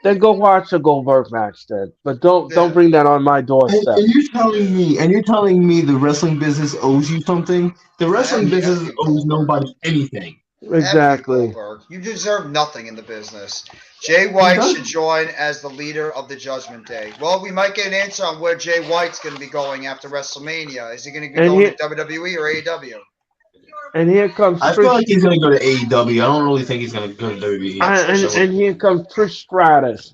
then go watch a Goldberg match then. But don't Yeah. bring that on my doorstep. And you're telling me the wrestling business owes you something? The wrestling F business you, owes Goldberg. nobody anything. F you, Exactly. Goldberg. You deserve nothing in the business. Jay He White does. should join as the leader of the Judgment Day. Well, we might get an answer on where Jay White's going to be going after WrestleMania. Is he going to be And going here, to WWE or AEW? and here comes I feel Trish. like he's gonna go to AEW. I don't really think he's gonna go to WWE. And here comes Trish Stratus.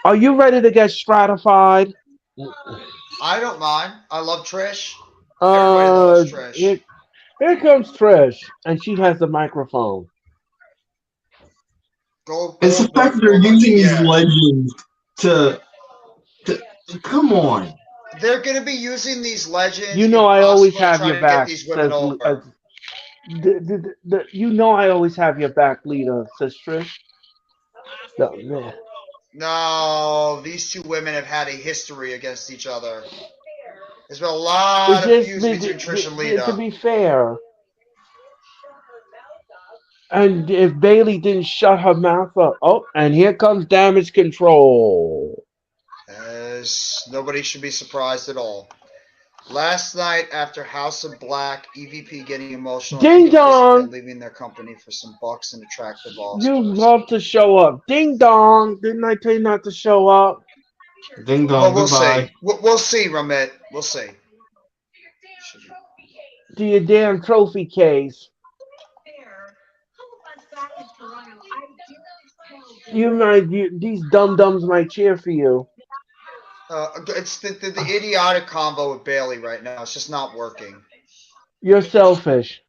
Are you ready to get stratified? I don't mind. I love Trish. Everybody loves Trish. Here comes Trish, and she has the microphone. It's the fact that they're using these legends to come on. They're going to be using these legends. You know I always have your trying to back. get these women over. You know I always have your back, Lita, says Trish. No, these two women have had a history against each other. There's been a lot of feuds between Trish and Lita. To be fair, and if Bailey didn't shut her mouth up, and here comes Damage Control. Nobody should be surprised at all. Last night, after House of Black, EVP getting emotional, Ding dong, leaving their company for some bucks and attractive offers. You love to show up. Ding dong. Didn't I tell you not to show up? Ding dong. Well, we'll goodbye. see. We'll see, Ramit. We'll see. Do your damn trophy case. These dum dums might cheer for you. It's the idiotic combo with Bailey right now. It's just not working. You're selfish.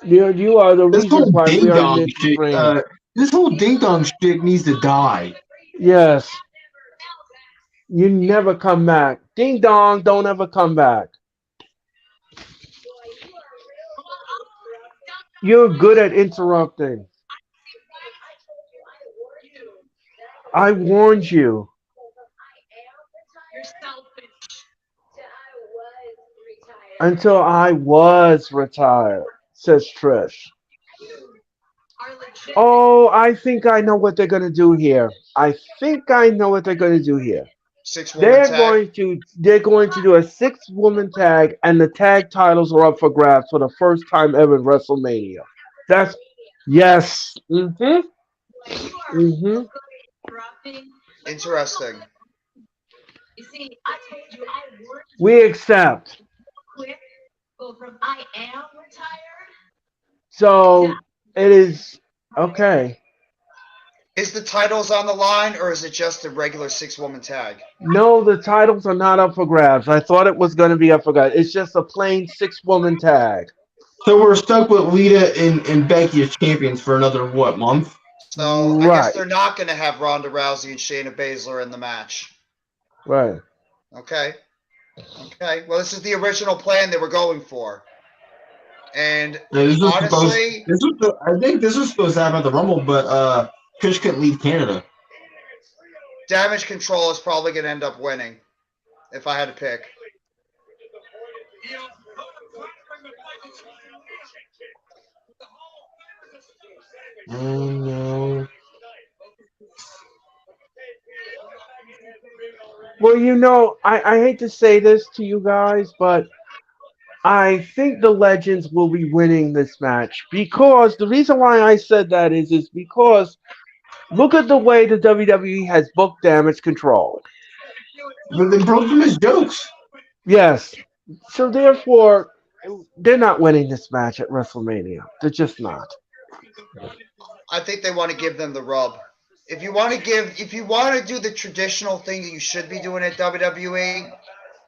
You are the reason why we are in this ring. This whole ding dong shit needs to die. Yes. You never come back. Ding dong, don't ever come back. You're good at interrupting. I warned you. Until I was retired, says Trish. Oh, I think I know what they're gonna do here. I think I know what they're gonna do here. 6-woman tag. They're going to do a 6-woman tag, and the tag titles are up for grabs for the first time ever in WrestleMania. That's yes. Mhm. Interesting. We accept. So it is okay. Is the titles on the line, or is it just a regular 6-woman tag? No, the titles are not up for grabs. I thought it was going to be up for grabs. It's just a plain 6-woman tag. So we're stuck with Lita and Becky as champions for another what month? So I guess Right. they're not going to have Ronda Rousey and Shayna Baszler in the match. Right. Okay. Okay. Well, this is the original plan they were going for. And honestly, I think this was supposed to happen at the Rumble, but Trish couldn't leave Canada. Damage Control is probably going to end up winning, if I had to pick. Oh no. Well, I hate to say this to you guys, but I think the Legends will be winning this match because the reason why I said that is because look at the way the WWE has booked Damage Control. But they broke them as jokes. Yes. So therefore, they're not winning this match at WrestleMania. They're just not. I think they want to give them the rub. If you want to do the traditional thing that you should be doing at WWE,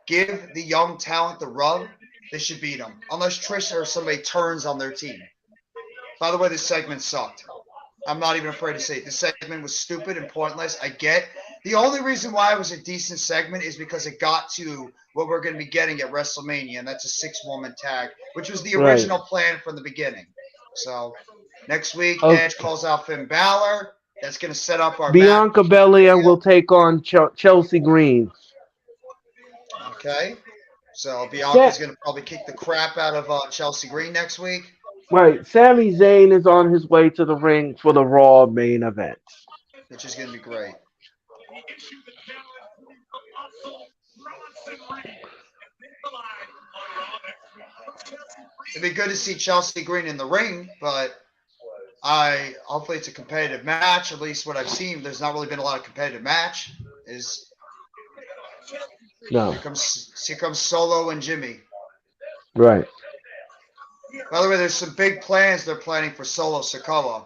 give the young talent the rub. They should beat them, unless Trish or somebody turns on their team. By the way, this segment sucked. I'm not even afraid to say it. This segment was stupid and pointless. I get. The only reason why it was a decent segment is because it got to what we're going to be getting at WrestleMania, and that's a 6-woman tag, which was the Right. original plan from the beginning. So next week, Okay. Edge calls out Finn Balor. That's going to set up our Bianca match. Belair will take on Chelsea Green. Okay. So Bianca's going to probably kick the crap out of Chelsea Green next week. Right. Sami Zayn is on his way to the ring for the Raw main event. Which is going to be great. It'd be good to see Chelsea Green in the ring, but hopefully it's a competitive match. At least what I've seen, there's not really been a lot of competitive match. No. Here comes Solo and Jimmy. Right. By the way, there's some big plans they're planning for Solo Sikoa.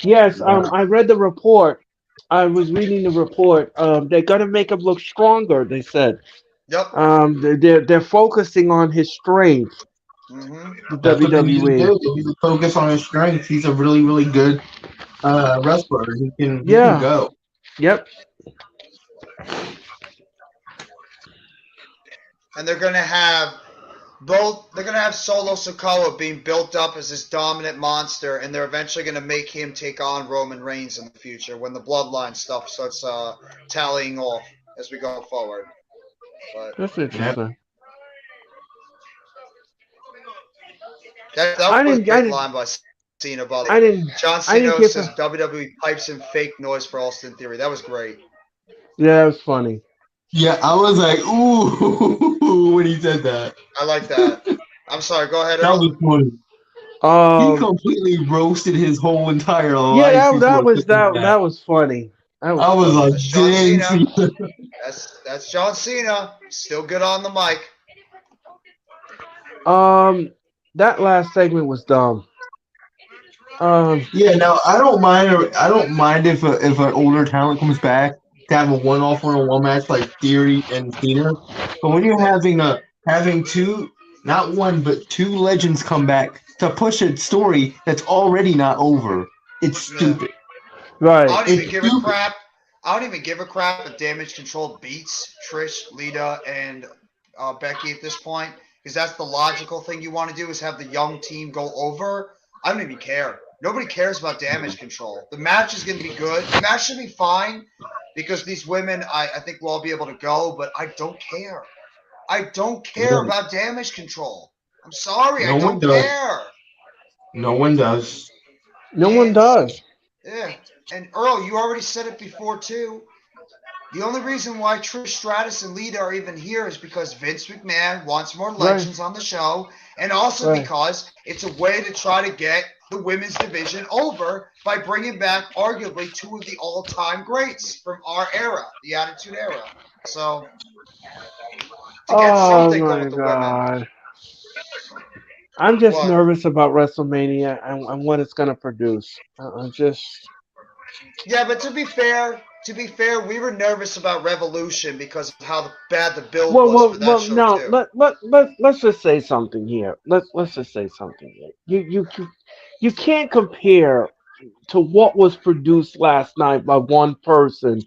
Yes, I read the report. I was reading the report. They're gonna make him look stronger. They said. Yep. They're focusing on his strength. Mm-hmm. The That's what they need to WWE. do. They need to focus on his strength. He's a really, really good wrestler. He can go. Yep. And they're gonna have Solo Sikoa being built up as this dominant monster, and they're eventually gonna make him take on Roman Reigns in the future when the bloodline stuff starts tallying off as we go forward. But That's interesting. That was a great line by Cena. John Cena says WWE pipes in fake noise for Austin Theory. That was great. Yeah, that was funny. Yeah, I was like, ooh, when he said that. I like that. I'm sorry. Go ahead. That was funny. He completely roasted his whole entire life. Yeah, that was funny. I was like, dang. That's John Cena. Still good on the mic. That last segment was dumb. Yeah, now I don't mind if an older talent comes back to have a one-on-one match like Theory and Cena. But when you're having two, not one but two legends come back to push a story that's already not over, it's stupid. Right. I don't even give a crap if Damage Control beats Trish, Lita, and Becky at this point, because that's the logical thing you want to do is have the young team go over. I don't even care. Nobody cares about Damage Control. The match is going to be good. The match should be fine because these women, I think, will all be able to go, but I don't care. I don't care about damage control. I'm sorry, I No one don't does. care. No one does. No one does. Yeah, and Earl, you already said it before too. The only reason why Trish Stratus and Lita are even here is because Vince McMahon wants more legends on the show, and also because it's a way to try to get the women's division over by bringing back arguably two of the all-time greats from our era, the Attitude Era. So to get Oh something going my with the women. God. I'm just What? nervous about WrestleMania and what it's gonna produce. I'm just. Yeah, but to be fair, we were nervous about Revolution because of how bad the build was for that show Now too. let's just say something here. Let's just say something here. You can't compare to what was produced last night by one person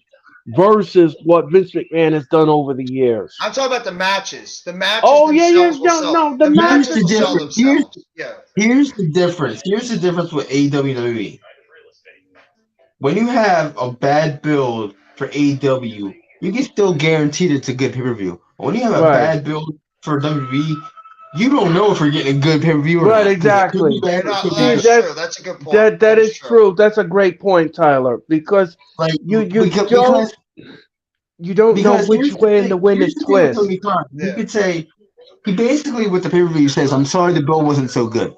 versus what Vince McMahon has done over the years. I'm talking about the matches. The matches Oh yeah, themselves will no, sell. no, the The Here's matches the will matches. sell difference. themselves. Yeah. Here's the difference. Here's the difference with AEW. When you have a bad build for AEW, you can still guarantee it's a good pay-per-view. When you have a Right, bad build for WWE, you don't know if you're getting a good pay-per-view or right, not. Because it could be exactly. bad or it could be See, good. That's true. That's a good point. that That's is true. true. That's a great point, Tyler. Because Like you because you don't know because which way in the wind here's it the thing with twists. Tony Khan. Yeah. You could say he basically with the pay-per-view says, "I'm sorry the build wasn't so good."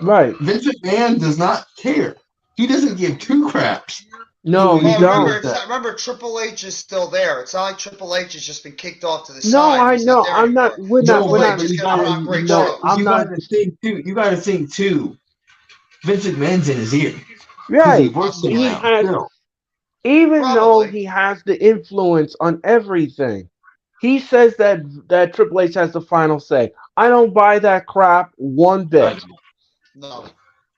Right. Vince McMahon does not care. He doesn't give two craps. No, you Well, don't. remember Triple H is still there. It's not like Triple H has just been kicked off to the No, side. I He's not know. there I'm not. anymore. We're not. We're Triple not. H is going to put on great No, shows. I'm You not. got to think too. You got to think too. Vince McMahon's in his ear because he Right. works him He now. has, Still. even though Probably. he has the influence on everything, he says that Triple H has the final say. I don't buy that crap one bit. No.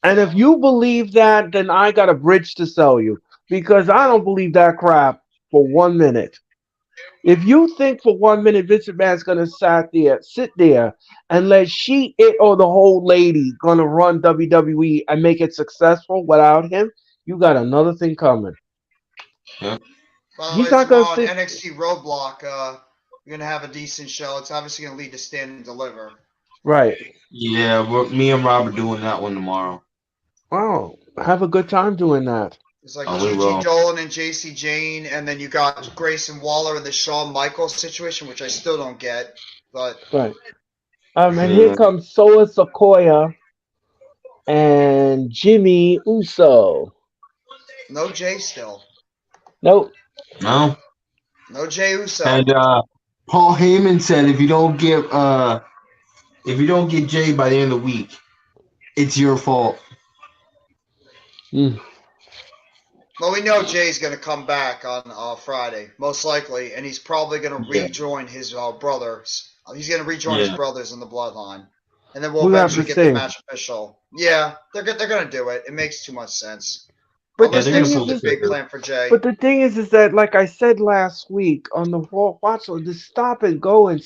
And if you believe that, then I got a bridge to sell you because I don't believe that crap for 1 minute. If you think for 1 minute Vince McMahon's gonna sit there and let it or the whole lady gonna run WWE and make it successful without him, you got another thing coming. Yeah. By the He's way, not gonna tomorrow on sit. NXT Roadblock, we're going to have a decent show. It's obviously going to lead to Stand and Deliver. Right. Yeah, me and Rob are doing that one tomorrow. Oh, have a good time doing that. It's like Oh, we Gigi will. Dolan and JC Jane, and then you got Grayson Waller in the Shawn Michaels situation, which I still don't get. But Right. And here Yeah. comes Soa Sequoia and Jimmy Uso. no Jay still. Nope. No. No Jay Uso. And Paul Heyman said if you don't get Jay by the end of the week, it's your fault. Mm. Well, we know Jay's going to come back on Friday, most likely, and he's probably going to Yeah. rejoin his brothers. He's going to rejoin his brothers in the bloodline. And then we'll We have eventually to get the see. match official. Yeah, they're going to do it. It makes too much sense. But Unless the there's thing some is, big plan for Jay. But the thing is that like I said last week on the watch, this stop and go and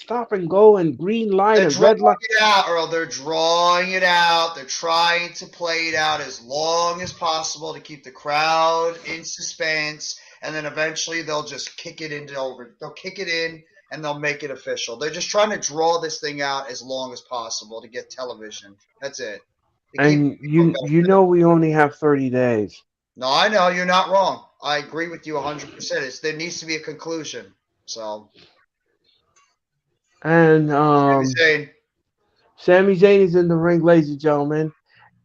green light They're and drawing red light. it out, Earl. They're drawing it out. They're trying to play it out as long as possible to keep the crowd in suspense, and then eventually they'll just kick it into over. They'll kick it in and they'll make it official. They're just trying to draw this thing out as long as possible to get television. That's it. To keep And people you invested. know we only have 30 days. No, I know you're not wrong. I agree with you 100%. There needs to be a conclusion. So, And Sami Zayn is in the ring, ladies and gentlemen.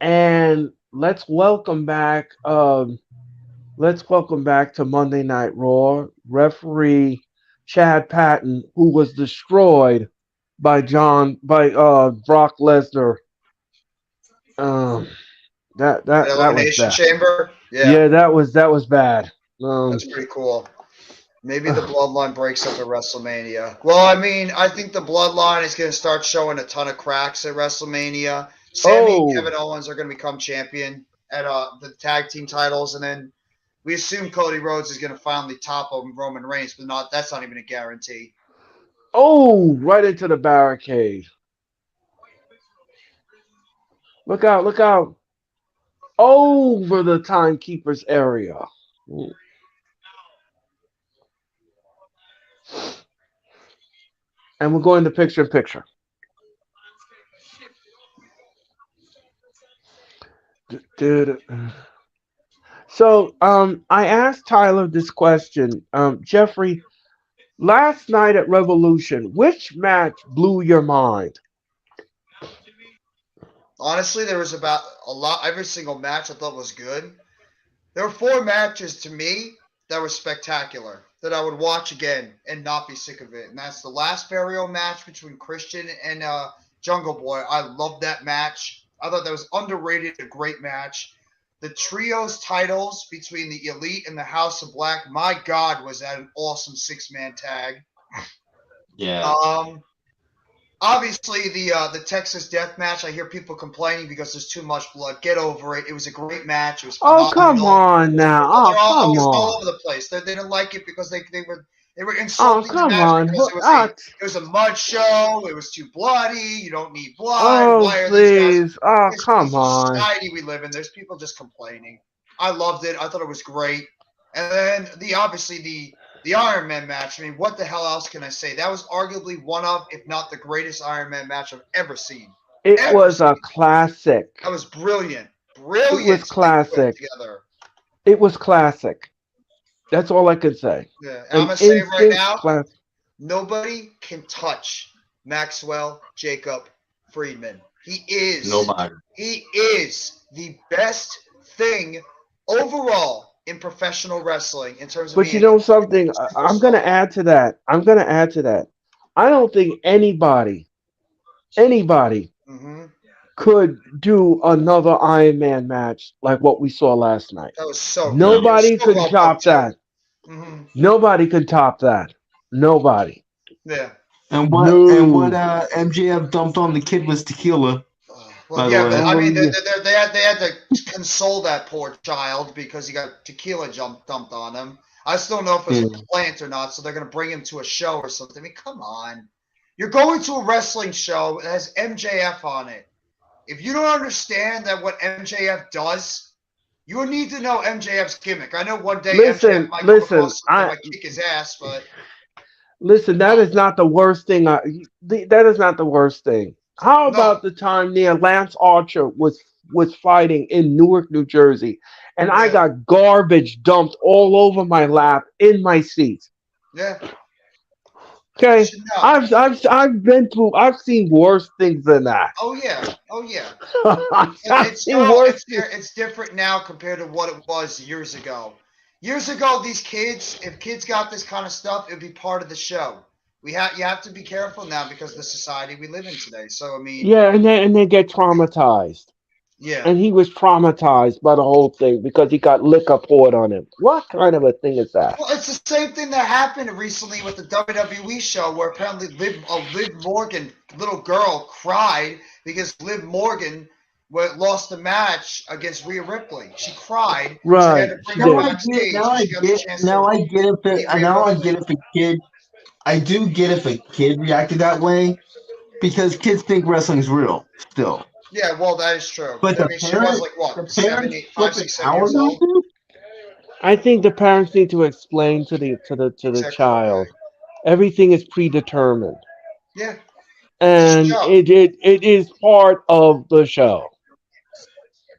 And let's welcome back to Monday Night Raw referee Chad Patton, who was destroyed by Brock Lesnar. That was Elimination bad. Chamber. Yeah, that was bad. That's pretty cool. Maybe the Bloodline breaks up at WrestleMania. Well, I mean, I think the Bloodline is going to start showing a ton of cracks at WrestleMania. Sammy and Kevin Owens are going to become champion at the tag team titles, and then we assume Cody Rhodes is going to finally topple Roman Reigns, but that's not even a guarantee. Oh, right into the barricade. Look out, look out. Over the timekeeper's area. and we're going to picture in picture. Dude. So, I asked Tyler this question. Jeffrey, last night at Revolution, which match blew your mind? Honestly, there was about a lot. Every single match I thought was good. There were four matches to me that were spectacular that I would watch again and not be sick of it. And that's the last burial match between Christian and Jungle Boy. I loved that match. I thought that was underrated, a great match. The trios titles between the Elite and the House of Black. My God, was that an awesome 6-man tag? Yeah. Obviously, the Texas Death Match. I hear people complaining because there's too much blood. Get over it. It was a great match. It was Oh, come phenomenal. on now. Well, Oh, it come was all on. over the place. They didn't like it because they were Oh, insulting the come match on. because it was a mud show. It was too bloody. You don't need blood. Oh, Why are these guys? please. Oh, This come is the on. society we live in. There's people just complaining. I loved it. I thought it was great. And then the Iron Man match. I mean, what the hell else can I say? That was arguably one of, if not the greatest Iron Man match I've ever seen. It Ever was seen. a classic. That was brilliant. It was Brilliantly put classic. together. It was classic. That's all I could say. Yeah. And I'm An gonna say it right instant now. classic. Nobody can touch Maxwell Jacob Friedman. He is Nobody. the best thing overall in professional wrestling in terms of But you being know something? a I'm going superstar. to add to that. I'm going to add to that. I don't think anybody Hmm. could do another Iron Man match like what we saw last night. That was so good. No. It was Nobody so could well booked top too. that. Hmm. Nobody could top that. Nobody. Yeah. And what No. MJF dumped on the kid was tequila, Well, by the yeah, but way. I Oh mean, yeah. they had to console that poor child because he got tequila dumped on him. I still don't know if it was a Yeah. plant or not, so they're gonna bring him to a show or something. I mean, come on, you're going to a wrestling show that has MJF on it. If you don't understand that what MJF does, you need to know MJF's gimmick. I know one day MJF Listen, might come listen. across something that might kick his ass, but Listen. That is not the worst thing. That is not the worst thing. How no, about the time near Lance Archer was fighting in Newark, New Jersey, and I yeah, got garbage dumped all over my lap in my seat. yeah, you Okay, should know. I've been through. I've seen worse things than that. Oh yeah, oh yeah. I've It's seen no, worse things. it's different now compared to what it was years ago. Years ago, these kids, if kids got this kind of stuff, it'd be part of the show. You have to be careful now because of the society we live in today. So I mean, Yeah, and they get traumatized. yeah. And he was traumatized by the whole thing because he got liquor poured on him. What kind of a thing is that? Well, it's the same thing that happened recently with the WWE show, where apparently Liv Morgan, little girl, cried because Liv Morgan lost the match against Rhea Ripley. She cried, so they had Right, to bring she her Now did. I get, backstage, now and I she got the get, chance now to I get meet Rhea Ripley. if a kid, I do get if a kid reacted that way because kids think wrestling's real still. Yeah, well, that is true. But I mean, she was like the what, parents 5, flipping 6, 7 years out old. on I think the parents need to explain to the Exactly, Jorge. child everything is predetermined, Yeah, it's a and show. it is part of the show.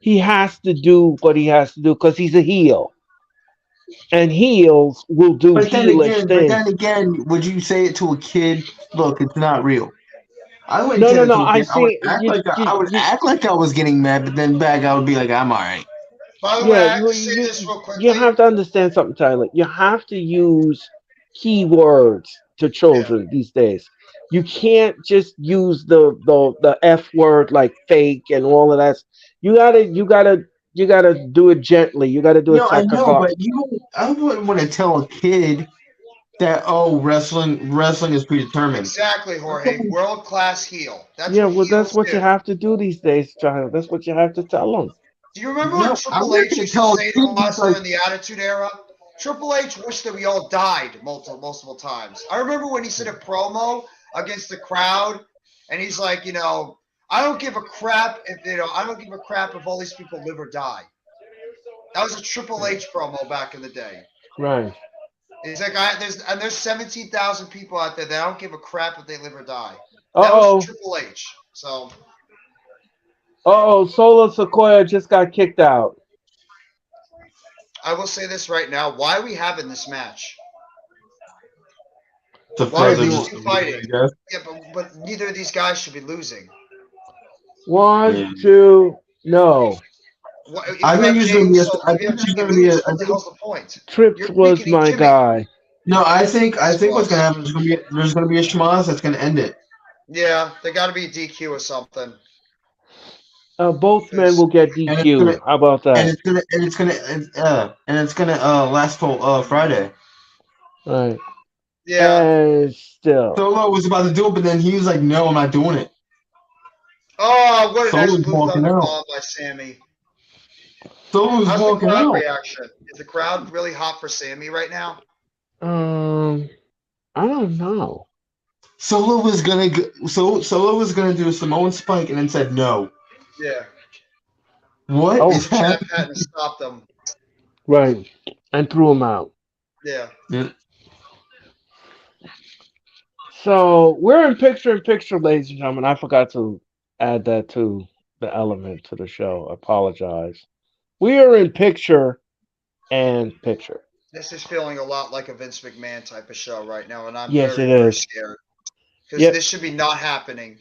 He has to do what he has to do because he's a heel, and heels will do heelish but things. then again, would you say it to a kid? Look, it's not real. I wouldn't No, say no, that no. to a I kid. see. I would act like I was getting mad, but then back I would be like, I'm all right. By the way, Yeah, I have to say this real you quickly. have to understand something, Tyler. You have to use keywords to Yeah. children these days. You can't just use the F word like fake and all of that. You gotta do it gently. You gotta do it No, I know, technical. but I wouldn't want to tell a kid that wrestling is predetermined. Exactly, Jorge. World class heel. That's Yeah, what well, that's heels what you do. have to do these days, child. That's what you have to tell them. Do you remember what No, I'm Triple not H gonna used to tell a say to kid us because during the Attitude Era? Triple H wished that we all died multiple times. I remember when he said a promo against the crowd, and he's like, I don't give a crap if I don't give a crap if all these people live or die. That was a Triple H promo back in the day. Right. He's like, there's 17,000 people out there that don't give a crap if they live or die. Uh That was oh. Triple H. So Solo Sequoia just got kicked out. I will say this right now: why are we having this match? To Why are further these this, two I fighting? guess. Yeah, but neither of these guys should be losing. Yeah. 1, 2, no. If I you think have it's Jey gonna be. Uso, I if you think have there's Jimmy gonna be. lose, I what the think hell's the point? Trips You're was weakening my Jimmy. guy. no. I think This what's gonna was. happen is there's gonna be a schmoz that's gonna end it. Yeah, they got to be DQ or something. Both men 'Cause- will get And it's gonna DQ'd. How about that? and it's gonna last till Friday. Right. yeah. And still. Solo was about to do it, but then he was like, "No, I'm not doing it." Oh, what a nice Solo's blue walking thunder out. bomb by Sammy. Solo's How's the walking crowd out. reaction? Is the crowd really hot for Sammy right now? I don't know. Solo was gonna do a Samoan spike and then said no. Yeah. What Oh, is Chad happening? Patton stopped them. right. And threw him out. Yeah. Yeah. So we're in picture, ladies and gentlemen. I forgot to add that to the element to the show. I apologize. We are in picture and picture. This is feeling a lot like a Vince McMahon type of show right now, and I'm Yes, it very, very is. scared. Because Yep. this should be not happening.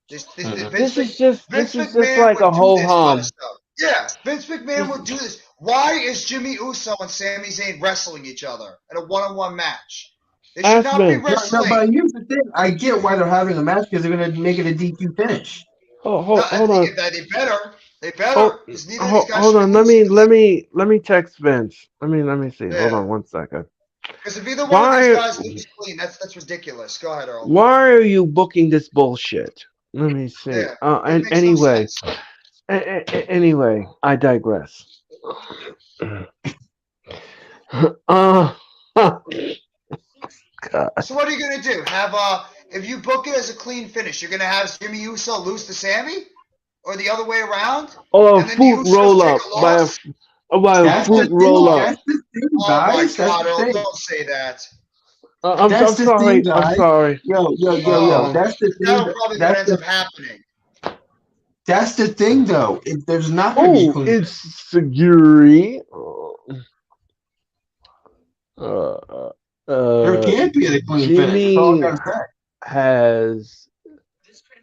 Vince This is Vince just McMahon like a would do whole this kind of hum. stuff. Yeah, Vince McMahon would do this. Why is Jimmy Uso and Sami Zayn wrestling each other in a one-on-one match? They should Ask not be Vince. No, but wrestling. here's the thing. I get why they're having a match because they're gonna make it a DQ finish. Oh, No, hold on. they better. They better. Hold, Because neither of these guys hold should on. be losing. Let me text Vince. Let me see. Hold Yeah. on 1 second. Because if either one of these Why guys lose clean, that's ridiculous. Go ahead, Earl. why are you booking this bullshit? Let me see. Yeah. And It makes anyway, no sense. anyway, I digress. uh, God. So what are you gonna do? Have if you book it as a clean finish, you're gonna have Jimmy Uso lose to Sammy, or the other way around? Or a And then the fruit Usos roll take up a loss? by a That's the fruit thing. roll up. That's the thing, Oh guys. my That's God, the Earl! thing. Don't say that. I'm That's the sorry. thing, I'm guys. sorry. Yo. That's the That'll thing. probably what ends up happening. That's the thing, though. If there's not gonna be Oh, clean. it's Seguri. Uh, There can't be a clean finish. That's all I Jimmy gotta say. has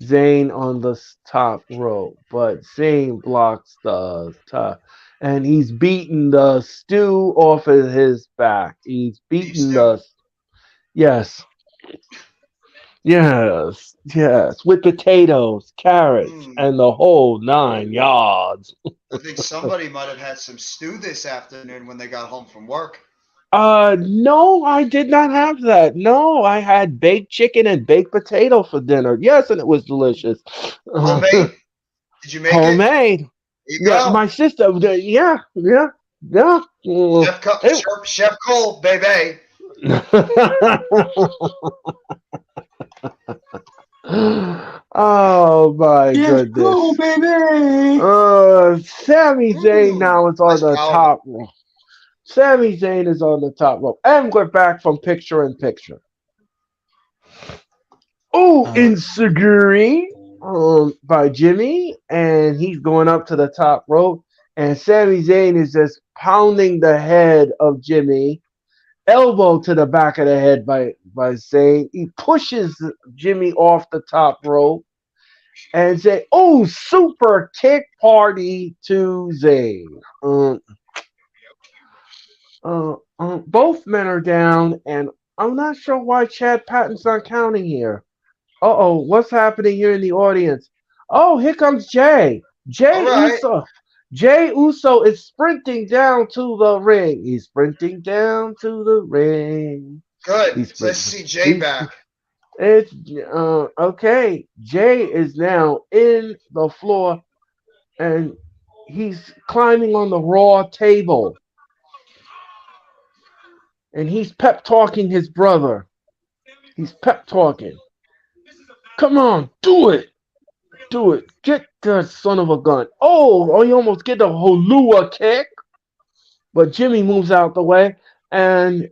Zayn on the top rope, but Zayn blocks the top, and he's beating the stew off of his back. He's beating stew? the yes, with potatoes, carrots, and the whole 9 yards. I think somebody might have had some stew this afternoon when they got home from work. No, I did not have that. No, I had baked chicken and baked potato for dinner. Yes, and it was delicious. Homemade? Did you make it? Homemade. There you Yeah, go. my sister. Yeah. Chef Cole, baby. Oh my goodness. Go, baby. Sami Zayn now is on the top rope. Sami Zayn is on the top rope. And we're back from picture in picture. Oh, Insecurity by Jimmy. And he's going up to the top rope. And Sami Zayn is just pounding the head of Jimmy. Elbow to the back of the head by Zayn. He pushes Jimmy off the top rope. And say, oh, super kick party to Zayn. Both men are down, and I'm not sure why Chad Patton's not counting here. What's happening here in the audience? Oh, here comes Jay. Jay Uso is sprinting down to the ring. He's sprinting down to the ring. Good. It's nice to see Jay back. It's okay. Jay is now in the floor, and he's climbing on the Raw table. And he's pep talking his brother. He's pep talking. Come on, do it. Do it. Get the son of a gun. Oh, you almost get the Holua kick. But Jimmy moves out the way. And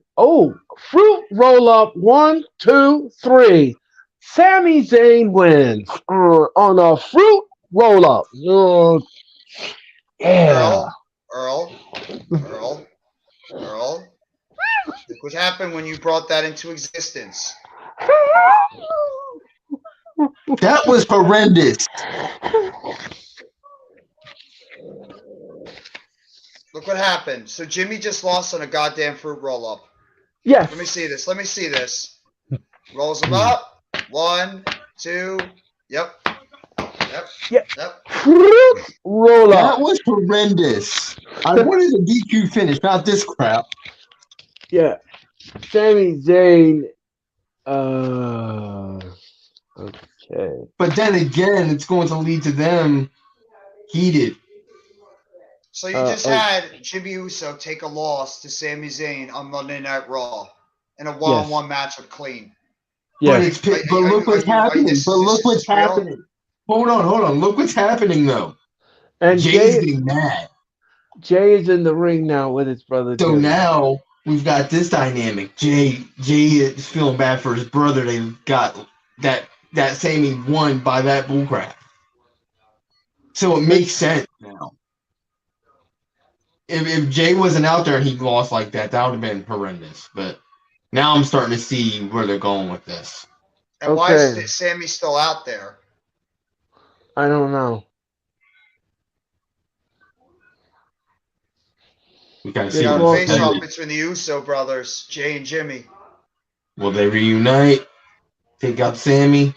fruit roll up. 1, 2, 3. Sami Zayn wins on a fruit roll up. Yeah. Earl, Earl, Earl. Look what happened when you brought that into existence. That was horrendous. Look what happened. So Jimmy just lost on a goddamn fruit roll up. Yes. Let me see this. Let me see this. Rolls them up. 1, 2. Yep. Fruit roll That up. was horrendous. I wanted a DQ finish, not this crap. Yeah. Sami Zayn. Okay. But then again, it's going to lead to them heated. So you just had Jimmy Uso take a loss to Sami Zayn on Monday Night Raw in a one-on-one match with Clean. Yes. But look what's happening. But look what's happening. Hold on. Look what's happening though. And Jay's getting mad. Jay is in the ring now with his brother. So Jimmy. now we've got this dynamic. Jay is feeling bad for his brother. They got that Sammy won by that bullcrap. So it makes sense now. If Jay wasn't out there and he lost like that, that would have been horrendous. But now I'm starting to see where they're going with this. And why is Sammy still out there? I don't know. We gotta They see got what a face-off between the Uso brothers, Jay and Jimmy. Will they reunite? Take out Sammy?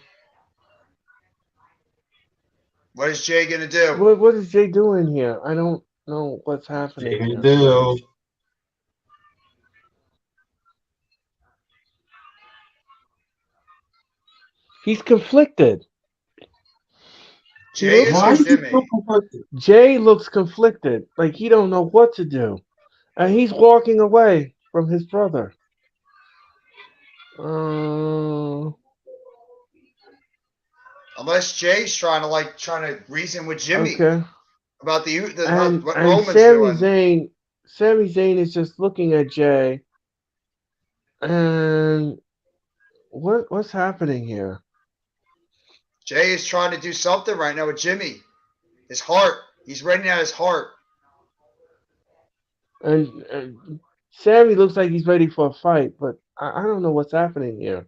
What is Jay gonna do? What is Jay doing here? I don't know what's happening. Jay gonna do. He's conflicted. Jay is Why is he Jimmy. so conflicted? Jay looks conflicted, like he don't know what to do, and he's walking away from his brother. Unless Jay's trying to reason with Jimmy about what and Roman's Sami doing. Sami Zayn is just looking at Jay, and what's happening here? Jay is trying to do something right now with Jimmy. His heart. He's reading out his heart. And Sammy looks like he's ready for a fight, but I don't know what's happening here.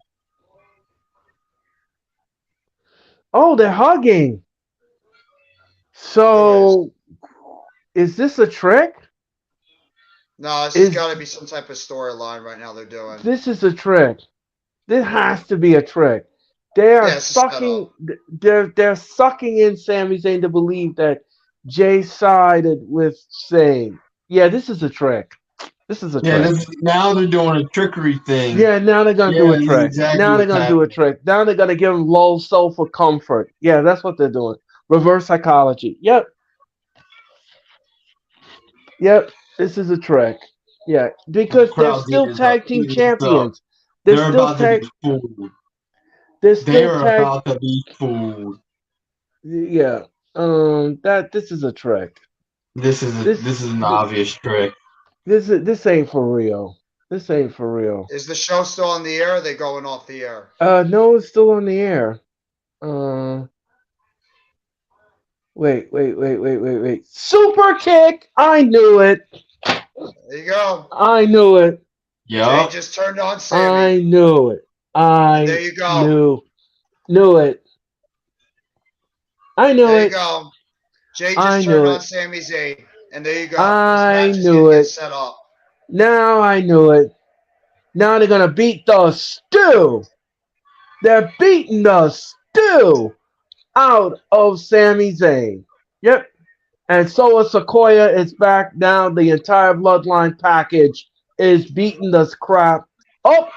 Oh, they're hugging. So, is this a trick? No, this has got to be some type of storyline right now they're doing. This is a trick. This has to be a trick. They are sucking. They're sucking in Sami Zayn to believe that Jay sided with Zayn. Yeah, this is a trick. This is a trick. Now they're doing a trickery thing. Yeah, now they're gonna do a trick. Exactly now they're gonna do a trick. Now they're gonna give him low soul for comfort. Yeah, that's what they're doing. Reverse psychology. Yep. This is a trick. Yeah, because they're still tag team champions. They're about to be fooled. They're about to be fooled. Yeah. This is a trick. This is an obvious trick. This ain't for real. This ain't for real. Is the show still on the air? Or are they going off the air? No, it's still on the air. Wait. Super kick! I knew it. There you go. I knew it. Yeah. Jay just turned on Sammy. I knew it. There you go. Knew it. I knew it. There you go. Jay just turned on Sami Zayn. And there you go. I knew it. Set up. Now I knew it. Now they're gonna beat the stew. They're beating the stew out of Sami Zayn. Yep. And Soa Sequoia is back now. The entire Bloodline package is beating the crap. Oh!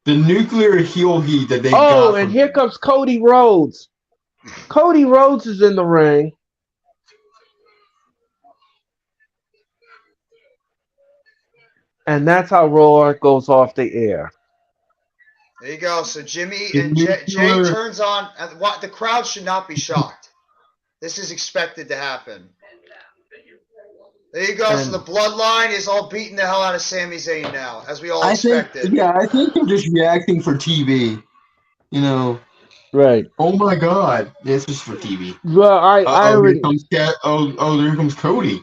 The nuclear heel heat that they got. Oh, and here comes Cody Rhodes. Cody Rhodes is in the ring. And that's how Raw goes off the air. There you go. So Jimmy and Jay turns on. The crowd should not be shocked. This is expected to happen. There you go. So the bloodline is all beating the hell out of Sami Zayn now, as we all I think expected. they're just reacting for TV. You know. Right. Oh my God, this is for TV. Well, I Here already. comes Cat. There comes Cody.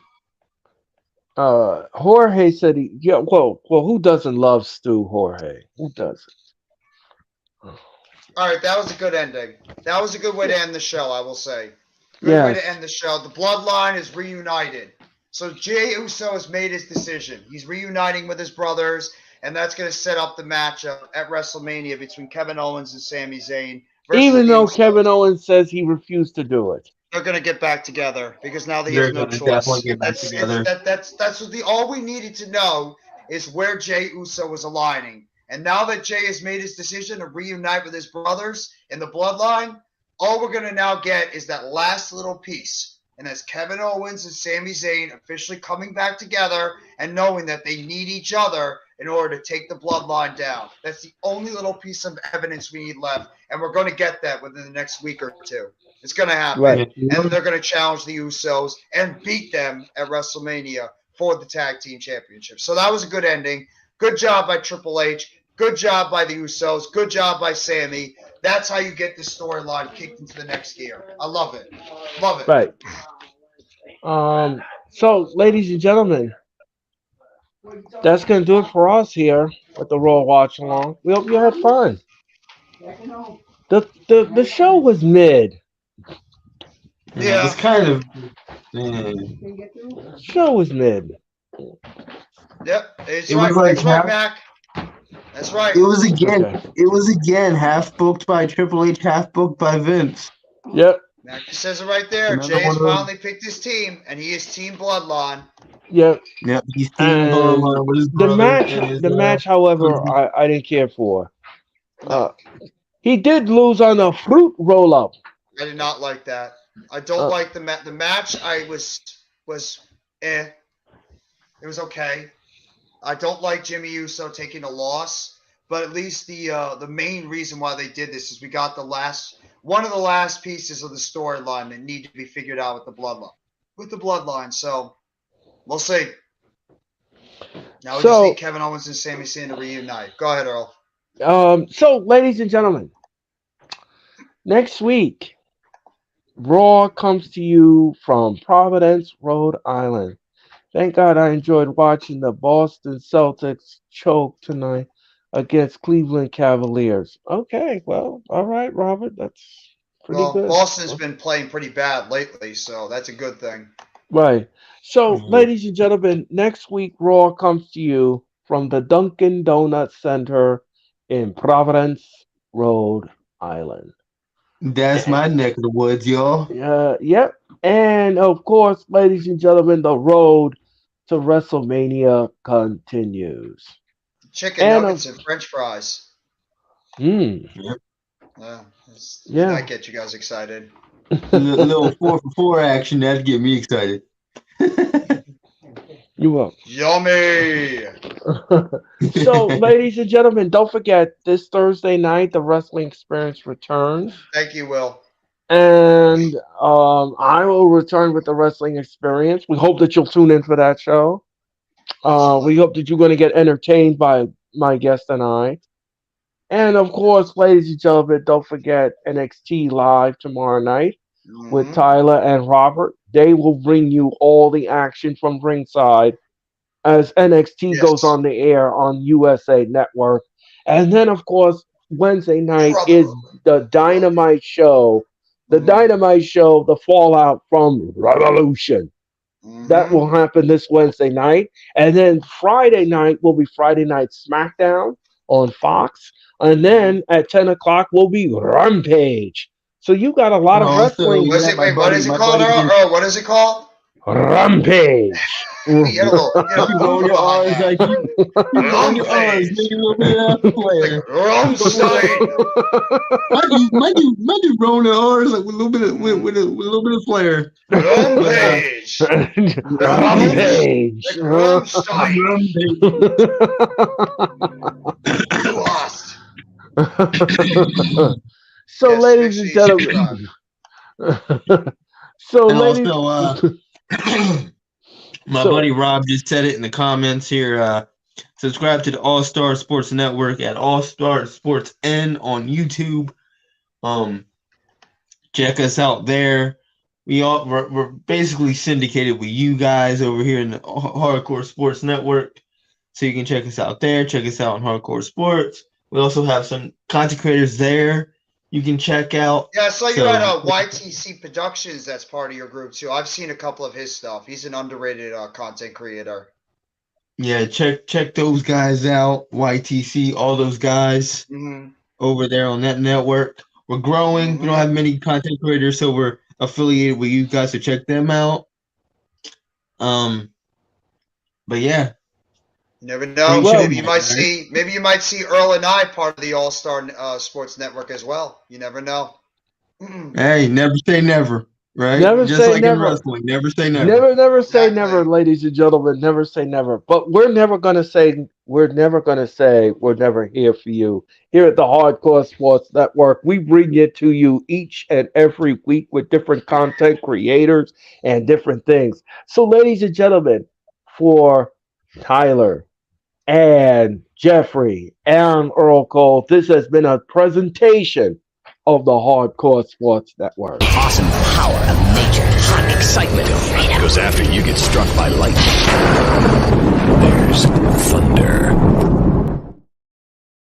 Jorge said he. Yeah. Well. Who doesn't love Stu? Jorge. Who doesn't? All right, that was a good ending. That was a good way to end the show, I will say. Good way Yes. to end the show. The bloodline is reunited. So Jey Uso has made his decision. He's reuniting with his brothers, and that's going to set up the matchup at WrestleMania between Kevin Owens and Sami Zayn. versus Even the though Usos. Kevin Owens says he refused to do it. They're going to get back together because now he They're has no gonna choice. definitely get back together. That's what all we needed to know is where Jey Uso was aligning. And now that Jey has made his decision to reunite with his brothers in the bloodline, all we're going to now get is that last little piece. And that's Kevin Owens and Sami Zayn officially coming back together and knowing that they need each other in order to take the bloodline down. That's the only little piece of evidence we need left. And we're going to get that within the next week or two. It's going to happen. Right. And they're going to challenge the Usos and beat them at WrestleMania for the Tag Team Championship. So that was a good ending. Good job by Triple H. Good job by the Usos. Good job by Sammy. That's how you get this storyline kicked into the next gear. I love it. Love it. Right. So, ladies and gentlemen, that's going to do it for us here at the Raw Watch Along. We hope you had fun. The show was mid. Yeah. It's kind of. The show was mid. Yep. It's It right. was like That's right, half- Mac. That's right. It was again. Okay. It was again half booked by Triple H, half booked by Vince. Yep. Mac just says it right there. Another Jay has one of those- finally picked his team, and he is Team Bloodline. Yep. Yep, he's team And Bloodline with his the brother match, and his, the match, however, cousin. I didn't care for. He did lose on a fruit roll up. I did not like that. I don't like the match. I was eh. It was okay. I don't like Jimmy Uso taking a loss, but at least the main reason why they did this is we got one of the last pieces of the storyline that need to be figured out with the bloodline. So we'll see. Now we just need Kevin Owens and Sami Zayn to reunite. Go ahead, Earl. So, ladies and gentlemen, next week, Raw comes to you from Providence, Rhode Island. Thank God I enjoyed watching the Boston Celtics choke tonight against Cleveland Cavaliers. Okay, well, all right, Robert, that's pretty good. Boston's been playing pretty bad lately, so that's a good thing. Right. So, ladies and gentlemen, next week, Raw comes to you from the Dunkin' Donuts Center in Providence, Rhode Island. That's my neck of the woods, y'all. Yep. And of course, ladies and gentlemen, the road to WrestleMania continues. Chicken nuggets and French fries. Mm. Yeah, that get you guys excited. little 4-for-4 action that'd get me excited. You will. Yummy. So, ladies and gentlemen, don't forget this Thursday night the Wrestling Experience returns. Thank you, Will. And I will return with the Wrestling Experience. We hope that you'll tune in for that show. We hope that you're going to get entertained by my guest and I. And of course, ladies and gentlemen, don't forget NXT Live tomorrow night with Tyler and Robert. They will bring you all the action from ringside as NXT goes on the air on USA Network. And then, of course, Wednesday night is the Dynamite Show. The Dynamite Show, the fallout from Revolution. That will happen this Wednesday night. And then Friday night will be Friday Night SmackDown on Fox. And then at 10 o'clock will be Rampage. So you got a lot of wrestling. What is it called, Earl? What is it called? Rampage. You roll your R's like you roll your R's, make a little bit of flair. Might do rolling the R's like with a little bit of flair. Rampage. Rampage. You lost. So, ladies and gentlemen. So, ladies. My So buddy Rob just said it in the comments here. Subscribe to the All Star Sports Network at All Star Sports N on YouTube. Check us out there. We're basically syndicated with you guys over here in the Hardcore Sports Network. So you can check us out there. Check us out on Hardcore Sports. We also have some content creators there you can check out. Yeah, I saw you So- at YTC Productions. That's part of your group too. I've seen a couple of his stuff. He's an underrated content creator. Yeah, check those guys out. YTC, all those guys Mm-hmm. over there on that network. We're growing. We don't have many content creators, so we're affiliated with you guys, so check them out. But yeah. You never know. Well, maybe you might see Earl and I part of the All Star Sports Network as well. You never know. Hey, never say never, right? Never Just say like never. in wrestling, never say never. never say Exactly. never, ladies and gentlemen. Never say never. But we're never gonna say we're never here for you. Here at the Hardcore Sports Network, we bring it to you each and every week with different content creators and different things. So, ladies and gentlemen, for Tyler and Jeffrey and Earl Cole, this has been a presentation of the Hardcore Sports Network. Awesome power of nature. Hot excitement of freedom. Because after you get struck by lightning,